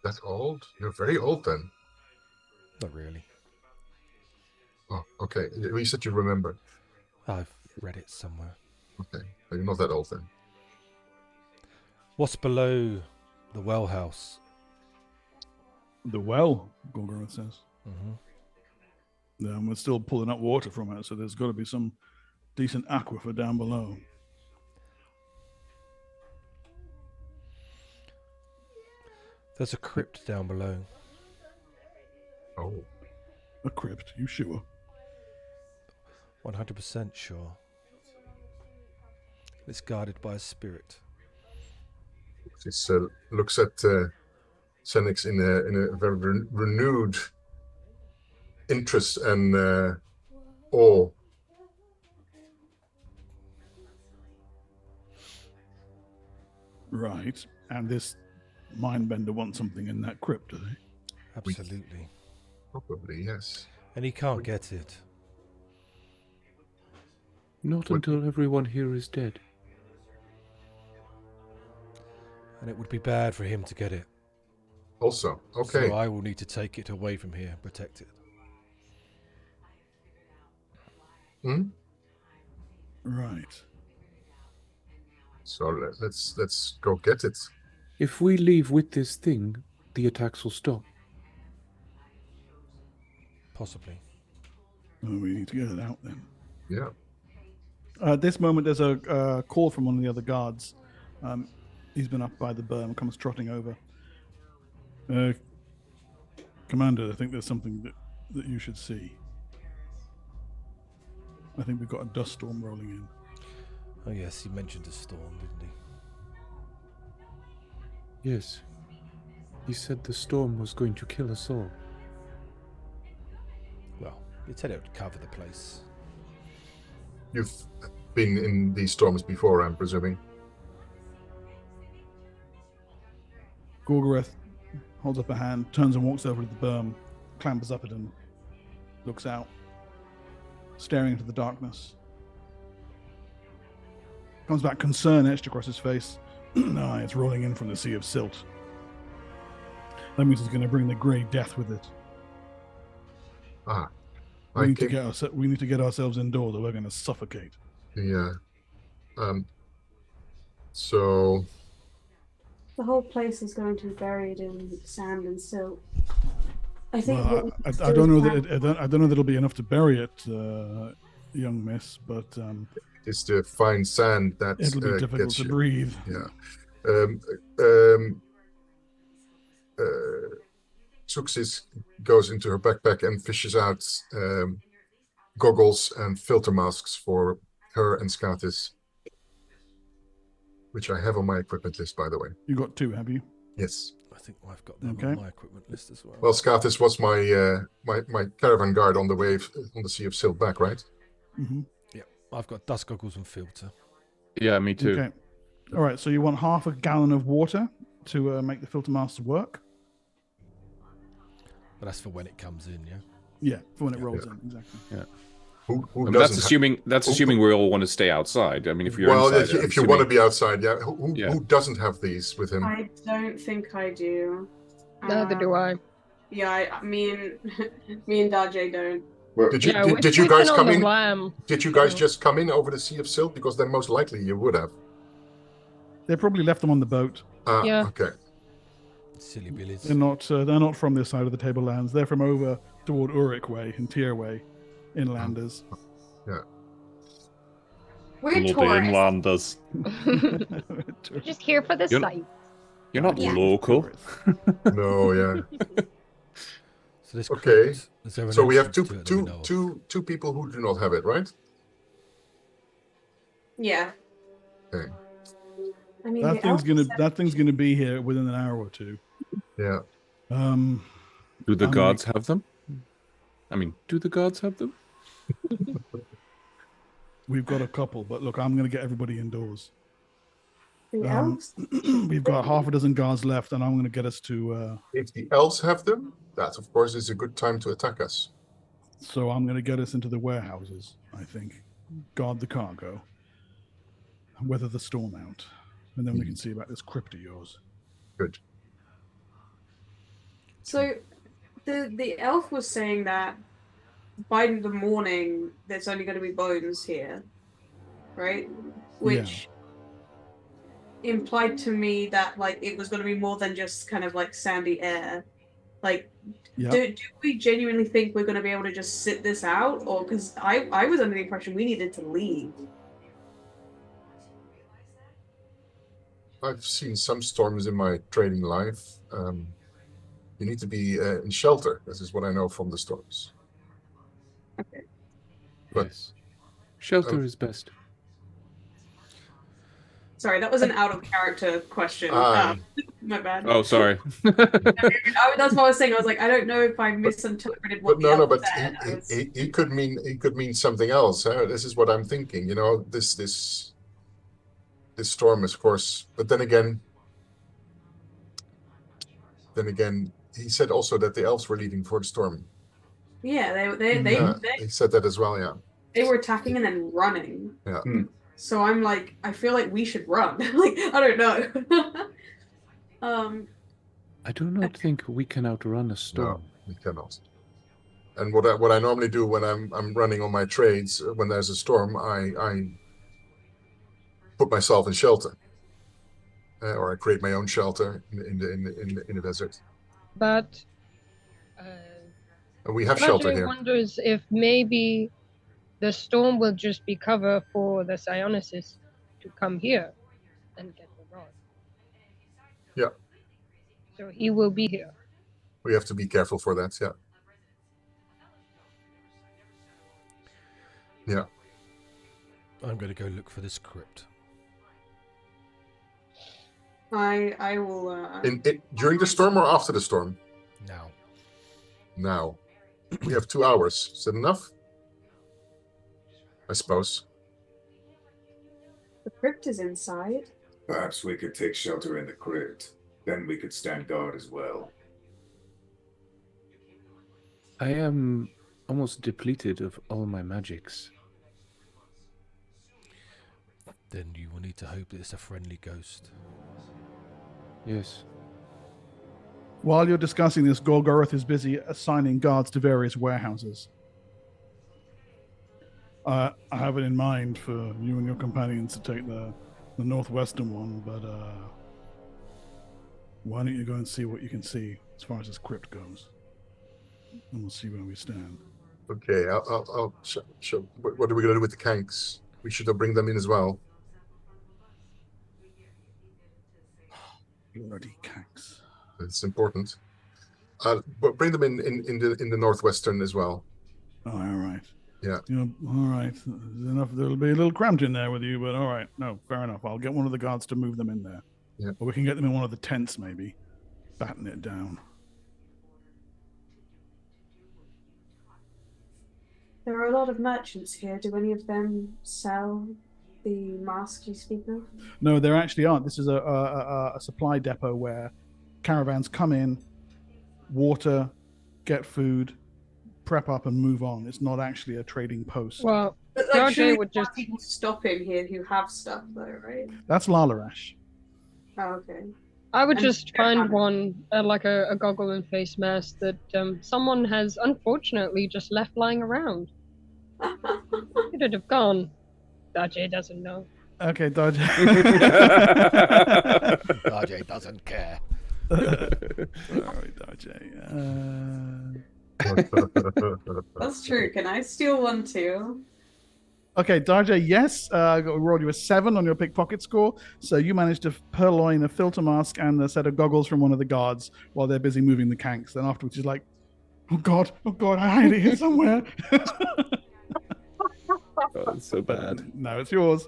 That old? You're very old then. Not really. Oh, okay. You said you remember. I've read it somewhere. Okay. You're not that old then. What's below the well house? The well, Gorgoroth says. Mm-hmm. We're still pulling up water from it, so there's got to be some decent aquifer down below. There's a crypt down below. Oh. A crypt, you sure? 100% sure. It's guarded by a spirit. This looks at Senix in a very renewed interest and awe. Right. And this mindbender wants something in that crypt, do they? Absolutely. Probably, yes. And he can't get it. Not What- until everyone here is dead. And it would be bad for him to get it. Also, okay. So I will need to take it away from here and protect it. Hmm? Right. So let's go get it. If we leave with this thing, the attacks will stop. Possibly. Oh, we need to get it out then. Yeah. At this moment, there's a call from one of the other guards. He's been up by the berm, comes trotting over. Commander, I think there's something that you should see. I think we've got a dust storm rolling in. Oh yes, he mentioned a storm, didn't he? Yes. He said the storm was going to kill us all. Well, he said it would cover the place. You've been in these storms before, I'm presuming. Gorgoroth holds up a hand, turns and walks over to the berm, clambers up it and looks out, staring into the darkness. Comes back, concern etched across his face. It's rolling in from the sea of silt. That means it's going to bring the grey death with it. Ah. We need to get ourselves indoors, or we're going to suffocate. Yeah. So The whole place is going to be buried in sand and silt. I think. Well, what we I do don't know is that I don't know that it'll be enough to bury it, young miss. But it's the fine sand that it'll be difficult gets to you. breathe. Yeah. Tuxis goes into her backpack and fishes out goggles and filter masks for her and Skatis, which I have on my equipment list, by the way. You got two, have you? Yes. I think I've got them Okay. on my equipment list as well. Well, Skatis was my my caravan guard on the wave on the Sea of Silt back, right? Mm-hmm. Yeah, I've got dust goggles and filter. Yeah, me too. Okay. All right. So you want half a gallon of water to make the filter masks work? But that's for when it comes in, yeah? Yeah, for when it Yeah. rolls in, exactly. Who I mean, doesn't that's assuming we all want to stay outside. I mean, if you're well, inside, if you want to be outside, yeah. Who doesn't have these with him? I don't think I do. Neither do I. Yeah, me and Dajay don't. Well, Did you Yeah, we're did you guys sleeping on come the in? lamb. Did you guys just come in over the Sea of Silt? Because then most likely you would have. They probably left them on the boat. Yeah. Okay. Silly billies. They're not from this side of the tablelands. They're from over toward Uric Way and Tier Way, inlanders. We're Bloody tourists. inlanders. We're just here for the You're- sight. You're not Yeah. local. No, yeah. So this Okay. crypt, is there an So we have entrance to it that we know of? two people who do not have it, right? Yeah. Okay. I mean, That thing's gonna be here within an hour or two. Yeah. Do the I'm gods have them? I mean, do the gods have them? We've got a couple, but look, I'm gonna get everybody indoors. The elves? We've got half a dozen guards left, and I'm gonna get us to. If the elves have them, that of course is a good time to attack us. So I'm gonna get us into the warehouses. I think, guard the cargo, weather the storm out, and then we can see about this crypt of yours. Good. So, the elf was saying that by the morning there's only going to be bones here, right? Which implied to me that like it was going to be more than just kind of like sandy air. Like, Yeah. do we genuinely think we're going to be able to just sit this out, or because I was under the impression we needed to leave. I've seen some storms in my trading life. You need to be in shelter. This is what I know from the storms. Okay. But- Yes. Shelter is best. Sorry, that was an out of character question. My bad. Oh, sorry. That's what I was saying. I was like, I don't know if I misinterpreted what But no, the elf but said. he could mean something else. Huh? This is what I'm thinking. You know, this storm is, of course. But then again, he said also that the elves were leaving for the storm. Yeah, He said that as well. Yeah. They were attacking and then running. Yeah. So I'm like, I feel like we should run. Like, I don't know. I do not think we can outrun a storm. No, we cannot. And what I normally do when I'm running on my trades, when there's a storm, I put myself in shelter, or I create my own shelter in the desert. But And we have shelter Roger here. wonders if maybe the storm will just be cover for the Psionicis to come here and get the rod. Yeah. So he will be here. We have to be careful for that. Yeah. Yeah. I'm going to go look for this crypt. I will. During the storm or after the storm? Now. We have 2 hours. Is that enough? I suppose. The crypt is inside. Perhaps we could take shelter in the crypt. Then we could stand guard as well. I am almost depleted of all my magics. Then you will need to hope that it's a friendly ghost. Yes. While you're discussing this, Gorgoroth is busy assigning guards to various warehouses. I have it in mind for you and your companions to take the northwestern one, but why don't you go and see what you can see as far as this crypt goes, and we'll see where we stand. Okay, I'll show. What are we gonna do with the kanks? We should bring them in as well. Bloody kanks. It's important. But bring them in the northwestern as well. Oh, all right. Yeah. All right. Enough. There'll be a little cramped in there with you, but all right. No, fair enough. I'll get one of the guards to move them in there. Yeah. Or we can get them in one of the tents, maybe. Batten it down. There are a lot of merchants here. Do any of them sell the mask you speak of? No, there actually aren't. This is a supply depot where caravans come in, water, get food, prep up, and move on. It's not actually a trading post. Well, But like, Roger surely would there are just. people stopping here who have stuff, though, right? That's Lalarash. Oh, okay. I would And- just find one, like a goggle and face mask that someone has unfortunately just left lying around. It would have gone. Dajé doesn't know. Okay, Dodge. RJ doesn't care. Sorry, Dodge. That's true. Can I steal one too? Okay, Darjay, yes. We rolled you a 7 on your pickpocket score, so you managed to purloin a filter mask and a set of goggles from one of the guards while they're busy moving the kanks. Then afterwards, he's like, oh God, I hide it here somewhere. Oh, it's so bad. No, it's yours.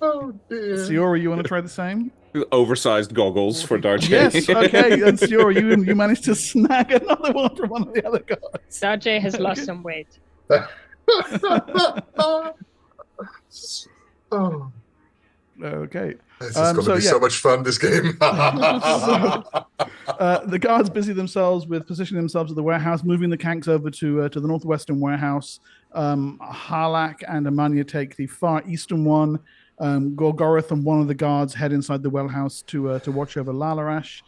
Oh dear. Siora, you want to try the same? Oversized goggles for Darjay. Yes, okay. And Siora, you managed to snag another one from one of the other guards. Dajé has lost some weight. Oh, Okay. this is going to so, be yeah. so much fun, this game. The guards busy themselves with positioning themselves at the warehouse, moving the kanks over to the northwestern warehouse. Harlak and Amanya take the far eastern one. Gorgoroth and one of the guards head inside the wellhouse to watch over Lalarash.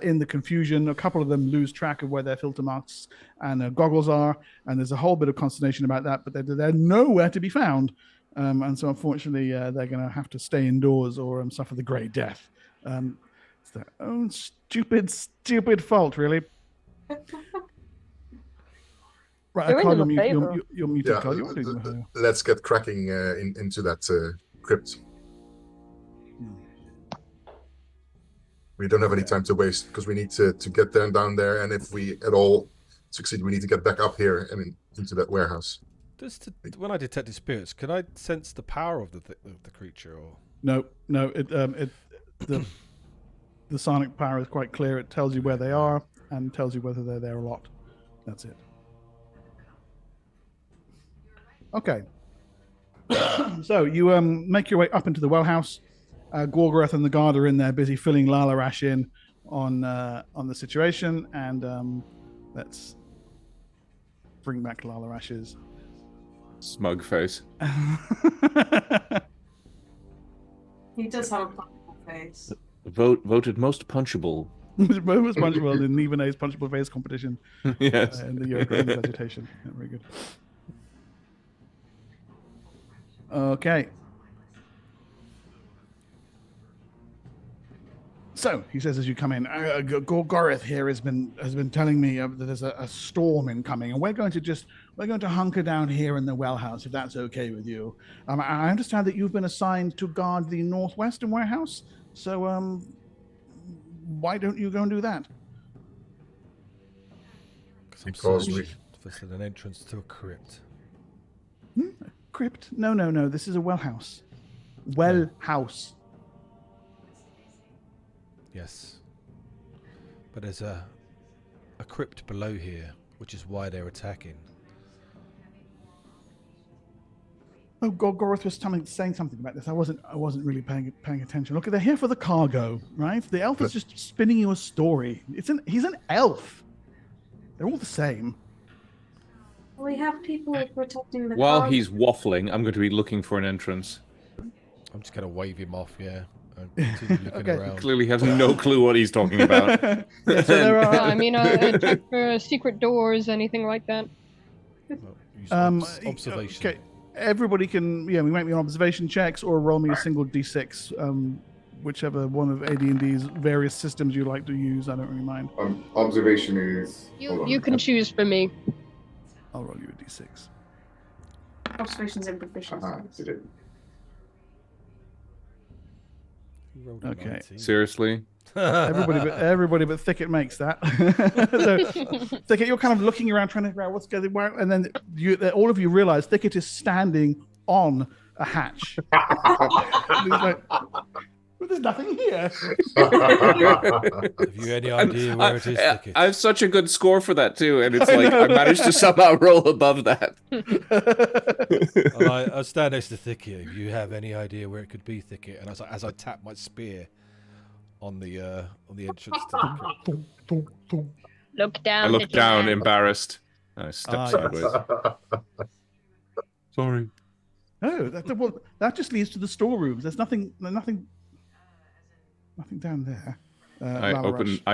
In the confusion, a couple of them lose track of where their filter masks and goggles are, and there's a whole bit of consternation about that, but they're nowhere to be found. And so, unfortunately, they're going to have to stay indoors or suffer the Grey Death. It's their own stupid fault, really. Right, Doing Carl, them a favor. you're muted, Yeah, Carl. You're muted. let's get cracking into that crypt. We don't have any time to waste because we need to get down there, and if we at all succeed, we need to get back up here and into that warehouse. When I detected spirits, can I sense the power of the creature? Or No. The sonic power is quite clear. It tells you where they are and tells you whether they're there or not. That's it. Okay. So you make your way up into the well house. Gorgoroth and the guard are in there, busy filling Lalarash in on the situation, and let's bring back Lalarash's Smug face. He does have a punchable face. Voted most punchable. most punchable in Nivene's punchable face competition. Yes. In the European vegetation. Yeah, very good. Okay. So he says as you come in, Gorgoroth here has been telling me that there's a storm incoming, and we're going to hunker down here in the well house if that's okay with you. I understand that you've been assigned to guard the northwestern warehouse, so why don't you go and do that? Because we This is an entrance to a crypt. Crypt? No. This is a well house. Well house. Yes. But there's a crypt below here, which is why they're attacking. Oh, Gorgoroth was saying something about this. I wasn't really paying attention. Look, they're here for the cargo, right? The elf is just spinning you a story. He's an elf. They're all the same. We have people protecting the While cargo. he's waffling, I'm going to be looking for an entrance. I'm just going to wave him off, yeah, and continue looking Okay. around. Clearly has no clue what he's talking about. Yeah, so there Yeah, are. I mean, check for secret doors, anything like that. Use observation. Okay. Everybody can, we make me observation checks or roll me a single d6, whichever one of AD&D's various systems you like to use. I don't really mind. Observation is. hold on. You can choose for me. I'll roll you a d6. Observations and proficiency. Did it? You rolled a Okay. 19. Seriously? Everybody but Thicket makes that. So Thicket, you're kind of looking around trying to figure out what's going on, and then all of you realize Thicket is standing on a hatch. And he's like, well, there's nothing here. Have you any idea where it is, Thicket? I have such a good score for that too, and it's like I managed to somehow roll above that. And I stand next to Thicket. If you have any idea where it could be, Thicket, and as I tap my spear on the entrance to the crypt. Look down. I look little down, man. embarrassed. I step yes. sideways. Sorry. No, that just leads to the storerooms. There's nothing down there. I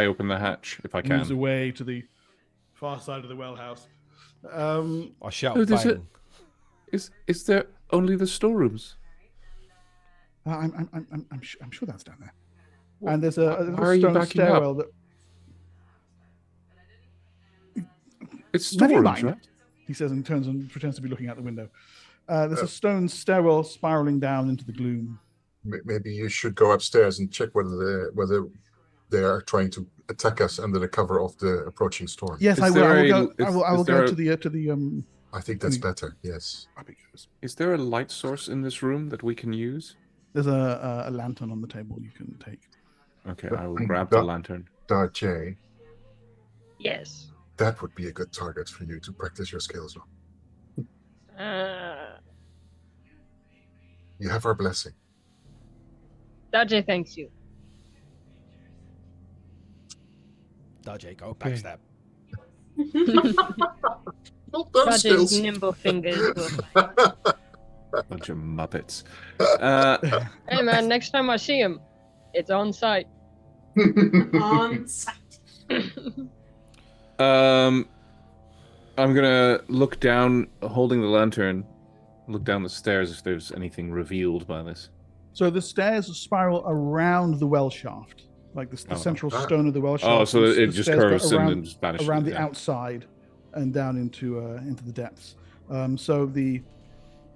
open the hatch if I Moves can. away to the far side of the well house. I shout, Oh, there's bang. Is there only the storerooms? I'm sure that's down there. And there's a Why are you stone backing up? stairwell that. It's Never storerooms, mind, right? he says and turns and pretends to be looking out the window. There's a stone stairwell spiraling down into the gloom. maybe you should go upstairs and check whether they are trying to attack us under the cover of the approaching storm. Yes, Is I will. I there will go. I will is there go a- to the. I think that's better. Yes. Is there a light source in this room that we can use? There's a lantern on the table you can take. Okay, I will grab the lantern. Darjay, Yes. that would be a good target for you to practice your skills on. You have our blessing. Dajay thanks you. Dajay, go backstab. Not those Dajay's skills. nimble fingers will. Bunch of muppets. Hey man, next time I see him, it's on site. On site. I'm gonna look down, holding the lantern. Look down the stairs if there's anything revealed by this. So the stairs spiral around the well shaft, like the central stone of the well shaft. Oh, so the it just stairs go curves around, and just vanishes. around the yeah. outside and down into the depths. So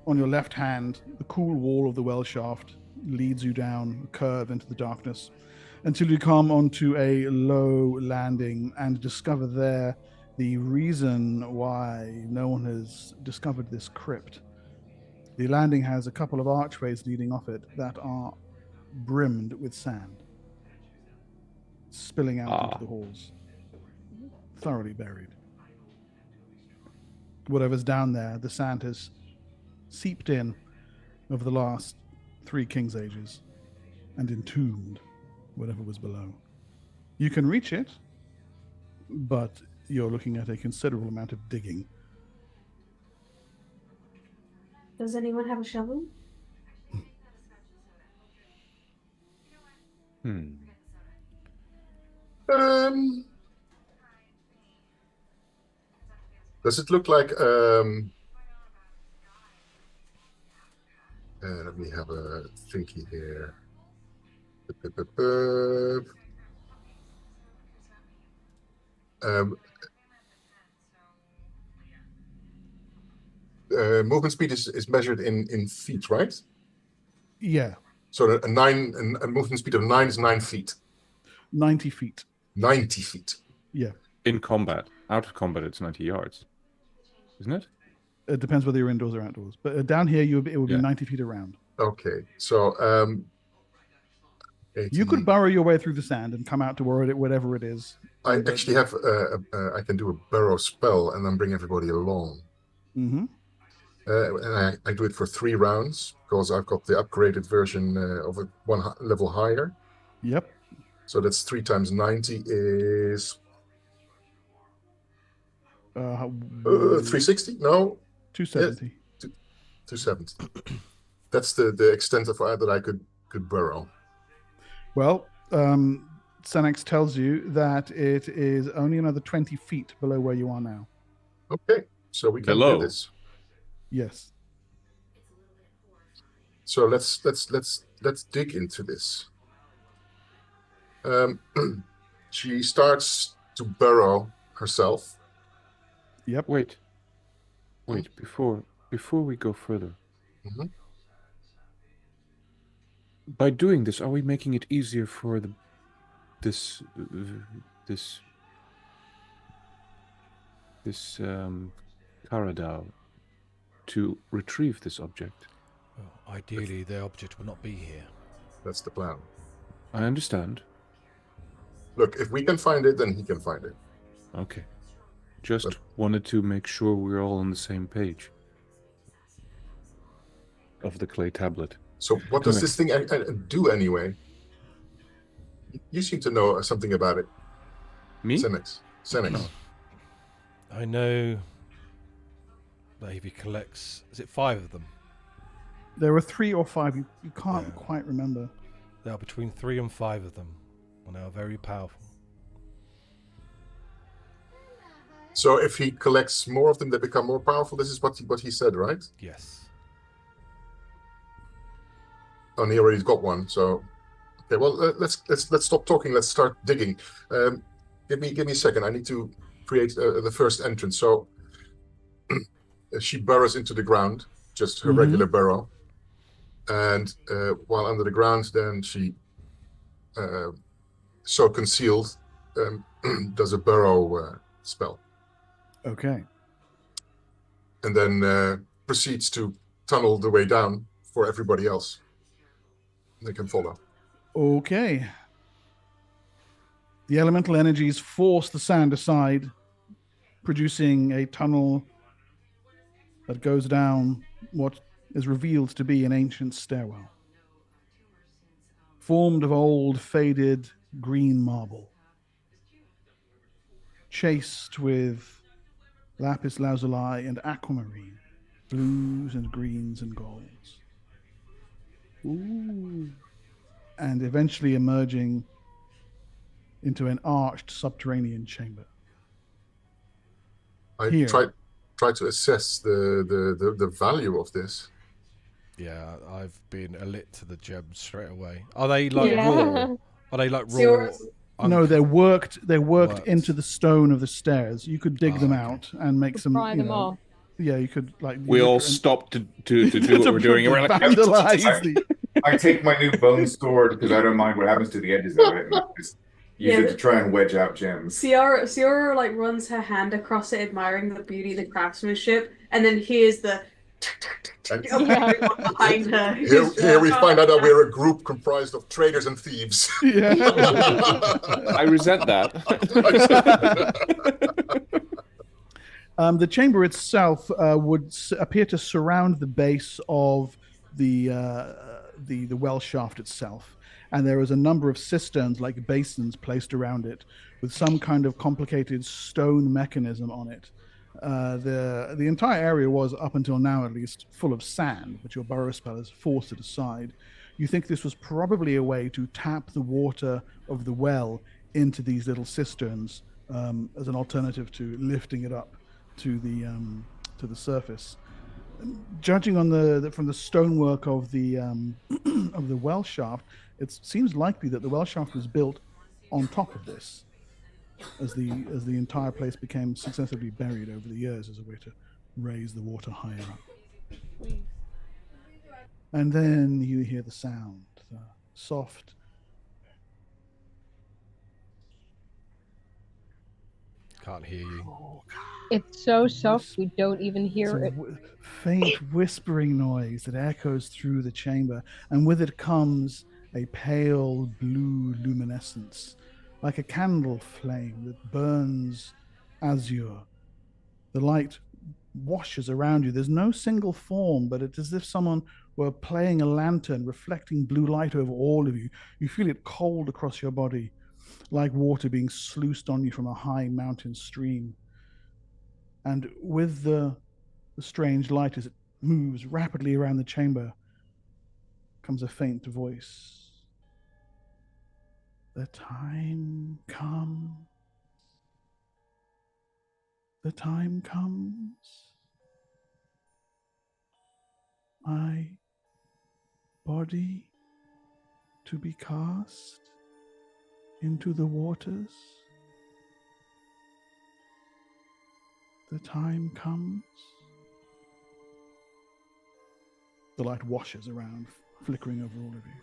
on your left hand, the cool wall of the well shaft leads you down a curve into the darkness until you come onto a low landing and discover there the reason why no one has discovered this crypt. The landing has a couple of archways leading off it that are brimmed with sand, spilling out into the halls, thoroughly buried. Whatever's down there, the sand has seeped in over the last 3 King's Ages and entombed whatever was below. You can reach it, but you're looking at a considerable amount of digging. Does anyone have a shovel? Does it look like let me have a thinky here. Movement speed is measured in feet, right? Yeah, So a movement speed of 9 is 9 feet. 90 feet. 90 feet. Yeah. In combat. Out of combat, it's 90 yards. Isn't it? It depends whether you're indoors or outdoors. But down here, it would be 90 feet around. Okay, so 80. You could burrow your way through the sand and come out to whatever it is. I actually have I can do a burrow spell and then bring everybody along. Mm-hmm. And I do it for 3 rounds because I've got the upgraded version of it 1 level higher. Yep. So that's 3 times 90 is 360? No, 270. Yes, 270. That's the extent of that I could burrow. Well, Senex tells you that it is only another 20 feet below where you are now. Okay, so we can Below. do this. Yes. So let's dig into this. She starts to burrow herself. Yep. Wait. Before we go further. Mm-hmm. By doing this, are we making it easier for this Karadao to retrieve this object? Well, ideally, the object will not be here. That's the plan. I understand. Look, if we can find it, then he can find it. Okay. Just wanted to make sure we're all on the same page. Of the clay tablet. So what does this thing do anyway? You seem to know something about it. Me? Senex. I know that if he collects, is it 5 of them? There are 3 or 5. You can't quite remember. There are between 3 and 5 of them, and they are very powerful. So if he collects more of them, they become more powerful. This is what he said, right? Yes. Oh, and he already got one. So, okay. Well, let's stop talking. Let's start digging. Give me a second. I need to create the first entrance. So she burrows into the ground, just her regular burrow, and while under the ground, then she, so concealed, does a burrow spell. Okay. And then proceeds to tunnel the way down for everybody else. They can follow. Okay. The elemental energies force the sand aside, producing a tunnel that goes down what is revealed to be an ancient stairwell, formed of old, faded green marble, chased with lapis lazuli and aquamarine, blues and greens and golds. Ooh. And eventually emerging into an arched subterranean chamber. I try to assess the value of this. Yeah, I've been alit to the gems straight away. Are they like raw? Are they like raw? No, they're worked into the stone of the stairs. You could dig them out and make some. Pry them off. Yeah, you could like. We all stopped to do what we're doing. And we're like, I take my new bone sword because I don't mind what happens to the edges of it. And just use it to try and wedge out gems. Ciara like runs her hand across it, admiring the beauty of the craftsmanship, and then hears the And Everyone behind her. here we find out that we're a group comprised of traders and thieves. Yeah. I resent that. The chamber itself would appear to surround the base of the well shaft itself, and there is a number of cisterns like basins placed around it with some kind of complicated stone mechanism on it. The entire area was, up until now at least, full of sand, but your burrow spell has forced it aside. You think this was probably a way to tap the water of the well into these little cisterns as an alternative to lifting it up to the surface. Judging on from the stonework of the of the well shaft, it seems likely that the well shaft was built on top of this, as the entire place became successively buried over the years as a way to raise the water higher up. And then you hear the sound, the soft. Can't hear you. It's so soft we don't even hear it. Faint whispering noise that echoes through the chamber, and with it comes a pale blue luminescence, like a candle flame that burns azure. The light washes around you. There's no single form, but it's as if someone were playing a lantern, reflecting blue light over all of you. You feel it cold across your body, like water being sluiced on you from a high mountain stream. And with the strange light, as it moves rapidly around the chamber, comes a faint voice. The time comes. The time comes. My body to be cast into the waters. The time comes. The light washes around, flickering over all of you.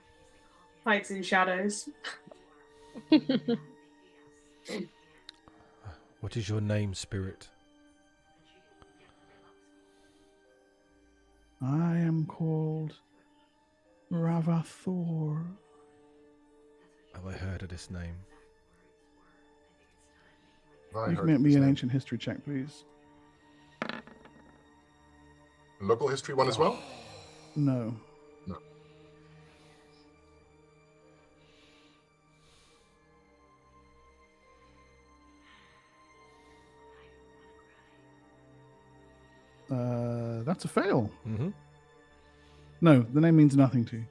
Fights in shadows. What is your name, spirit? I am called Ravathor. Have I heard of this name? You can make me an ancient history check, please. Local history one as well? No. No. That's a fail. Mm-hmm. No, the name means nothing to you.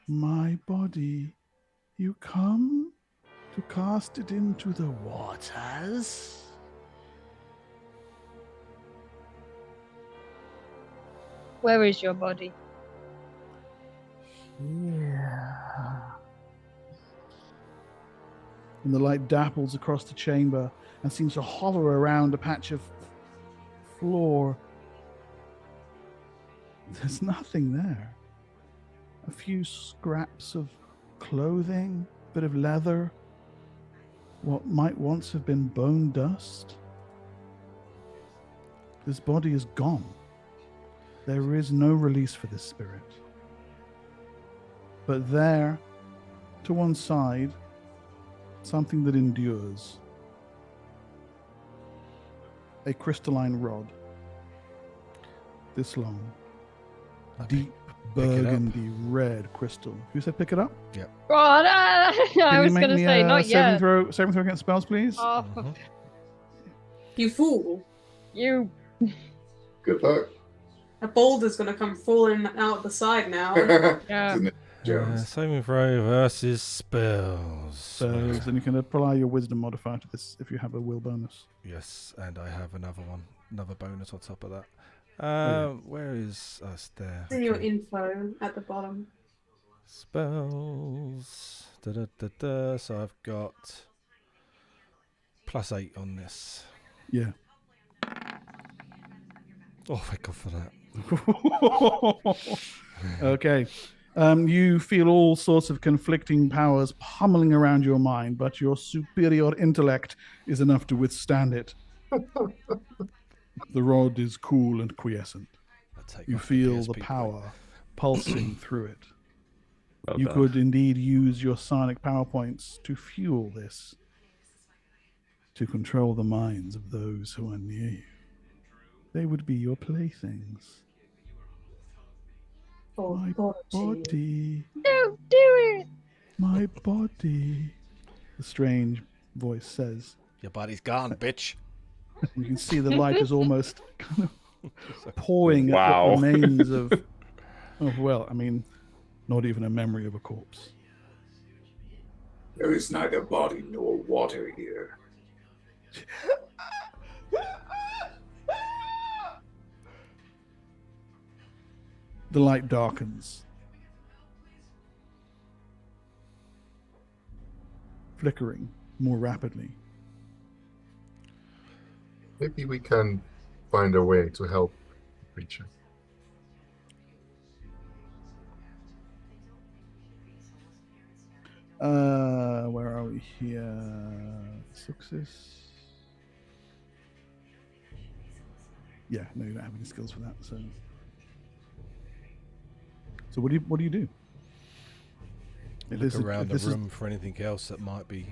My body, you come to cast it into the waters? Where is your body? Yeah. And the light dapples across the chamber and seems to hover around a patch of floor. There's nothing there. A few scraps of clothing, a bit of leather, what might once have been bone dust. This body is gone. There is no release for this spirit. But there, to one side, something that endures. A crystalline rod. This long. Deep burgundy red crystal. Who said pick it up? Yep. God, I Can was you going to make me say, a not yet. saving throw against spells, please? Oh, Mhm. You fool. you. Good luck. A boulder's gonna come falling out the side now. Yeah. Jones. Saving throw versus spells. Spells, and you can apply your wisdom modifier to this if you have a will bonus. Yes, and I have another one, another bonus on top of that. yeah. Where is us there? It's in your Okay. info at the bottom. Spells. Da-da-da-da. So I've got +8 on this. Yeah. Oh, thank God for that. Okay. You feel all sorts of conflicting powers pummeling around your mind, but your superior intellect is enough to withstand it. The rod is cool and quiescent. I'll take You off feel the PSP power pulsing through it. Well You done. could indeed use your sonic power points to fuel this, to control the minds of those who are near you. They would be your playthings. For My body. body, Don't do it! my body, the strange voice says. Your body's gone, bitch. You can see the light is almost kind of pouring at Wow. what remains of, well, I mean, not even a memory of a corpse. There is neither body nor water here. The light darkens, flickering more rapidly. Maybe we can find a way to help the creature. Where are we here? Success. Yeah, no, you don't have any skills for that. So what do you do? If Look this is- around if the this is- room for anything else that might be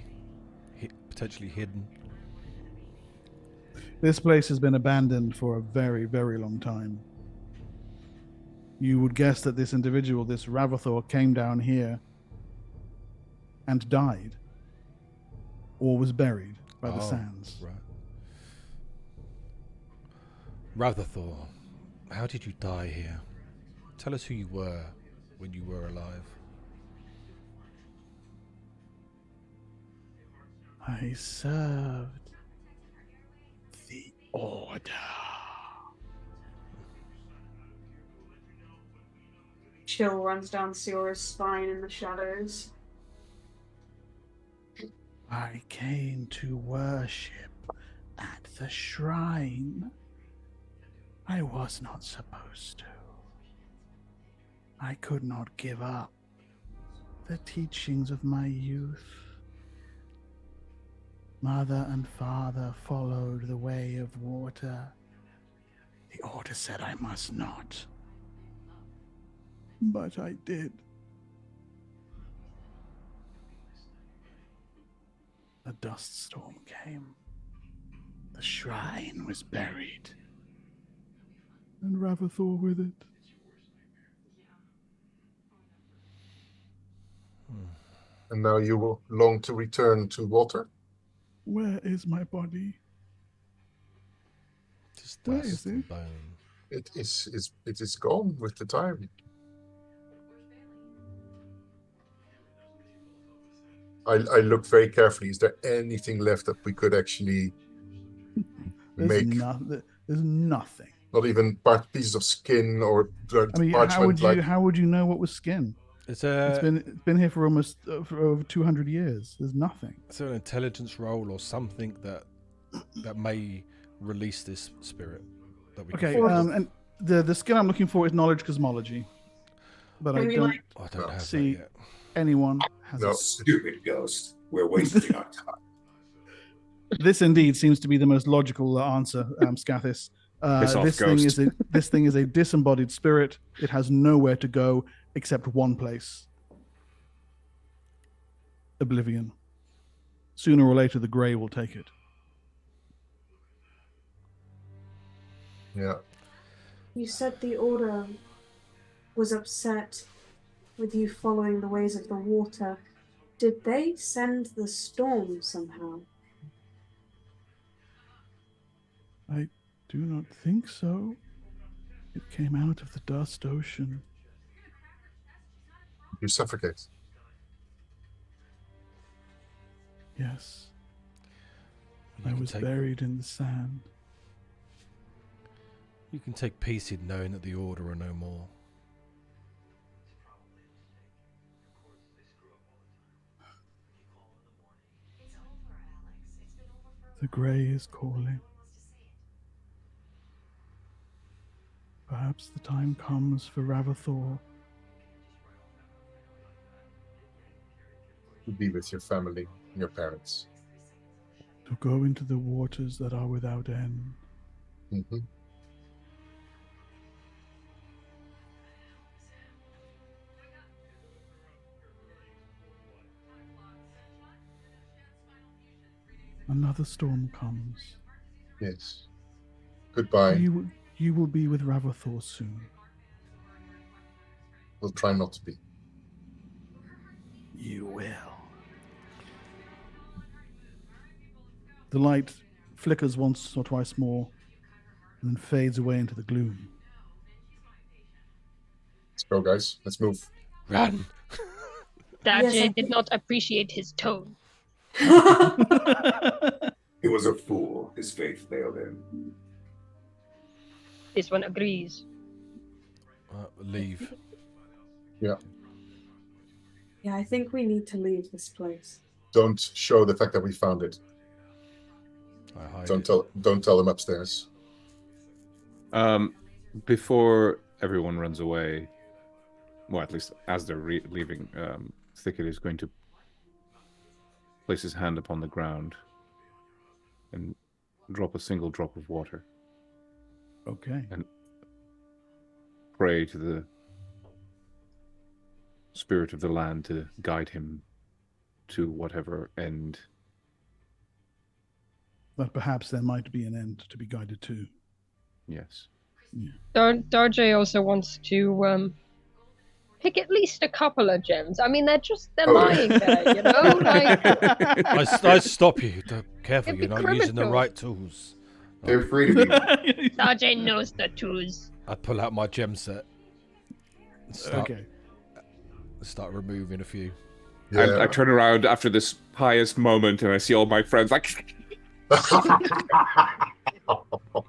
potentially hidden. This place has been abandoned for a very, very long time. You would guess that this individual, this Ravathor, came down here and died, or was buried by the sands. Right. Ravathor, how did you die here? Tell us who you were when you were alive. I served the Order. Chill runs down Siora's spine in the shadows. I came to worship at the shrine. I was not supposed to. I could not give up the teachings of my youth. Mother and father followed the way of water. The Order said I must not. But I did. A dust storm came. The shrine was buried. And Ravathor with it. And now you will long to return to water? Where is my body? Just Where dust is and it? bone. It is gone with the time. I look very carefully. Is there anything left that we could actually There's, make? there's nothing. Not even pieces of skin or I mean, parchment? how would you know what was skin? It's It's been here for almost for over 200 years. There's nothing. Is there an intelligence roll or something that may release this spirit? That we Okay, can and the skin I'm looking for is knowledge cosmology, but I Maybe don't like- I don't have see that yet. anyone has No. it. Stupid ghost. We're wasting our time. This indeed seems to be the most logical answer, Scathis. Piss off, This thing is a disembodied spirit. It has nowhere to go except one place. Oblivion. Sooner or later, the Grey will take it. Yeah. You said the Order was upset with you following the ways of the water. Did they send the storm somehow? I do not think so. It came out of the dust ocean. You suffocate. Yes, You I can was take- buried in the sand. You can take peace in knowing that the Order are no more. The Grey is calling. Perhaps the time comes for Ravathor to be with your family and your parents. To go into the waters that are without end. Mm-hmm. Another storm comes. Yes. Goodbye. You will be with Ravathor soon. We'll try not to be. You will. The light flickers once or twice more and then fades away into the gloom. Let's go, guys. Let's move. Run. Daji did not appreciate his tone. He was a fool. His faith failed him. This one agrees. Leave. Yeah. Yeah, I think we need to leave this place. Don't show the fact that we found it. I hide Don't tell them upstairs. Before everyone runs away, well, at least as they're leaving, Thicket is going to place his hand upon the ground and drop a single drop of water. Okay. And pray to the spirit of the land to guide him to whatever end. But perhaps there might be an end to be guided to. Yes. Yeah. Darjay also wants to pick at least a couple of gems. I mean, they're Oh, lying there, you know? Like, I stop you. Careful, It'd you're be not using the criminal. right tools. They're free to be. Darjay knows the tools. I pull out my gem set. And Okay. start removing a few. I turn around after this pious moment and I see all my friends like...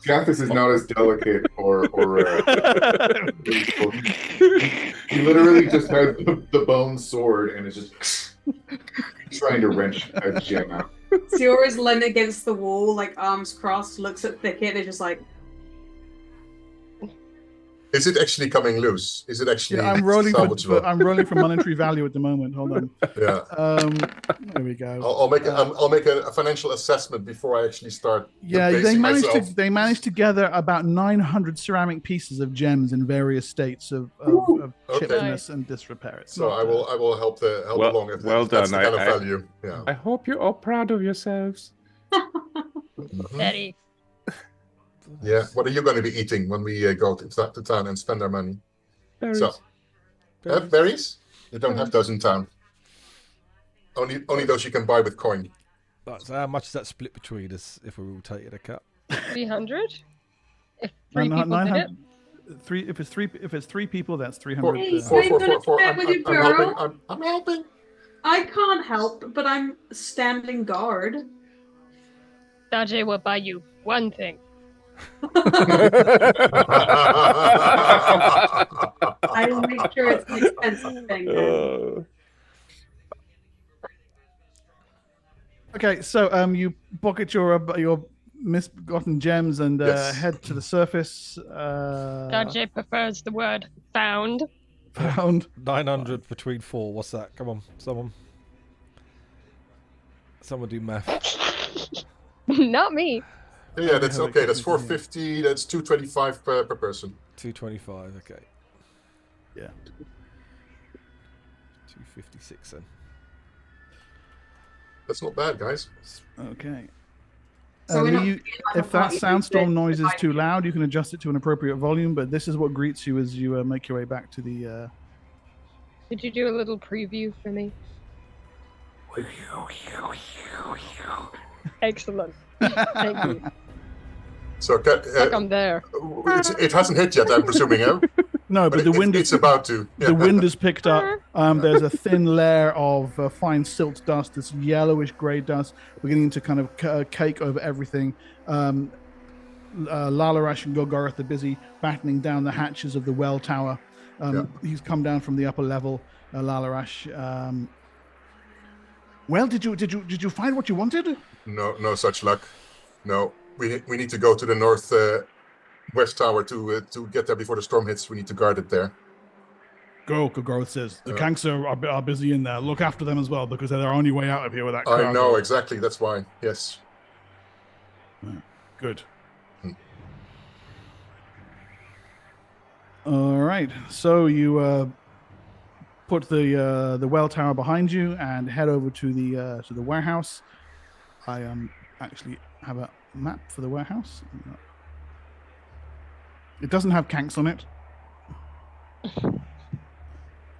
Gathis is not as delicate or he literally just has the bone sword and is just trying to wrench a gem out. Siora is leaning against the wall, like arms crossed, looks at Thicket, and just like, Is it actually coming loose? Is it actually Yeah, I'm rolling salvageable? I'm rolling for monetary value at the moment. Hold on. Yeah. There we go. I'll make a financial assessment before I actually start. Yeah, they basing managed myself. to gather about 900 ceramic pieces of gems in various states of Okay. chippedness and disrepair. It's So not, I will help along if well that's done. the kind of value. Yeah. I hope you're all proud of yourselves. Mhm. Very. Yeah. What are you going to be eating when we go to town and spend our money? Berries. So, berries? You don't have those in town. Only those you can buy with coin. So how much is that split between us if we're all taking a cut? 300? If three Nine- people did it? 900 if it's three people, that's 300. Hey, Four. I'm gonna bet with you, I'm girl. helping. I'm helping. I can't help, but I'm standing guard. Darjay will buy you one thing. I will make sure it's an expensive thing. Then. Okay, so you pocket your misgotten gems and Yes. head to the surface. Darjay prefers the word found. Found. 900 between 4. What's that? Come on, someone. Someone do math. Not me. Yeah, that's okay. That's 450. That's 225 per person. 225, okay. Yeah. 256 then. That's not bad, guys. Okay. So we're not Lee, feeling like if a that party sandstorm with noise is the- too loud, you can adjust it to an appropriate volume. But this is what greets you as you make your way back to the. Could you do a little preview for me? Excellent. Thank you. So Like I'm there. it hasn't hit yet, I'm presuming, eh? No, but the wind it's is about to. the wind is picked up. There's a thin layer of fine silt dust, this yellowish grey dust, beginning to kind of cake over everything. Lalarash and Gogoroth are busy battening down the hatches of the well tower. He's come down from the upper level. Lalarash. Well, did you find what you wanted? No such luck. No, we need to go to the north west tower to get there before the storm hits. We need to guard it there. Go, Kagorth says. The Kanks are busy in there. Look after them as well, because they're their only way out of here with that cargo. I know, exactly. That's why. Yes. Good. Hmm. All right. So you put the well tower behind you and head over to the warehouse. I actually have a map for the warehouse. It doesn't have Kanks on it.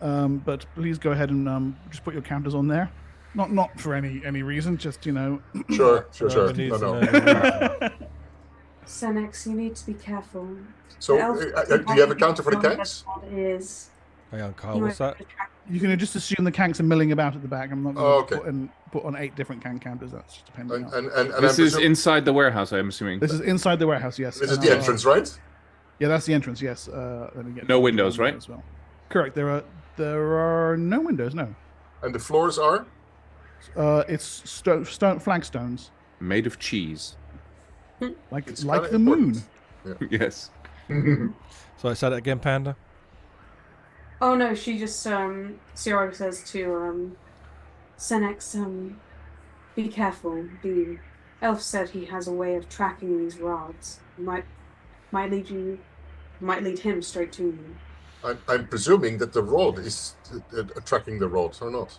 But please go ahead and just put your counters on there. Not for any reason, just Sure. Whoever needs No. to know. Senex, you need to be careful. So, The elves do you have a counter for the know Kanks? what it is. Hang on, Kyle, You what's might that? attract- You can just assume the Kanks are milling about at the back. I'm not Oh, going okay. to put on 8 different Kank counters. That's just depending on. And This I'm is presuming inside the warehouse, I'm assuming. This is inside the warehouse, yes. this is the entrance, right? Yeah, that's the entrance. Yes. Let me get No windows, right? As well. Correct. There are no windows. No. And the floors are? It's flagstones, Made of cheese. like It's like kinda the moon. important. Yes. So I said it again, Panda. Oh no, she just Ciro says to Senex, be careful. The elf said he has a way of tracking these rods. Might lead him straight to you. I'm presuming that the rod is tracking the rod, or not?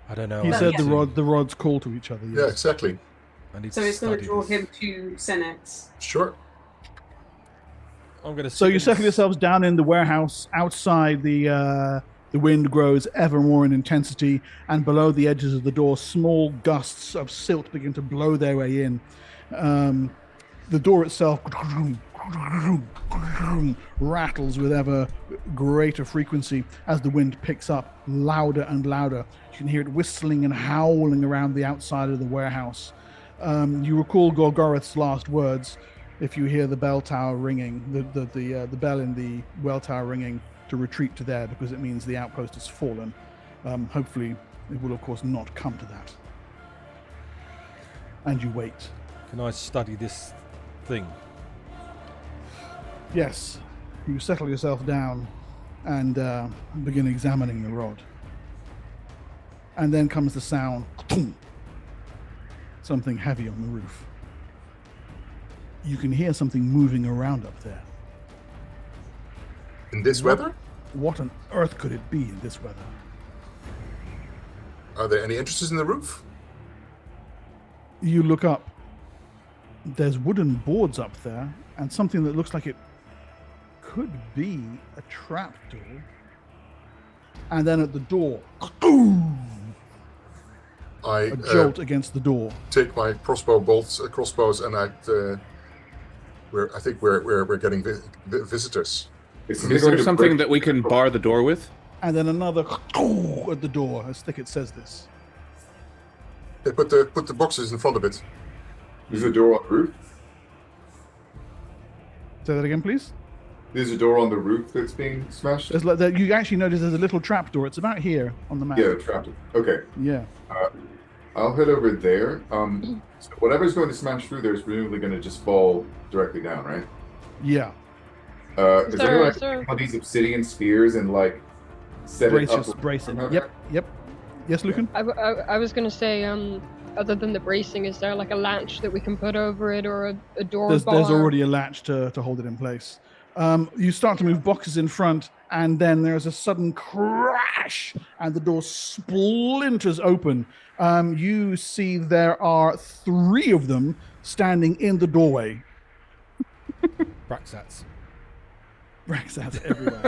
I don't know. He I said need the rods call to each other. Yes. Yeah, exactly. I need So to it's going to study draw this. him to Senex. Sure. I'm gonna. So you settle yourselves down in the warehouse. Outside, the wind grows ever more in intensity, and below the edges of the door, small gusts of silt begin to blow their way in. The door itself rattles with ever greater frequency as the wind picks up louder and louder. You can hear it whistling and howling around the outside of the warehouse. You recall Gorgoroth's last words. If you hear the bell tower ringing, the bell in the well tower ringing, to retreat to there, because it means the outpost has fallen. Hopefully, it will of course not come to that. And you wait. Can I study this thing? Yes, you settle yourself down and begin examining the rod. And then comes the sound, something heavy on the roof. You can hear something moving around up there. In this weather? What on earth could it be in this weather? Are there any entrances in the roof? You look up. There's wooden boards up there, and something that looks like it could be a trapdoor. And then at the door, I a jolt against the door. take my crossbows, and I think we're getting visitors. Is Is there something that we can bar the door with? And then another at the door, as thick it says this. They put the boxes in front of it. There's a door on the roof? Say that again, please. There's a door on the roof that's being smashed? There's you actually notice there's a little trapdoor. It's about here on the map. Yeah, trapped. Okay. Yeah. I'll head over there. So whatever's going to smash through there is presumably going to just fall directly down, right? Yeah. Does anyone have Sir. one of these obsidian spears and like set it up? Brace it. around Yep. Yep. Yes, Lucan? I was going to say, other than the bracing, is there like a latch that we can put over it, or a door There's bar? already a latch to hold it in place. You start to move boxes in front, and then there's a sudden crash, and the door splinters open. You see there are 3 of them standing in the doorway. Braxats. Raxats everywhere.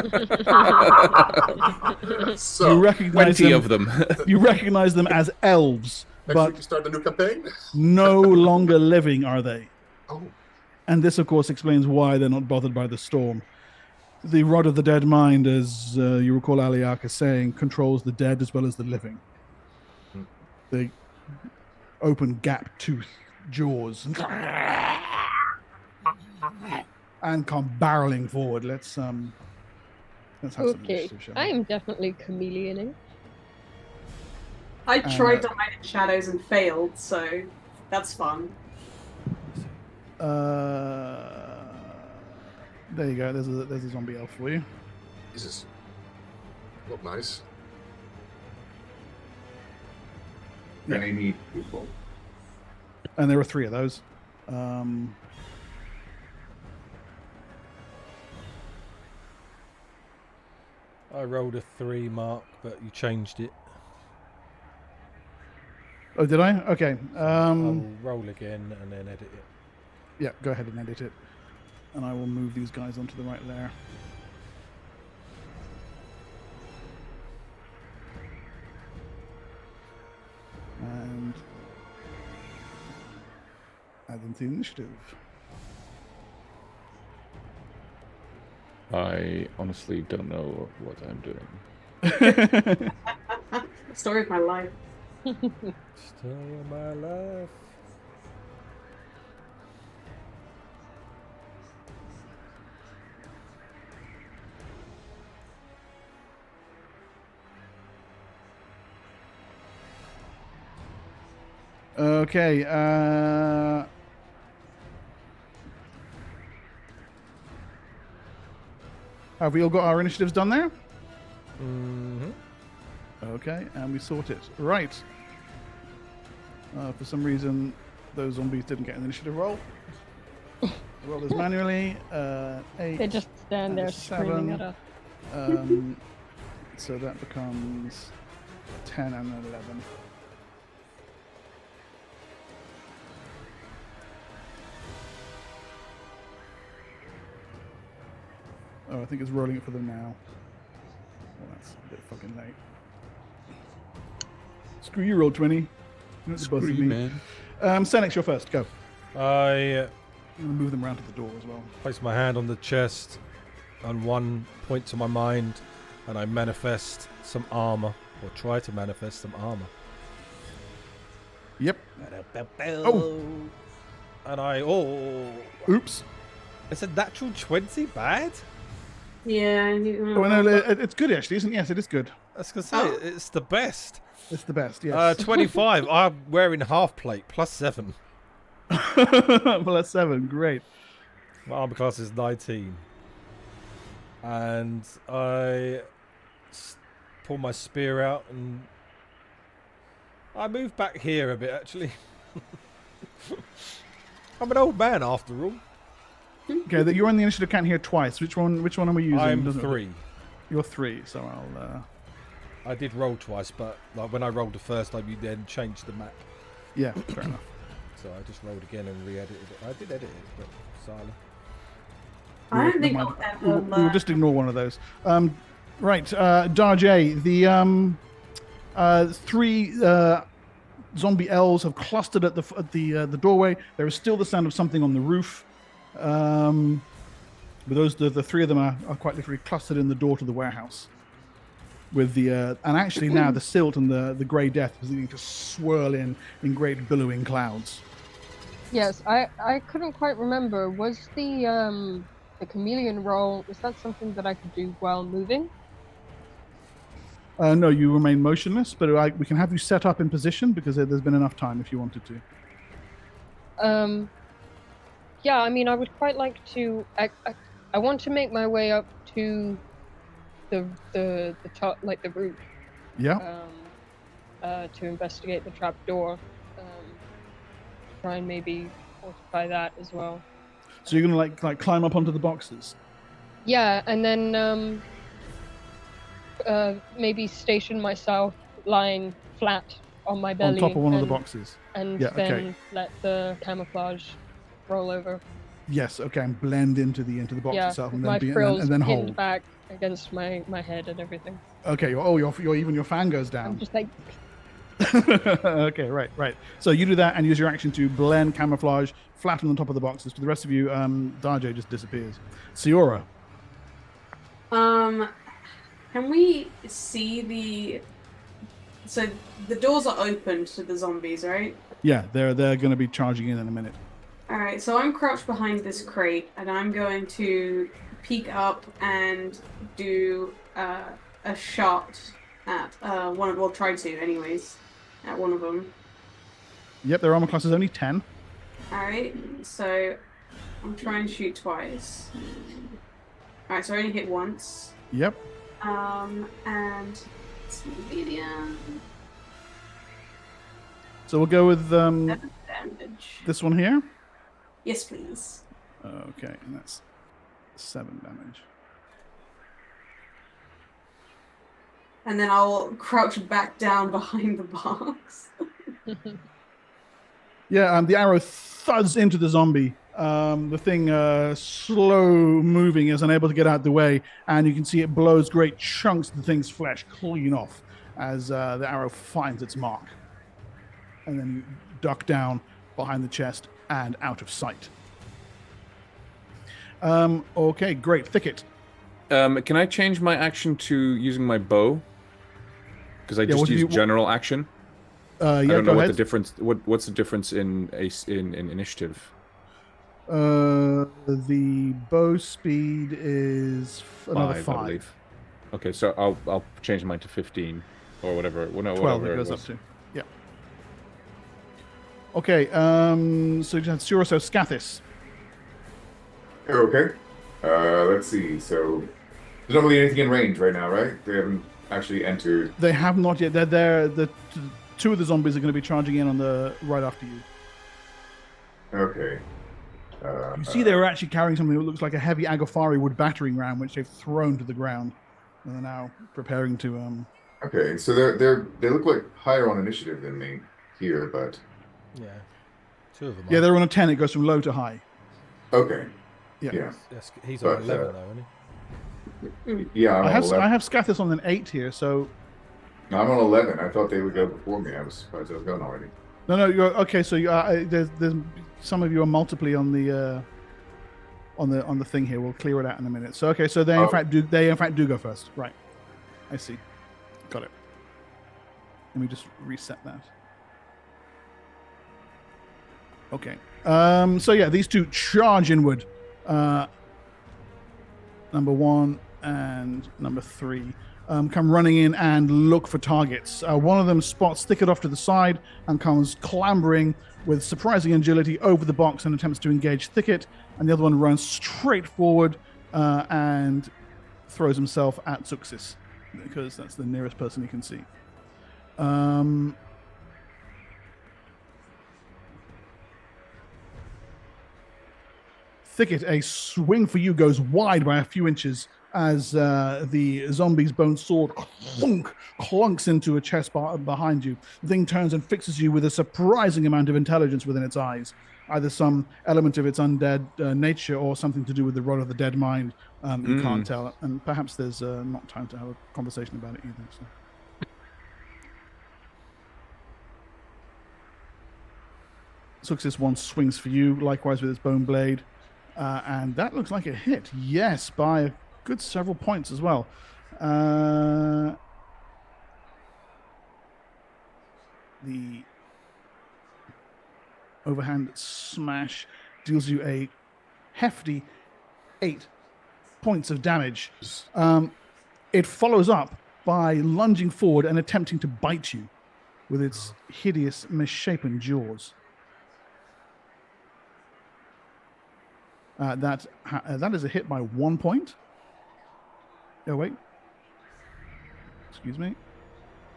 So You recognize 20 them, of them. You recognize them as elves, next week we but start a new campaign. no longer living are they. Oh, And this, of course, explains why they're not bothered by the storm. The Rod of the Dead Mind, as you recall Aliaka saying, controls the dead as well as the living. They open gap-toothed jaws and come barreling forward. Let's have some Okay, initiative, shall we? I am definitely chameleoning. I tried to hide in shadows and failed, so that's fun. There you go. There's a zombie elf for you. Jesus. Not nice. And I need people. And there are 3 of those. I rolled a 3, Mark, but you changed it. Oh, did I? Okay. I'll roll again and then edit it. Yeah, go ahead and edit it. And I will move these guys onto the right there. And add them to the initiative. I honestly don't know what I'm doing. Story of my life. Story of my life. Okay. Have we all got our initiatives done there? Mm-hmm. Okay, and we sort it. Right. For some reason, those zombies didn't get an initiative roll. Roll this manually. 8. They just stand and there a screaming 7. at us. So that becomes 10 and 11. Oh, I think it's rolling it for them now. Oh, that's a bit fucking late. Screw you, roll 20. Screw you, man. Senex, you're first. Go. I I'm gonna move them around to the door as well. place my hand on the chest and one point to my mind, and I manifest some armor, or try to manifest some armor. Yep. Oh! And Oops. It's a natural 20 bad? Yeah. Oh, no, it's good actually, isn't it? Yes, it is good. I was going to say, it's the best. It's the best, yes. 25. I'm wearing half plate, plus 7. Well, that's 7. Great. My armor class is 19. And I pull my spear out and I move back here a bit, actually. I'm an old man, after all. Okay, that you're on the initiative count here twice. Which one are we using? I'm 3. You're 3, so I'll... I did roll twice, but like when I rolled the first time, you then changed the map. Yeah, fair enough. So I just rolled again and re-edited it. I did edit it, but silent. I don't think Never I'll mind. ever We'll just ignore one of those. Right, Darjay, the 3 zombie elves have clustered at the doorway. There is still the sound of something on the roof. But the 3 of them are quite literally clustered in the door to the warehouse. With the and actually now the silt and the grey death is beginning to swirl in great billowing clouds. Yes, I couldn't quite remember. Was the chameleon roll, was that something that I could do while moving? No, you remain motionless, but we can have you set up in position because there's been enough time if you wanted to. Yeah, I mean, I would quite like to. I want to make my way up to the top, like the roof. Yeah. To investigate the trap door. Try and maybe fortify that as well. So you're gonna like climb up onto the boxes. Yeah, and then maybe station myself lying flat on my belly On top of one of the boxes. and Yeah, then okay. let the camouflage roll over. Yes. Okay. And blend into the box Yeah, itself, with and my then frills and then pinned hold. back against my head and everything. Okay. You're even your fan goes I'm down. just like, Okay. Right. So you do that and use your action to blend camouflage, flatten on top of the boxes. For the rest of you, Darjay just disappears. Siora. Can we see so the doors are open to the zombies, right? Yeah, they're going to be charging in a minute. Alright, so I'm crouched behind this crate and I'm going to peek up and do a shot at one of, well, try to anyways, at one of them. Yep, their armor class is only 10. Alright, so I'm trying to shoot twice. Alright, so I only hit once. Yep. And it's medium. So we'll go with 7 damage. this one here. Yes, please. Okay, and that's 7 damage. And then I'll crouch back down behind the box. Yeah, the arrow thuds into the zombie. The thing slow moving is unable to get out of the way, and you can see it blows great chunks of the thing's flesh clean off as the arrow finds its mark. And then you duck down behind the chest and out of sight. Okay, great. Thicket. Can I change my action to using my bow? Because I just used general action. Yeah, I don't know go what ahead. the difference. What's the difference in initiative? The bow speed is another 5. I believe. Okay, so I'll change mine to 15 or whatever. Well, no, 12 whatever it goes was. up to. Yeah. Okay, so you have Suroso Scathis. Okay. Let's see. So there's not really anything in range right now, right? They haven't actually entered. They have not yet. They're there. The two of the zombies are going to be charging in on the right after you. Okay. You see, they were actually carrying something that looks like a heavy Agafari wood battering ram, which they've thrown to the ground, and they're now preparing to. Okay, so they look like higher on initiative than me here, but Yeah. 2 of them. Yeah, they're on a 10. It goes from low to high. okay. Yeah. Yeah. Yes, he's on But, 11 though, isn't he? Yeah, I'm I on have 11. I have Scathis on an 8 here, so No, I'm on 11. I thought they would go before me. I was surprised I was going already. no. You're okay. So you are, there's some of you are multiply on the thing here. We'll clear it out in a minute. So okay, so they in fact do go first. Right. I see. Got it. Let me just reset that. Okay. So yeah, these two charge inward. Number 1 and number 3 come running in and look for targets. One of them spots Thicket off to the side and comes clambering with surprising agility over the box and attempts to engage Thicket. And the other one runs straight forward and throws himself at Zuxis because that's the nearest person he can see. Thicket, a swing for you goes wide by a few inches as the zombie's bone sword clunks into a chest bar behind you. The thing turns and fixes you with a surprising amount of intelligence within its eyes, either some element of its undead nature or something to do with the rod of the dead mind. You can't tell, and perhaps there's not time to have a conversation about it either. So. Success 1 swings for you, likewise with its bone blade. And that looks like a hit. Yes, by a good several points as well. The overhand smash deals you a hefty 8 points of damage. It follows up by lunging forward and attempting to bite you with its hideous, misshapen jaws. That is a hit by 1 point. Oh, wait. Excuse me.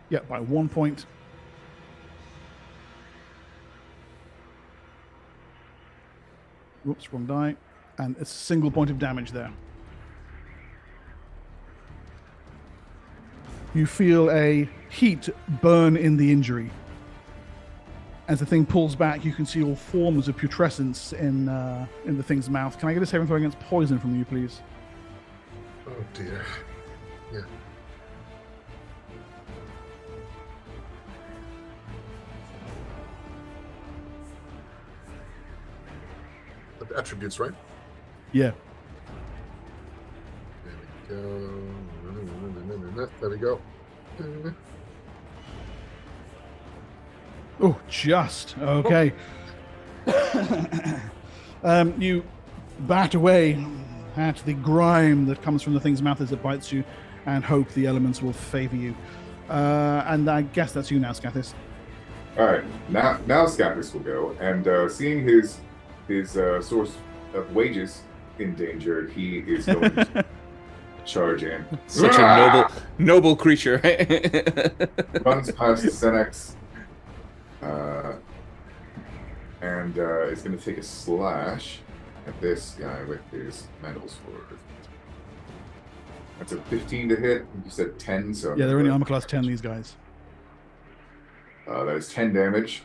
Yeah, by 1 point. Whoops, wrong die. And it's a single point of damage there. You feel a heat burn in the injury. As the thing pulls back, you can see all forms of putrescence in the thing's mouth. Can I get a saving throw against poison from you, please? Oh dear. Yeah. The attributes, right? Yeah. There we go. There we go. Oh, just. Okay. You bat away at the grime that comes from the thing's mouth as it bites you and hope the elements will favor you. And I guess that's you now, Scathis. All right, now Scathis will go, and seeing his source of wages in danger, he is going charge in. Such a noble creature. Runs past Senex. And is going to take a slash at this guy with his metal sword. That's a 15 to hit. You said 10, so... Yeah, they're only armor class 10, these guys. That is 10 damage.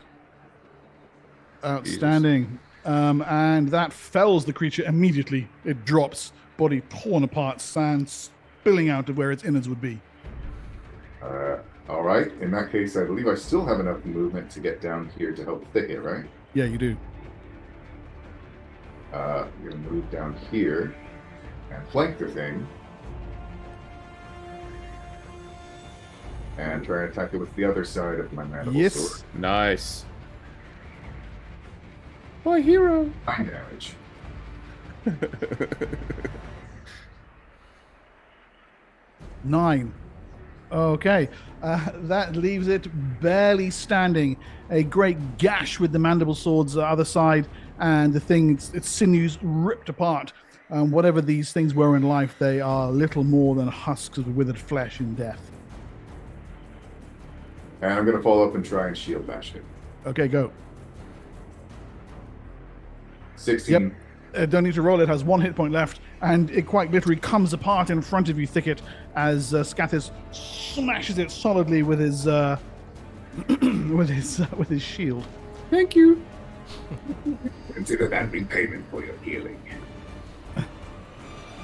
Outstanding. And that fells the creature immediately. It drops, body torn apart, sand spilling out of where its innards would be. All right. In that case, I believe I still have enough movement to get down here to help Thicket, right? Yeah, you do. I'm going to move down here and flank the thing. And try and attack it with the other side of my mandible sword. Nice. My hero. 9 damage. 9. Okay. That leaves it barely standing. A great gash with the mandible sword's other side, and the thing, its sinews ripped apart. Whatever these things were in life, they are little more than husks of withered flesh in death. And I'm going to follow up and try and shield bash it. Okay, go. 16. Yep. Don't need to roll. It has 1 hit point left, and it quite literally comes apart in front of you, Thicket, as Scathis smashes it solidly with his with his shield. Thank you. Consider that repayment for your healing.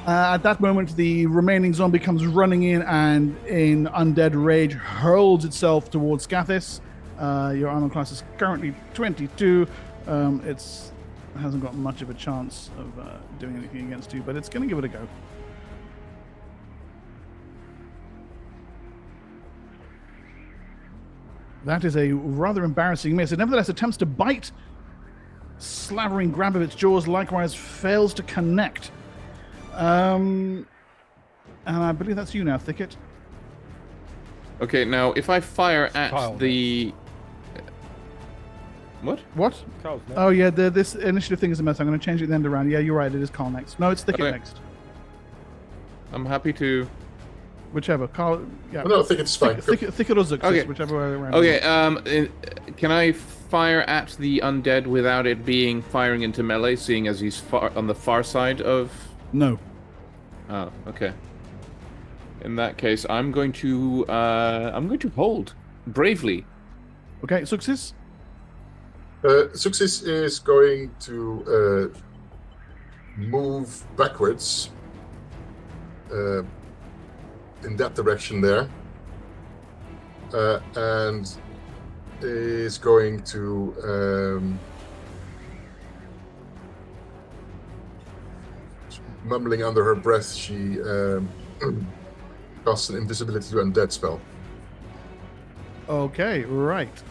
At that moment, the remaining zombie comes running in and, in undead rage, hurls itself towards Scathis. Your armor class is currently 22. It hasn't got much of a chance of doing anything against you, but it's going to give it a go. That is a rather embarrassing miss. It nevertheless attempts to bite. Slavering grab of its jaws likewise fails to connect. And I believe that's you now, Thicket. Okay, now if I fire at Kyle. the... What? What? Kyle's next. Oh, yeah, this initiative thing is a mess. I'm going to change it at the end around. Yeah, you're right. It is Carl next. No, it's Thicket Okay. next. I'm happy to... Whichever. Carl, yeah. No, I think it's fine. Thicket or Zuxis, Okay. whichever way around. Okay, can I fire at the undead without it being firing into melee, seeing as he's on the far side of... No. Oh, okay. In that case, I'm going to hold bravely. Okay, Zuxis? Success is going to move backwards in that direction there, and is going to mumbling under her breath. She casts an invisibility to undead spell. Okay, right.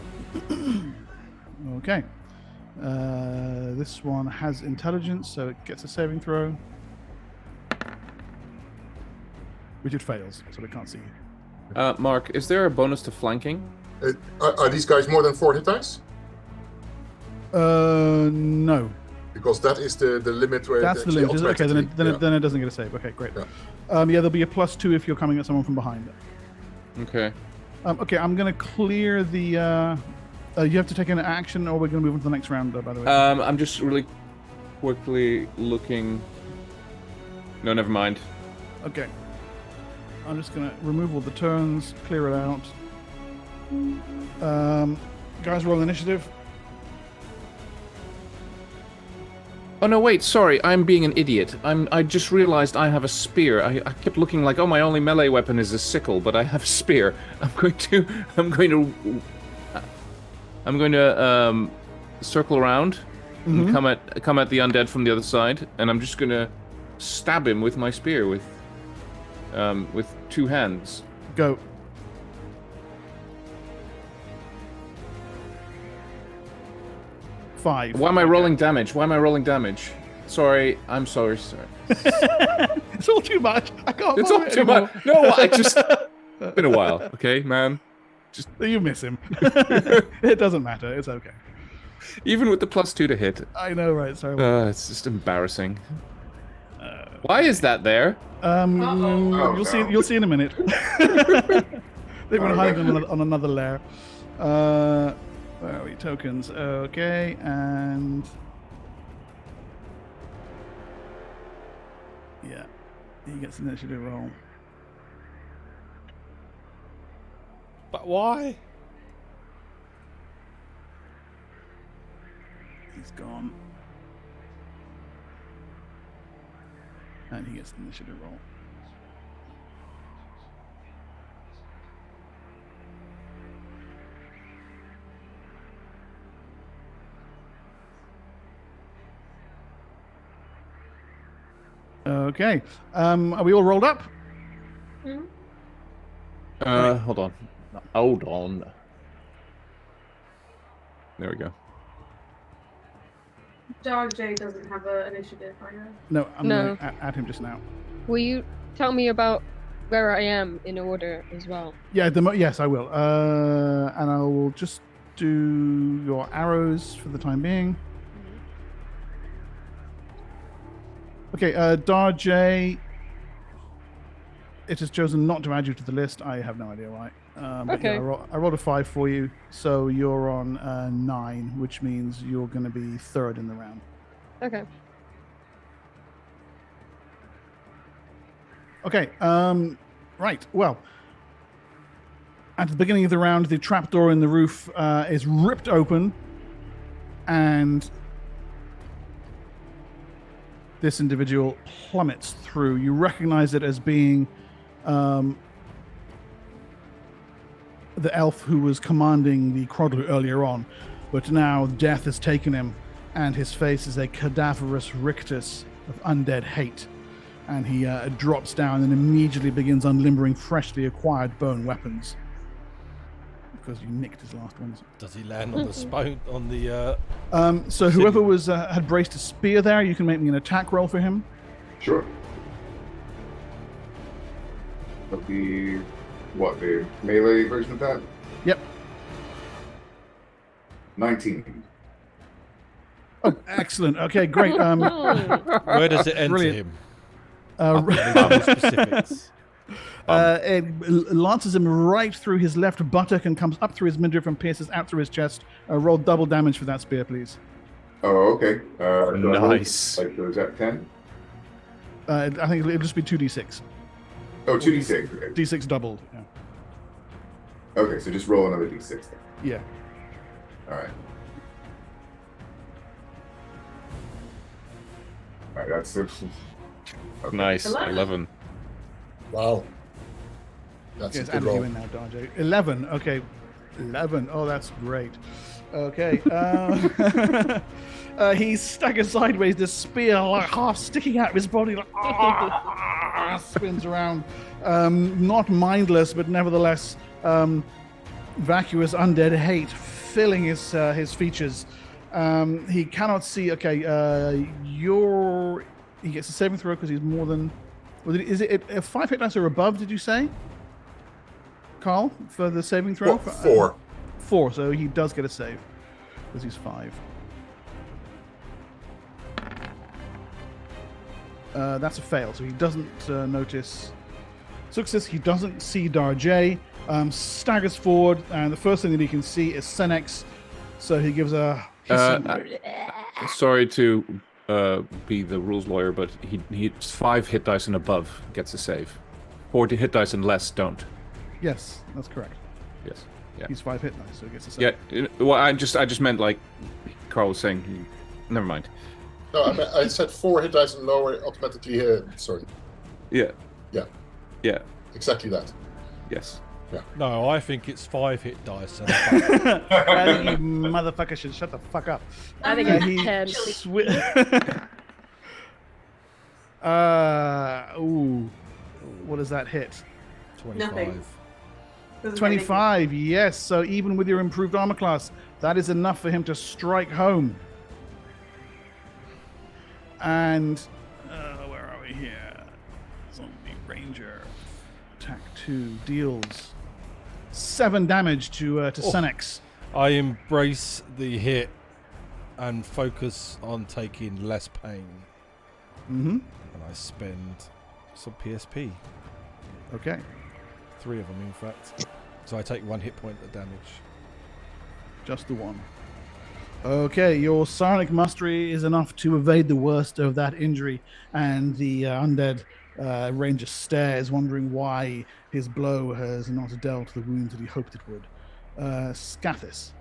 Okay. This one has intelligence, so it gets a saving throw. Which it fails, so it can't see you. Mark, is there a bonus to flanking? Are these guys more than 4 hit dice? No. Because that is the limit where That's it the limit. actually Okay, then automatically- it doesn't get a save. Okay, great. Yeah. Yeah, there'll be a +2 if you're coming at someone from behind. Okay. Okay, I'm going to clear the... you have to take an action, or we're going to move on to the next round, by the way. I'm just really quickly looking... No, never mind. Okay. I'm just going to remove all the turns, clear it out. Guys, roll initiative. Oh no, wait, sorry, I'm being an idiot. I just realized I have a spear. I kept looking like, oh, my only melee weapon is a sickle, but I have a spear. I'm going to circle around and come at the undead from the other side, and I'm just gonna stab him with my spear with 2 hands. Go. Five. Why am I rolling damage? Sorry, I'm sorry. It's all too much. I can't. It's follow all it too anymore. much. No, I just... It's been a while, okay, man? You miss him. It doesn't matter. It's okay. Even with the +2 to hit. I know, right? Sorry. It's just embarrassing. Why is that there? Uh-oh. You'll see. no. You'll see in a minute. They've been hiding on another layer. Where are we? Tokens. Okay, and yeah, he gets an initiative roll. But why? He's gone, and he gets an initiative roll. Okay. Are we all rolled up? Hold on. Hold on. There we go. Dog J doesn't have an initiative, I know. No, I'm No. going to add him just now. Will you tell me about where I am in order as well? Yeah, yes, I will. And I will just do your arrows for the time being. Okay, Darjay, it has chosen not to add you to the list. I have no idea why. But Okay. yeah, I rolled a 5 for you, so you're on 9, which means you're going to be third in the round. Okay. Okay, right, well, at the beginning of the round, the trapdoor in the roof is ripped open, and this individual plummets through. You recognize it as being the elf who was commanding the crodo earlier on, but now death has taken him, and his face is a cadaverous rictus of undead hate. And he drops down and immediately begins unlimbering freshly acquired bone weapons. Because you nicked his last ones. Does he land on the spoon on the? So whoever was had braced a spear there, you can make me an attack roll for him. Sure. That'll be what, the melee version of that? Yep. 19. Oh, excellent. Okay, great. Where does it enter Brilliant. him? Uh, Specifics. It lances him right through his left buttock and comes up through his midriff and pierces out through his chest. Roll double damage for that spear, please. Oh, okay. Do I roll, Nice. Like, was that 10? I think it'll just be 2d6. Oh, 2d6. Okay. D6 doubled. Yeah. Okay, so just roll another d6 then. Yeah. Alright. Alright, that's it. Okay. Nice. 11. 11. Wow. That's Yes, a good adding you roll. in now, Darjay. 11. Okay. 11. Oh, that's great. Okay. He staggers sideways, this spear like half sticking out of his body, like spins around. Not mindless, but nevertheless vacuous undead hate filling his features. He cannot see. Okay, he gets a saving throw because he's more than. Is it 5 hit dice or above? Did you say, Carl, for the saving throw? Well, 4. 4. So he does get a save because he's 5. That's a fail. So he doesn't notice Success. He doesn't see Darjay. Staggers forward, and the first thing that he can see is Senex. So he gives a. Sorry to be the rules lawyer, but he's 5 hit dice and above gets a save. 40 hit dice and less don't. Yes, that's correct. Yes. Yeah. He's 5 hit dice, so he gets a save. Yeah. Well, I just meant like Carl was saying. Never mind. No, I said 4 hit dice and lower automatically. Sorry. Yeah. Yeah. Yeah. Exactly that. Yes. No, I think it's 5 hit dice. And Well, you motherfucker should shut the fuck up. I think He it's 10. Ooh. What does that hit? 25. Nothing. Doesn't 25, yes. So even with your improved armor class, that is enough for him to strike home. And where are we here? Zombie Ranger. Attack 2 deals 7 damage to Senex. I embrace the hit and focus on taking less pain. Mm-hmm. And I spend some PSP. Okay. 3 of them, in fact. So I take 1 hit point of damage. Just the one. Okay, your psionic mastery is enough to evade the worst of that injury, and the undead ranger stares, wondering why his blow has not dealt the wounds that he hoped it would. Scathis.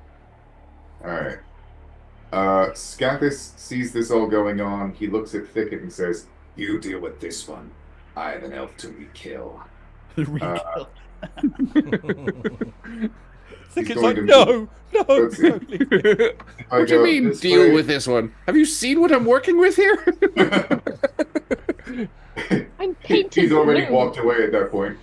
All right. Scathis sees this all going on. He looks at Thicket and says, "You deal with this one. I have an elf to re-kill." Re-kill. Thicket's going like, to- no, Let's see. don't leave me." What do you mean, deal with this one? Have you seen what I'm working with here? I'm painted He's already blue. walked away at that point.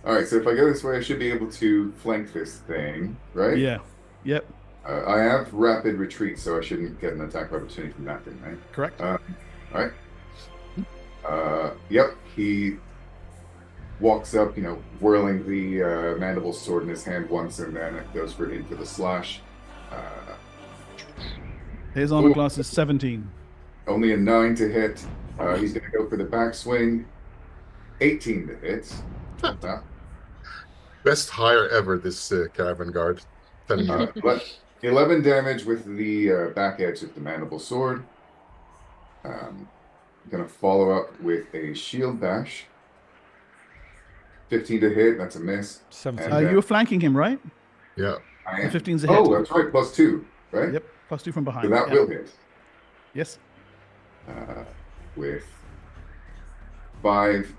All right, so if I go this way, I should be able to flank this thing, right? Yeah. Yep. I have rapid retreat, so I shouldn't get an attack opportunity from that thing, right? Correct. All right. Yep. He walks up, whirling the mandible sword in his hand once, and then it goes for the slash. His armor Ooh. class is 17. Only a 9 to hit. He's going to go for the backswing. 18 to hit. Not that. Best hire ever, this caravan guard. But 11 damage with the back edge of the mandible sword. Going to follow up with a shield bash. 15 to hit. That's a miss. 17. And, You were flanking him, right? Yeah. I The am. 15's a hit. Oh, that's right. +2, right? Yep. +2 from behind. So that Yep. will hit. Yes. With 5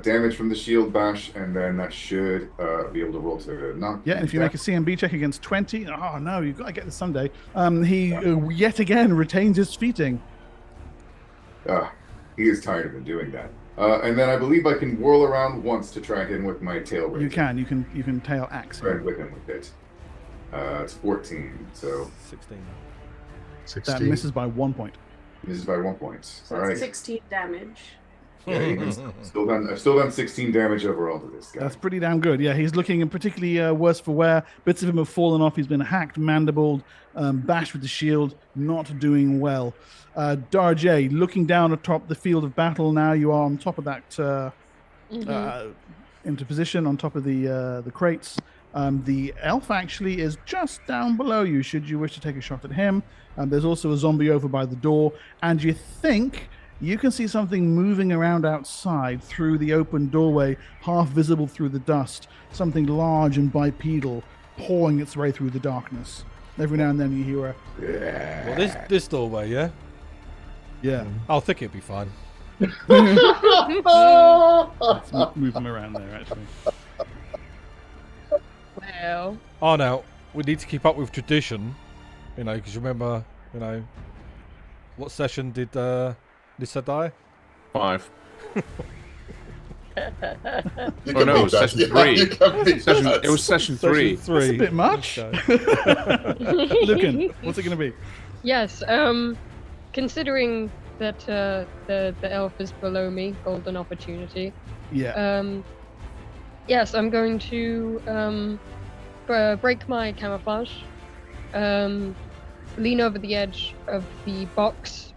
damage from the shield bash, and then that should be able to roll to knock. Yeah, and if you make a CMB check against 20, oh no, you've got to get this someday. He yet again retains his feating. He is tired of doing that. And then I believe I can whirl around once to try and hit him with my tail razor. You can tail axe. Try and whip him with it. It's 14, so 16. 16. That misses by 1 point. misses by 1 point. So All it's right. 16 damage. Yeah, I've still done 16 damage overall to this guy. That's pretty damn good. Yeah, he's looking particularly worse for wear. Bits of him have fallen off. He's been hacked, mandibled, bashed with the shield. Not doing well. Darjay, looking down atop the field of battle now. You are on top of that into position on top of the crates. The elf actually is just down below you, should you wish to take a shot at him. There's also a zombie over by the door, and you think you can see something moving around outside through the open doorway, half visible through the dust. Something large and bipedal pawing its way through the darkness. Every now and then you hear a... Well, this doorway, yeah? Yeah. I think it'd be fine. Let's move them around there, actually. Well, Oh, now, we need to keep up with tradition, because remember, what session did Nissa die? 5. You Oh can no, beat that. session Yeah, 3. you can beat that. It was session 3. That's a bit much. Okay. Looking, what's it going to be? yes. Considering that the elf is below me, golden opportunity. Yeah. Yes, I'm going to break my camouflage, lean over the edge of the box,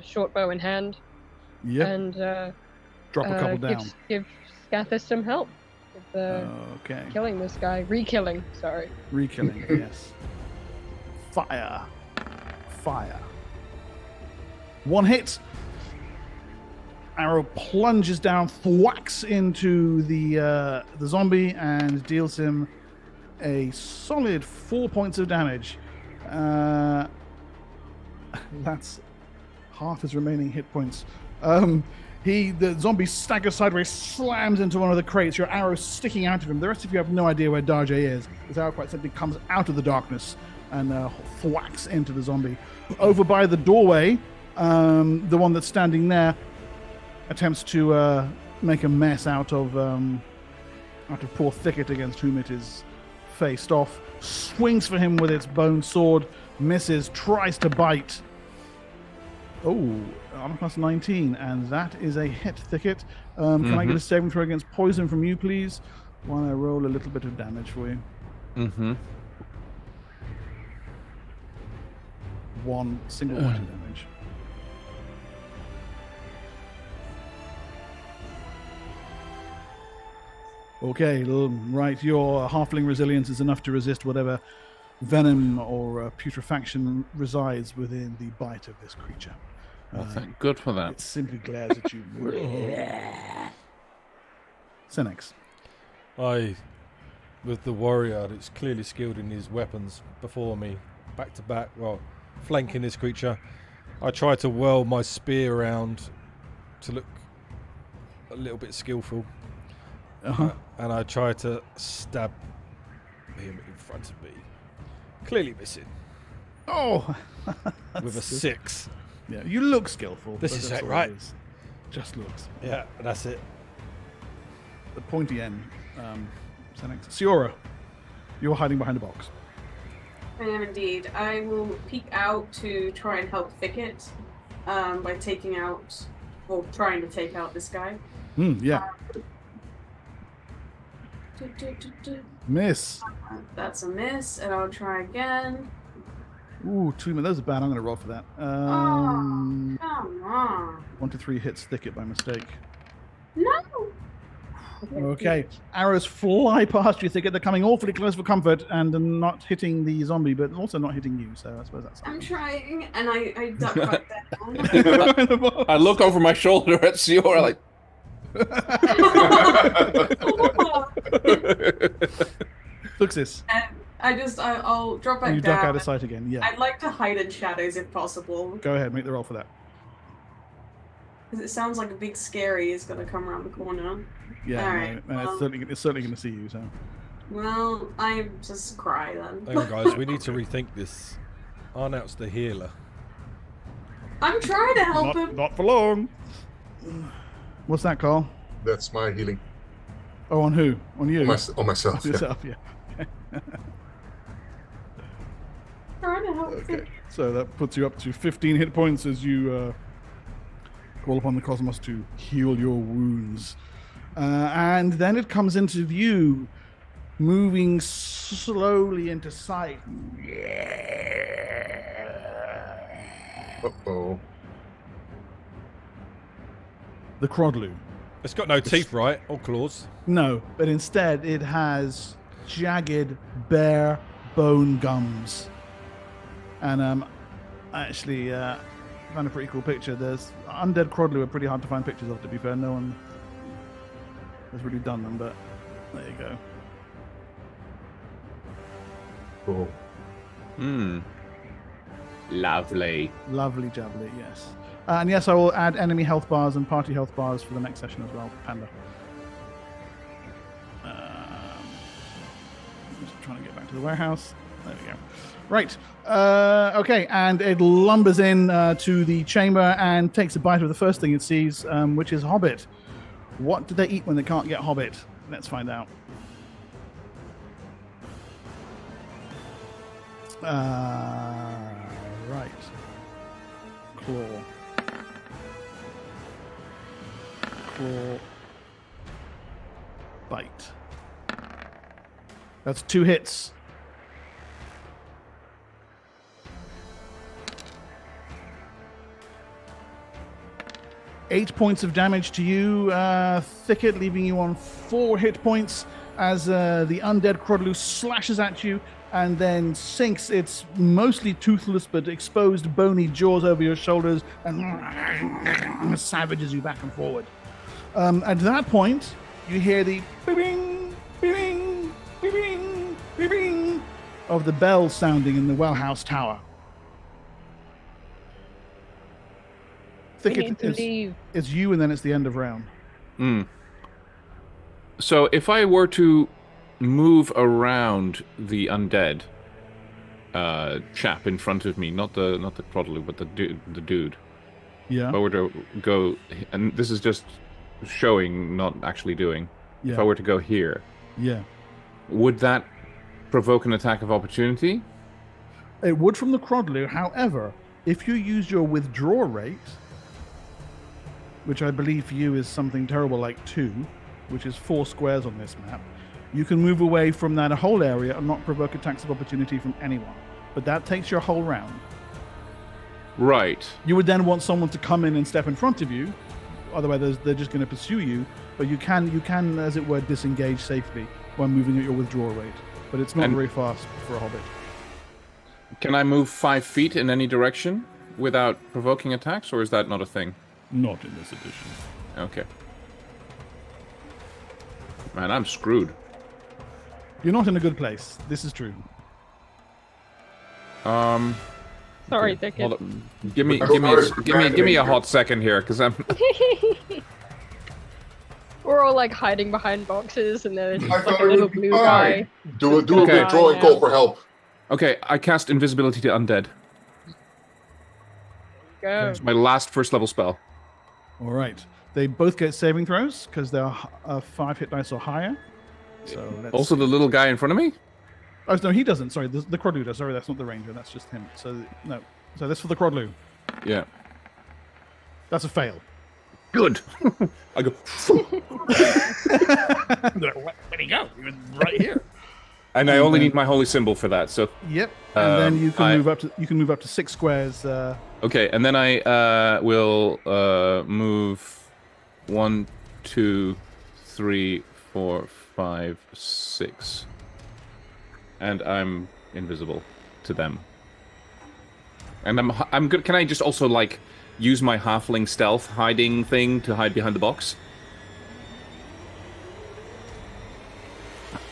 short bow in hand, Yep. and Drop a couple down. give Scathis some help with Okay. killing this guy, re-killing. Sorry. Re-killing, yes. Fire. 1 hit. Arrow plunges down, thwacks into the zombie, and deals him a solid 4 points of damage. That's half his remaining hit points. The zombie staggers sideways, slams into one of the crates, your arrow sticking out of him. The rest of you have no idea where Darjay is. His arrow quite simply comes out of the darkness and thwacks into the zombie. Over by the doorway, the one that's standing there attempts to make a mess out of poor Thicket, against whom it is faced off. Swings for him with its bone sword, misses, tries to bite. Oh, armor class 19, and that is a hit, Thicket. Can I get a saving throw against poison from you, please? While I roll a little bit of damage for you. 1 single point of damage. Okay, right. Your halfling resilience is enough to resist whatever venom or putrefaction resides within the bite of this creature. Well, thank good for that. It simply glares at you. Senex. With the warrior that's clearly skilled in his weapons before me, back to back, well, flanking this creature, I try to whirl my spear around to look a little bit skillful. And I try to stab him in front of me. Clearly missing. Oh! With a 6. Yeah, you look skillful. This but is that's it, all right? is. Just looks. Yeah, that's it. The pointy end. Senex. Siora, you're hiding behind a box. I am indeed. I will peek out to try and help Thicket by taking out, or trying to take out this guy. Yeah. Miss. That's a miss, and I'll try again. Ooh, 2 minutes. Those are bad. I'm going to roll for that. Come on. 1 to 3 hits Thicket by mistake. No! Okay. Arrows fly past you, Thicket. They're coming awfully close for comfort and not hitting the zombie, but also not hitting you. So I suppose that's I'm something. trying, and I duck back down. I look over my shoulder at Siora like. Luxus. And I'll drop back You down. duck out of sight again. Yeah. I'd like to hide in shadows if possible, Go ahead. Make the roll for that. because it sounds like a big scary is going to come around the corner. Yeah. Alright, no, well. it's certainly going to see you. So. Well, I just cry then. Hang on, guys, we need to rethink this. Arnout's the healer. I'm trying to help him. Not for long. What's that, Carl? That's my healing. Oh, on who? On you? On myself. Yeah. Yourself, yeah. Trying to help Okay. him. So that puts you up to 15 hit points as you call upon the cosmos to heal your wounds. And then it comes into view, moving slowly into sight. Uh-oh. The Crodlu. It's got no teeth, right? Or claws. No, but instead it has jagged, bare bone gums. And actually, found a pretty cool picture. There's undead Crodlu are pretty hard to find pictures of, to be fair. No one has really done them, but there you go. Cool. Lovely. Lovely jubbly, yes. And yes, I will add enemy health bars and party health bars for the next session as well, Panda. Just trying to get back to the warehouse. There we go. Right. Okay, and it lumbers in to the chamber and takes a bite of the first thing it sees, which is Hobbit. What do they eat when they can't get Hobbit? Let's find out. Right. Claw. Bite. That's 2 hits. Eight points of damage to you, Thicket, leaving you on 4 hit points as the undead Crodlu slashes at you and then sinks its mostly toothless but exposed bony jaws over your shoulders and savages you back and forward. At that point, you hear the bing, bing, bing, bing of the bell sounding in the Wellhouse Tower. We need to leave. It's you, and then it's the end of round. So if I were to move around the undead chap in front of me, not the Crodlu, but the dude. Yeah. If I were to go, and this is just showing, not actually doing. Yeah. If I were to go here, Yeah. would that provoke an attack of opportunity? It would from the Crodlu. However, if you use your withdraw rate, which I believe for you is something terrible like 2, which is 4 squares on this map, you can move away from that whole area and not provoke attacks of opportunity from anyone. But that takes your whole round. Right. You would then want someone to come in and step in front of you. Otherwise, they're just going to pursue you. But you can, as it were, disengage safely while moving at your withdrawal rate. But it's not very fast for a hobbit. Can I move 5 feet in any direction without provoking attacks, or is that not a thing? Not in this edition. Okay. Man, I'm screwed. You're not in a good place. This is true. Sorry, Thicket. Hold on. Give me a hot second here, because I'm. We're all like hiding behind boxes, and there's I just like thought a it little would be blue fine. guy. Do a Okay. withdrawing call for help. Okay, I cast invisibility to undead. Go. It's my last first level spell. All right. They both get saving throws because they're 5 hit dice or higher. So let's Also, the little guy in front of me. Oh, no, he doesn't. Sorry, the crodo does. Sorry, that's not the ranger. That's just him. So, no. So this for the crodlu. Yeah. That's a fail. Good. I go. Where'd he go? He was right here. And I only need my holy symbol for that. So Yep. And then you can move up to 6 squares. okay, and then I will move 1, 2, 3, 4, 5, 6, and I'm invisible to them. And I'm good. Can I just also like use my halfling stealth hiding thing to hide behind the box?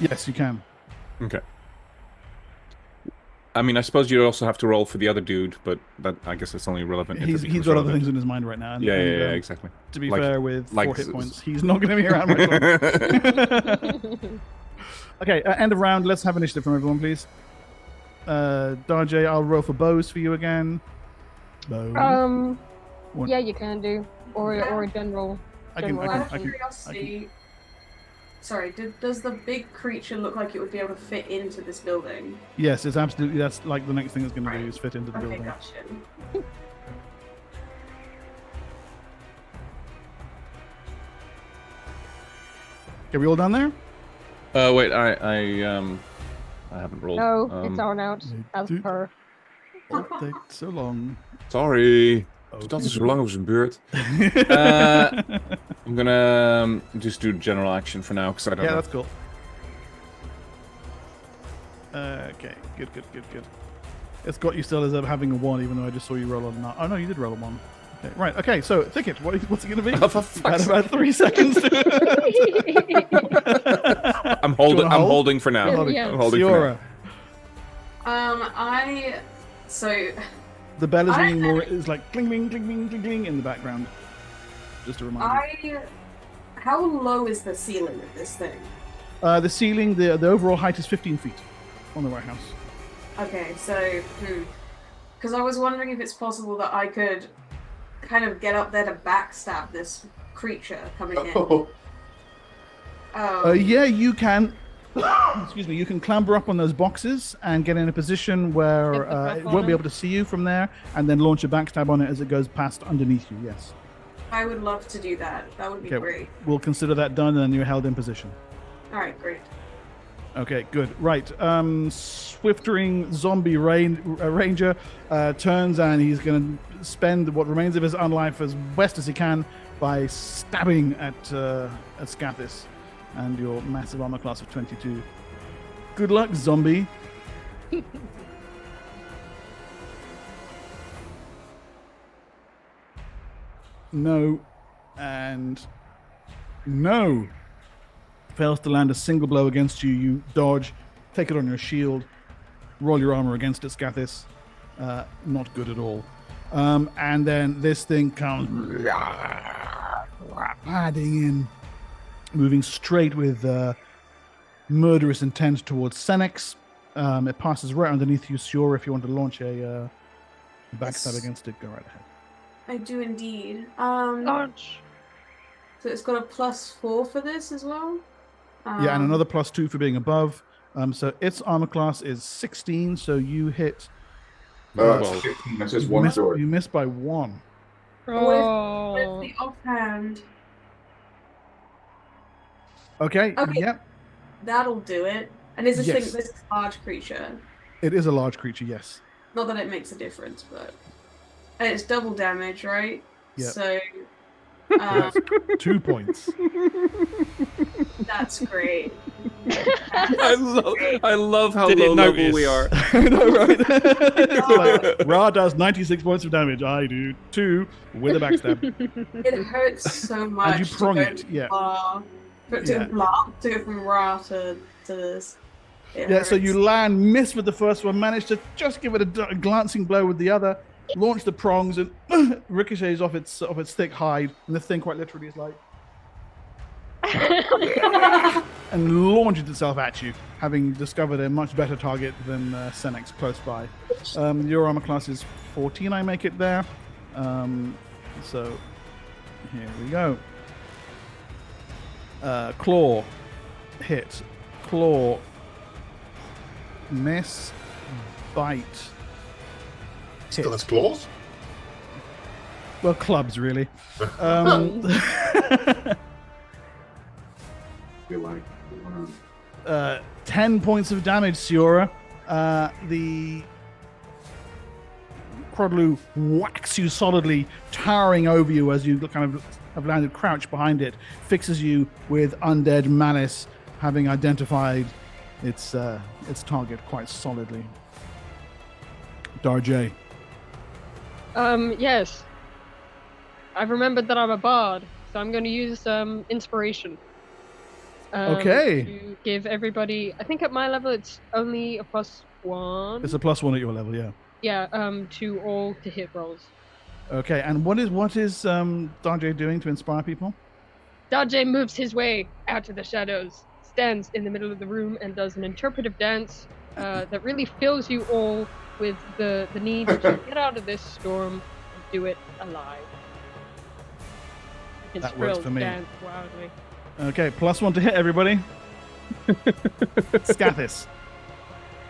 Yes, you can. Okay. I mean, I suppose you also have to roll for the other dude, but that I guess it's only relevant. if it He's becomes got other relevant. things in his mind right now. And, Yeah, and, exactly. To be Like- fair, with 4 like- hit points, he's not going to be around much longer. Okay, end of round. Let's have initiative from everyone, please. Darjay, I'll roll for bows for you again. Bow. What? Yeah, you can do, or a general. I can. general I action. can. Curiosity. Sorry, does the big creature look like it would be able to fit into this building? Yes, it's absolutely. That's like the next thing it's going to do is fit into the Okay, building. gotcha. Okay, we all done there? Wait, I haven't rolled. No, it's on out they as do- per. Oh, take so long. Sorry. Okay. Dat is zo lang op zijn beurt. I'm gonna just do general action for now, because I don't Yeah, know. that's cool. Okay, good. It's got you still as having a 1, even though I just saw you roll on that. Oh no, you did roll a 1. Okay, right. Okay, so Thicket, what's it going to be? Oh, for fuck's Had about 3 seconds. I'm Do you wanna hold? holding for now. Yeah. I'm holding for now. So The bell is ringing more. It's like cling, cling, cling, cling, cling, cling in the background. Just a reminder. how low is the ceiling of this thing? The ceiling, the overall height is 15 feet on the warehouse. Okay, so because I was wondering if it's possible that I could kind of get up there to backstab this creature coming in. Oh, Yeah, you can. Excuse me. You can clamber up on those boxes and get in a position where Get the drop it on won't be it. able to see you from there, and then launch a backstab on it as it goes past underneath you. Yes. I would love to do that. That would be Okay. great. We'll consider that done, and then you're held in position. All right, great. Okay, good. Right. Swiftering zombie ranger turns, and he's going to spend what remains of his unlife as best as he can by stabbing at Scathis and your massive armor class of 22. Good luck, zombie. No. And no. Fails to land a single blow against you. You dodge, take it on your shield, roll your armor against it, Scathis. Not good at all. And then this thing comes padding in, moving straight with murderous intent towards Senex. It passes right underneath you, Siora. If you want to launch a backstab against it, go right ahead. I do indeed. Launch. So it's got a +4 for this as well. Yeah, and another +2 for being above. So its armor class is 16, so you hit. It's 15. That's just one sword. You missed by 1. Oh. With the offhand, Okay. Okay. Yep. that'll do it. And is this Yes. thing this large creature? It is a large creature. Yes. Not that it makes a difference, but And it's double damage, right? Yep. So That's 2 points. that's great. I love how Didn't low level notice. we are. I know, right? It's like, Ra does 96 points of damage. I do 2 with a backstab. It hurts so much. And you prong it, yeah. To go from Ra to this. It Yeah, so hurts. you land, miss with the first one, manage to just give it a glancing blow with the other, launch the prongs, and ricochets off its thick hide, and the thing quite literally is like, and launches itself at you, having discovered a much better target than Senex close by. Your armor class is 14, I make it there. So here we go. Claw, hit, claw, miss, bite. Still has claws? Well, clubs, really. Feel like 10 points of damage, Siora. The Crodlu whacks you solidly, towering over you as you kind of have landed crouched behind it, fixes you with undead malice, having identified its target quite solidly. Darjay. Yes. I've remembered that I'm a bard, so I'm going to use inspiration. Okay. To give everybody, I think at my level it's only a +1. It's a +1 at your level, yeah. Yeah, to all to hit rolls. Okay, and what is Darjay doing to inspire people? Dajé moves his way out of the shadows, stands in the middle of the room, and does an interpretive dance that really fills you all with the need to get out of this storm and do it alive. His That works thrilled for me. dance wildly. Okay, +1 to hit, everybody. Scathis.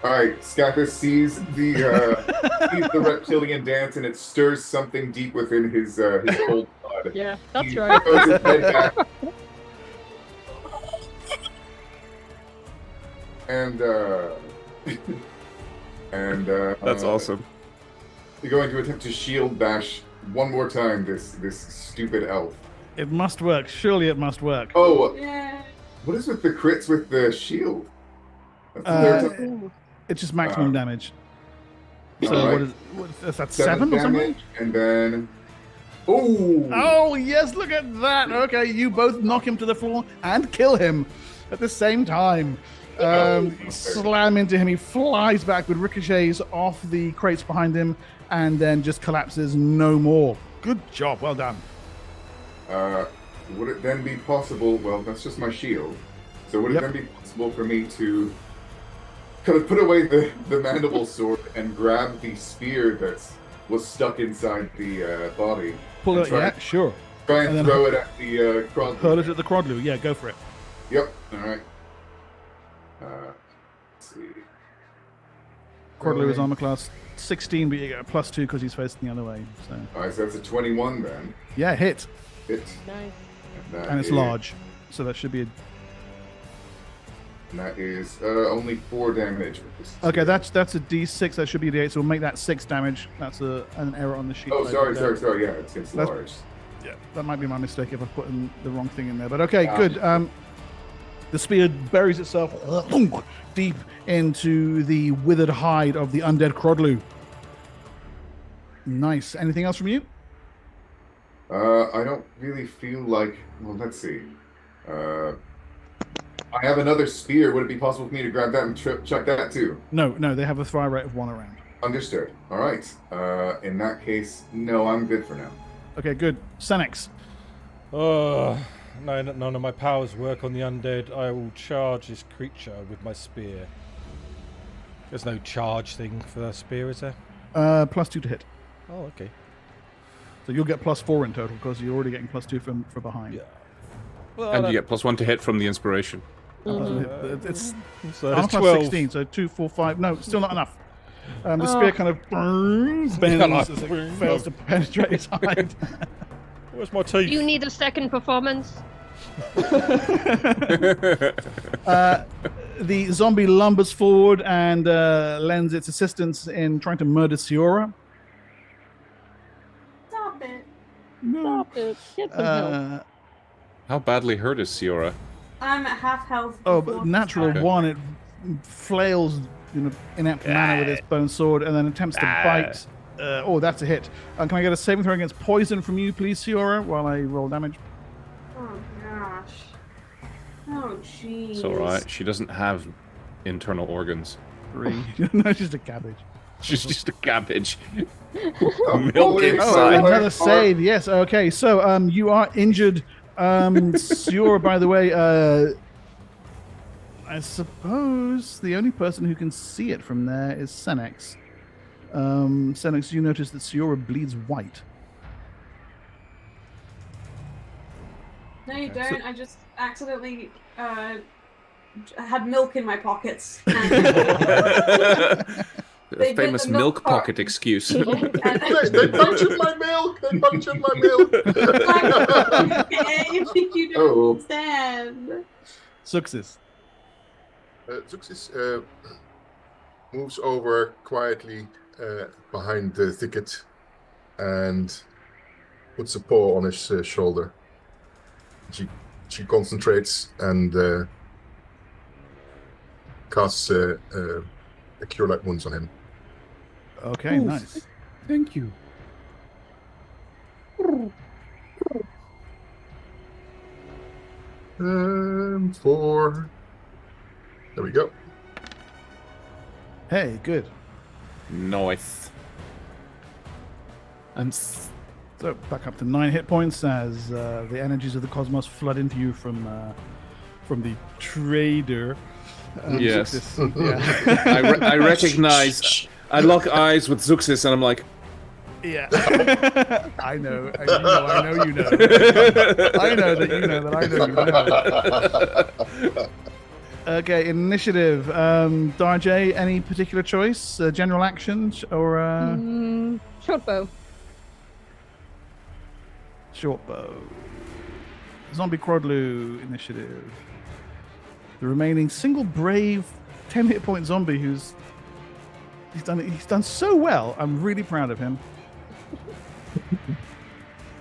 All right, Scathis sees the reptilian dance, and it stirs something deep within his cold blood. Yeah, that's He right. throws his head back. And That's awesome. You're going to attempt to shield bash one more time this stupid elf. It must work. Surely it must work. Oh, Yeah. what is with the crits with the shield? That's the Uh, third time. Ooh. It's just maximum damage. So Alright. what is that, 7 7 or something? damage, and then oh, Oh, yes, look at that. Okay, you both knock him to the floor and kill him at the same time. Slam into him. He flies back with ricochets off the crates behind him and then just collapses no more. Good job. Well done. would it then be possible? Well, that's just my shield. So would it Yep. then be possible for me to kind of put away the mandible sword and grab the spear that was stuck inside the body? Pull and it. Yeah, sure. Try and and then throw it at the crowd. Hurl it at the Crodlu. Yeah, go for it. Yep. All right. Let's see. Crodlu is armor class 16, but you get a +2 because he's facing the other way. So All right, so that's a 21 then. yeah, hit. Hit. Nice. That And it's is- large. So that should be a... And that is only 4 damage. With this Okay, spear. that's a D6. That should be a D8. So we'll make that 6 damage. That's an error on the sheet. Oh, that I sorry. did there. Yeah, it's That's- large. Yeah, that might be my mistake if I put in the wrong thing in there. But okay, Ah. good. The spear buries itself deep into the withered hide of the undead Crodlu. Nice. Anything else from you? I don't really feel like. Well, let's see. I have another spear. Would it be possible for me to grab that and chuck that too? No, they have a fire rate of 1 around. Understood. All right. In that case, no, I'm good for now. Okay, good. Senex. No, none of my powers work on the undead. I will charge this creature with my spear. There's no charge thing for the spear, is there? +2 to hit. Oh, okay. So you'll get +4 in total because you're already getting +2 from behind. Yeah. Well, And you get +1 to hit from the inspiration. It's so armor it's class 12. 16, so 2, 4, 5. No, still not enough. The spear kind of bends like, as it fails to penetrate his hide. Where's my teeth? You need a second performance? The zombie lumbers forward and lends its assistance in trying to murder Siora. No. Stop it. Get some help. How badly hurt is Siora? I'm at half health. Oh, before but natural Okay. one, it flails in an inept manner with its bone sword and then attempts to bite. Oh, that's a hit. Can I get a saving throw against poison from you, please, Siora, while I roll damage? Oh gosh. Oh jeez. It's alright. She doesn't have internal organs. 3. No, it's just a cabbage. She's just a cabbage. Oh, Milk Oh, inside. another save. Yes. Okay. So, you are injured. Siora, by the way, I suppose the only person who can see it from there is Senex. Senex, you notice that Siora bleeds white. No, you don't. I just accidentally had milk in my pockets. The They did famous the milk milk part. pocket excuse. They punctured my milk! They punctured my milk! You think you don't understand? Success. Zuxis moves over quietly behind the thicket and puts a paw on his shoulder. She concentrates and casts a Cure Light Wounds on him. Okay, nice. Thank you. And 4. There we go. Hey, good. Nice. And So back up to 9 hit points as the energies of the cosmos flood into you from the trader. yes, Success. Yeah. I recognize. I lock eyes with Zuxis, and I'm like, Yeah. I know. I know you know. I know that you know that I know you know. Okay, initiative. Darjay, any particular choice? General action or Short bow. short bow? Zombie Crodlu initiative. The remaining single brave 10 hit point zombie he's done so well. I'm really proud of him.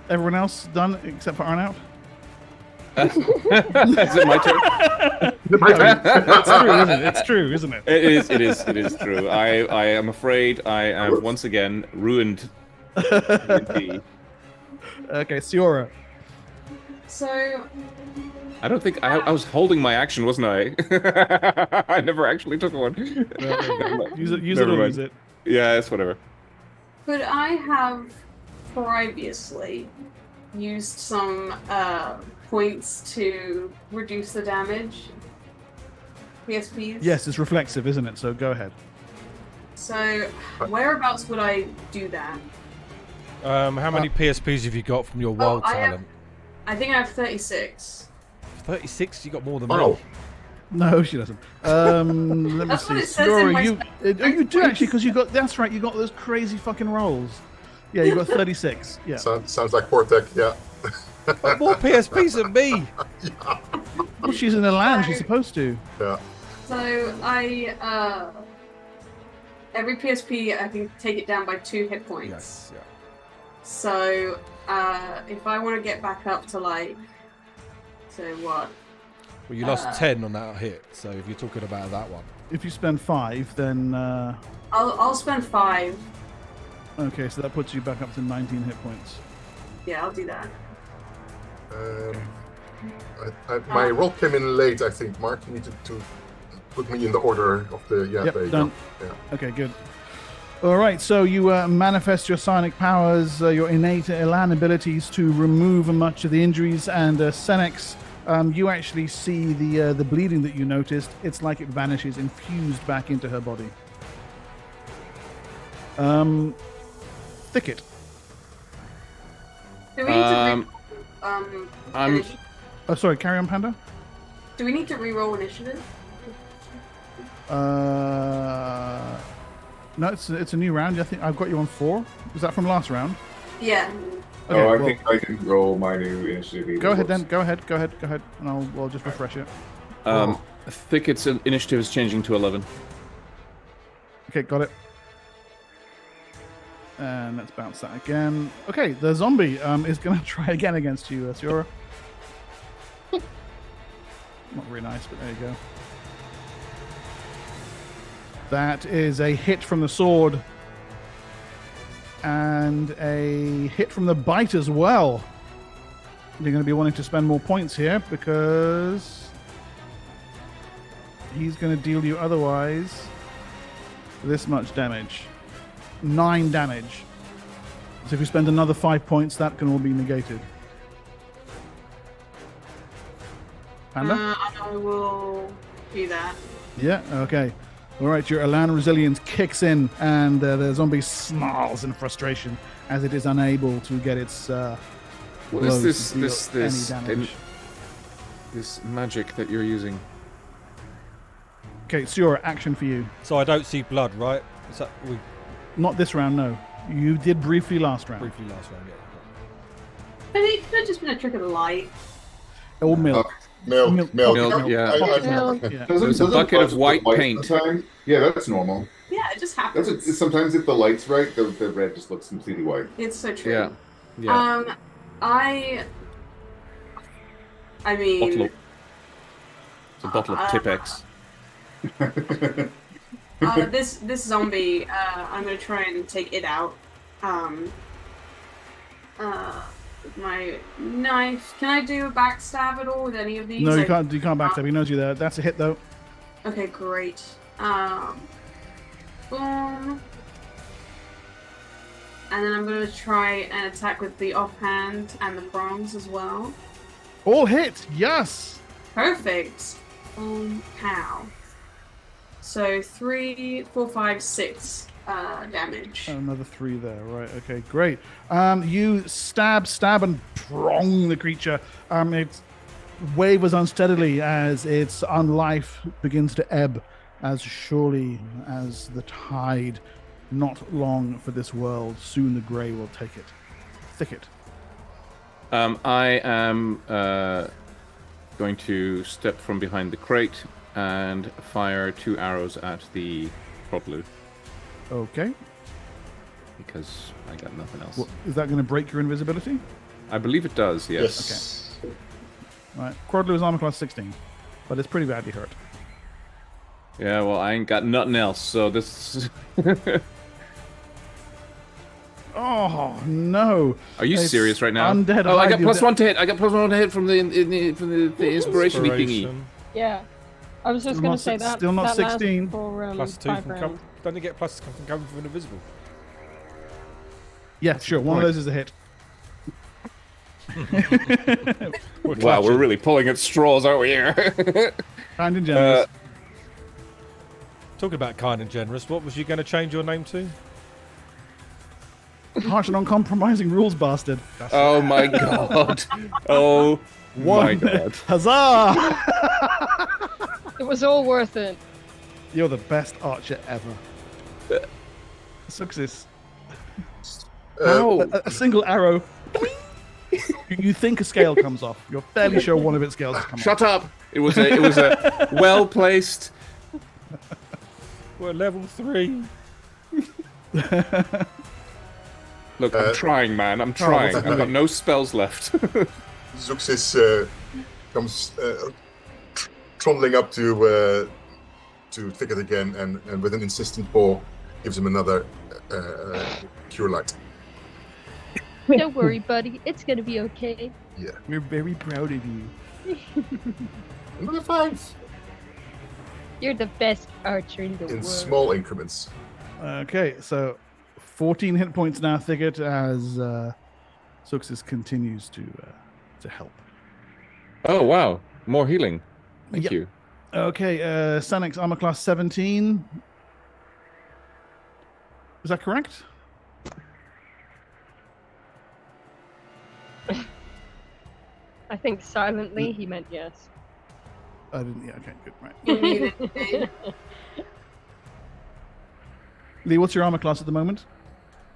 Everyone else done except for Arnout? is it my turn? It's true, isn't it? It is true. I am afraid I am once again ruined. D&D. Okay, Siora. So, I don't think I was holding my action, wasn't I? I never actually took one. Use it Never or mind. lose it. Yeah, it's whatever. could I have previously used some points to reduce the damage? PSPs? Yes, it's reflexive, isn't it? So go ahead. So, whereabouts would I do that? How many PSPs have you got from your wild talent? I think I have 36. 36? You got more than Oh. me. No, she doesn't. Let me That's see. what it says in my Siora, you do actually, because you got. That's right. You got those crazy fucking rolls. Yeah, you got 36. Yeah. Sounds like Portek, yeah. Got more PSPs than me. Well, she's in a land. She's supposed to. Yeah. So, every PSP, I can take it down by 2 hit points. Yes. Yeah. So, if I want to get back up to so what? Well, you lost 10 on that hit, so if you're talking about that one. If you spend 5, then I'll spend 5. okay, so that puts you back up to 19 hit points. Yeah, I'll do that. My roll came in late, I think. Mark, you need to put me in the order of the... Yeah, Yep, there you done. go. Yeah. Okay, good. All right, so you manifest your psionic powers, your innate Elan abilities to remove much of the injuries, and Senex, you actually see the bleeding that you noticed. It's like it vanishes, infused back into her body. Thicket. Do we need to I'm- Oh, sorry, carry on, Panda. Do we need to re-roll initiative? No, it's a new round. I think I've got you on 4. Was that from last round? Yeah. Okay, I well, think I can roll my new initiative. either go ahead works. then. Go ahead, and I'll just refresh it. Thicket's initiative is changing to 11. Okay, got it. And let's bounce that again. Okay, the zombie is going to try again against you, Siora. Not very nice, but there you go. That is a hit from the sword. And a hit from the bite as well. You're going to be wanting to spend more points here because he's going to deal you otherwise this much damage. 9 damage. So if you spend another 5 points, that can all be negated. Panda? I will do that. Yeah, okay. All right, your Elan resilience kicks in, and the zombie snarls in frustration as it is unable to get its What is blows to deal any damage. this magic that you're using? Okay, it's your action for you. So I don't see blood, right? Is that we Not this round, no. You did briefly last round. briefly last round? Yeah. I think it could have just been a trick of the light. Or milk. Milk. Milk, yeah. Milk. Yeah. There's a bucket of white paint. Sometimes? Yeah, that's normal. Yeah, it just happens. Sometimes if the light's right, the red just looks completely white. It's so true. Yeah. Yeah. I mean, It's a bottle of Tipex. this zombie, I'm gonna try and take it out. With my knife. Can I do a backstab at all with any of these? No, you can't. You can't backstab. He knows you there. That's a hit, though. Okay, great. Boom. And then I'm gonna try and attack with the offhand and the prongs as well. All hit. Yes. Perfect. Pow. So 3, 4, 5, 6 damage. Another 3 there. Right. Okay. Great. You stab, and prong the creature. It wavers unsteadily as its unlife begins to ebb, as surely as the tide. Not long for this world. Soon the grey will take it. Thicket. I am going to step from behind the crate and fire 2 arrows at the Crotlu. Okay. Because I got nothing else. Well, is that going to break your invisibility? I believe it does, yes. Yes. Right. Cordlu is armor class 16, but it's pretty badly hurt. Yeah, well, I ain't got nothing else, so this... Oh no! Are you It's serious right now? undead Oh, I got hide plus your 1 to hit. I got plus 1 to hit from the inspiration thingy. Inspiration. Yeah. I was just Still going not to say si- that. still not that lasts 16. For, Plus 2 5 from rounds. don't you get plus from coming from invisible? Yeah, sure. One of those is a hit. Wow, we're really pulling at straws, aren't we here? Kind and generous. Talking about kind and generous, what was you going to change your name to? Harsh and uncompromising rules, bastard. Oh my god. Oh my god. Huzzah! It was all worth it. You're the best archer ever. Success. A single arrow. You think a scale comes off. You're fairly sure one of its scales has come off. Shut up! It was a well placed. We're level 3. Look, I'm trying, man. I'm trying. I've got no spells left. Zuxis comes trundling up to Thicket again, and with an insistent paw, gives him another cure light. Don't worry, buddy. It's going to be okay. Yeah. We're very proud of you. Another 5 You're the best archer in the in world. small increments. Okay, so 14 hit points now, Thicket, as Suxis continues to help. Oh wow, more healing. Thank Yep. you. Okay, Sanix armor class 17. Is that correct? I think silently he meant yes. I didn't. Yeah. Okay. Good. Right. You need it. Lee, what's your armor class at the moment?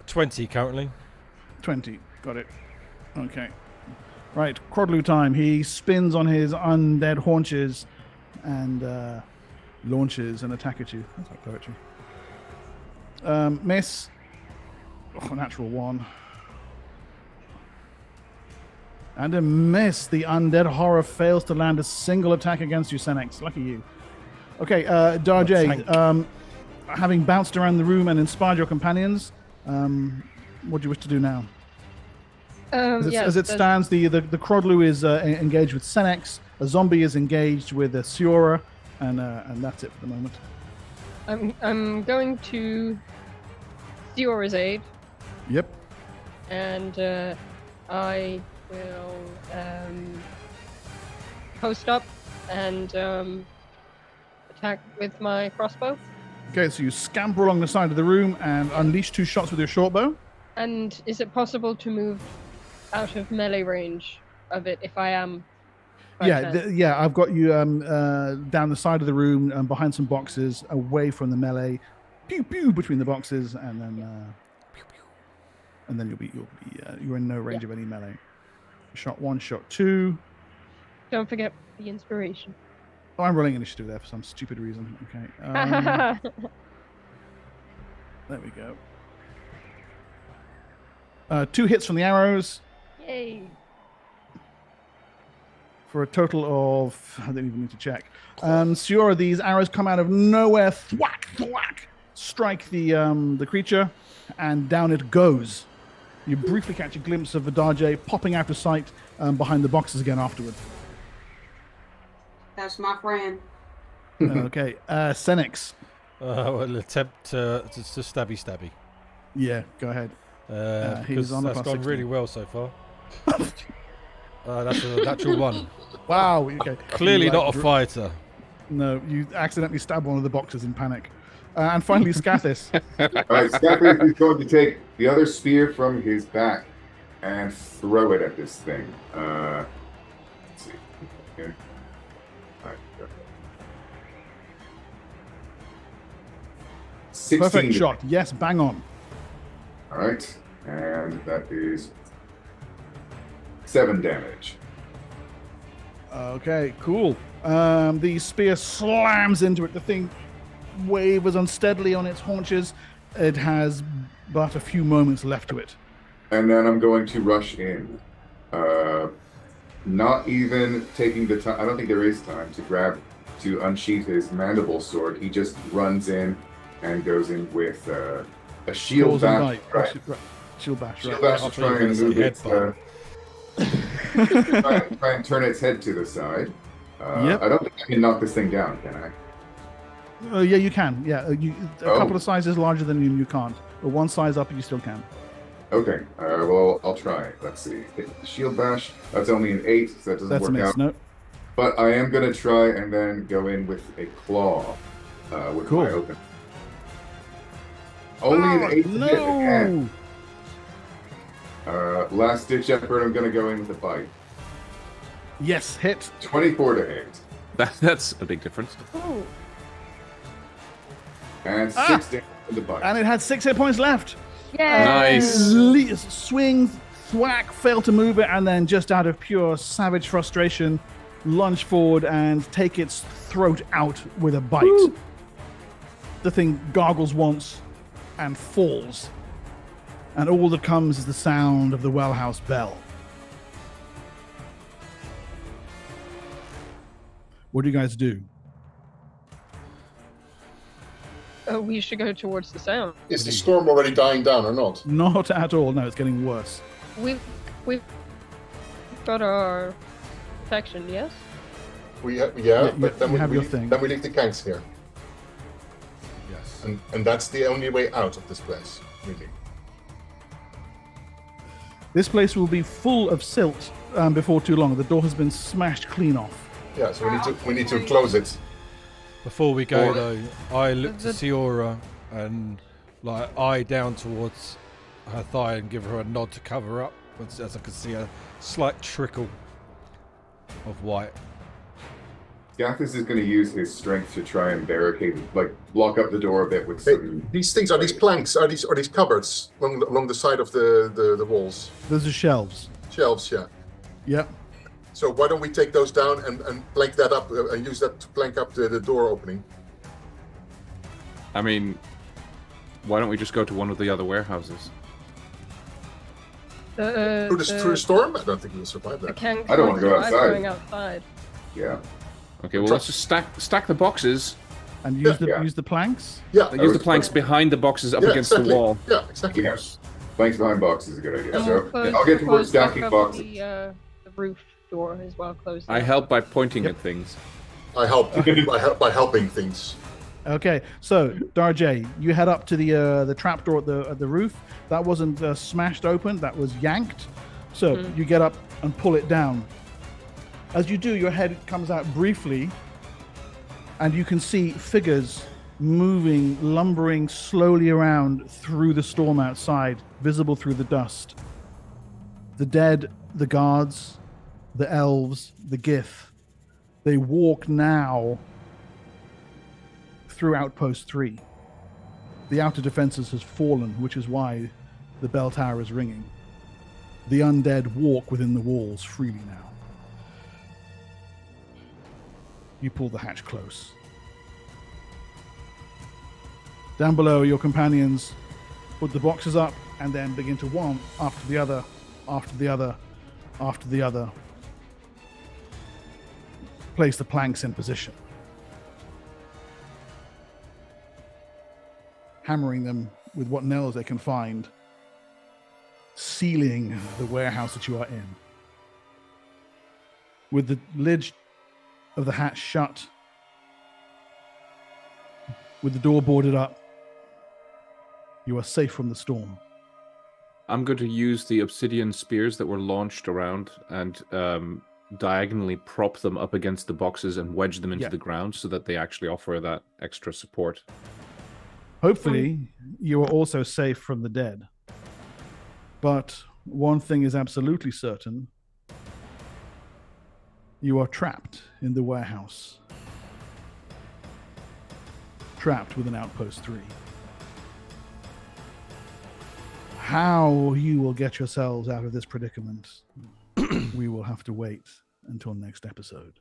20 currently. 20. Got it. Okay. Right. Crodlu time. He spins on his undead haunches and launches an attack at you. That's like poetry. Miss. Oh, natural 1. And a miss. The undead horror fails to land a single attack against you, Senex. Lucky you. Okay, Darjay, having bounced around the room and inspired your companions, what do you wish to do now? As it stands, the Crodlu is engaged with Senex, a zombie is engaged with a Siora, and that's it for the moment. I'm going to Siora's aid. Yep. And I will post up and attack with my crossbow. Okay, so you scamper along the side of the room and unleash 2 shots with your short bow. And is it possible to move out of melee range of it if I am? Yeah, I've got you down the side of the room, behind some boxes, away from the melee. Pew pew between the boxes, and then you're in no range of any melee. Shot 1, shot 2. Don't forget the inspiration. Oh, I'm rolling initiative there for some stupid reason. Okay. There we go. 2 hits from the arrows. Yay! For a total of, I don't even need to check. Siora, these arrows come out of nowhere, thwack, thwack, strike the creature, and down it goes. You briefly catch a glimpse of Vidaje popping out of sight behind the boxes again afterward. That's my friend. Okay, Senex. We'll attempt to stabby. Yeah, go ahead. Because that's gone really well so far. That's a natural 1. Wow. Okay. Clearly not a fighter. No, you accidentally stab one of the boxes in panic. And finally, Scathis. Alright, Scathis is going to take the other spear from his back and throw it at this thing. Let's see. Okay. Alright, go. 16 Perfect to- shot. Yes, bang on. Alright, and that is 7 damage. Okay, cool. The spear slams into it. The thing wavers unsteadily on its haunches. It has but a few moments left to it. And then I'm going to rush in. Not even taking the time, I don't think there is time to unsheath his mandible sword. He just runs in and goes in with a shield Claws and bash. bite. Right. Shield bash, Shield right. bash to try and move it. Try and turn its head to the side. Yep. I don't think I can knock this thing down, can I? Yeah, you can. Yeah, a couple of sizes larger than you can't. But one size up, you still can. Okay. Well, I'll try. Let's see. Hit the shield bash. That's only an 8, so that doesn't That's a work miss. out. No. But I am going to try and then go in with a claw with Cool. my open. Only an 8 to hit again. Last ditch effort. I'm going to go in with a bite. Yes, hit. 24 to hit. That's a big difference. Oh, And 6 damage with the bite. And it had 6 hit points left. yay! Nice. Swing, thwack, fail to move it, and then just out of pure savage frustration, lunge forward and take its throat out with a bite. Woo. The thing gargles once and falls. And all that comes is the sound of the wellhouse bell. What do you guys do? We should go towards the sound. Is the storm already dying down or not? Not at all. No, it's getting worse. We've got our protection, yes? Yeah, but then you we, have we your leave, thing. then we leave the kanks here. Yes. And that's the only way out of this place, really. This place will be full of silt before too long. The door has been smashed clean off. Yeah, so we need to close it. Before we go Or- though, I look to Siora and eye down towards her thigh and give her a nod to cover up, as I can see a slight trickle of white. Gathis is going to use his strength to try and barricade, block up the door a bit with Hey, some... these things are these planks, are these cupboards along the side of the walls, Those are shelves. shelves, yeah. Yep. So why don't we take those down and plank that up and use that to plank up the door opening? I mean, why don't we just go to one of the other warehouses? Through the storm? I don't think we'll survive The that. Kanks I don't wanna go survive outside. going outside. Yeah. Okay, well, let's just stack the boxes. And use Yeah. use the planks. Yeah, Use the planks behind the boxes up yeah, against exactly. the wall. Yeah, exactly. Yes. Planks behind boxes is a good idea. And So we'll close, I'll get towards back stacking up boxes. the roof door as well. Close. I that. help by pointing at things. I help by helping things. Okay, so Darjay, you head up to the trapdoor at the roof. That wasn't smashed open; that was yanked. So you get up and pull it down. As you do, your head comes out briefly, and you can see figures moving, lumbering slowly around through the storm outside, visible through the dust. The dead, the guards, the elves, the gith. They walk now through Outpost 3. The outer defenses has fallen, which is why the bell tower is ringing. The undead walk within the walls freely now. You pull the hatch close. Down below, your companions put the boxes up and then begin to one after the other, after the other, after the other. Place the planks in position. Hammering them with what nails they can find, sealing the warehouse that you are in. With the lid of the hatch shut, with the door boarded up, you are safe from the storm. I'm going to use the obsidian spears that were launched around and diagonally prop them up against the boxes and wedge them into the ground so that they actually offer that extra support. Hopefully, you are also safe from the dead. But one thing is absolutely certain. You are trapped in the warehouse. Trapped with an Outpost 3. How you will get yourselves out of this predicament, we will have to wait until next episode.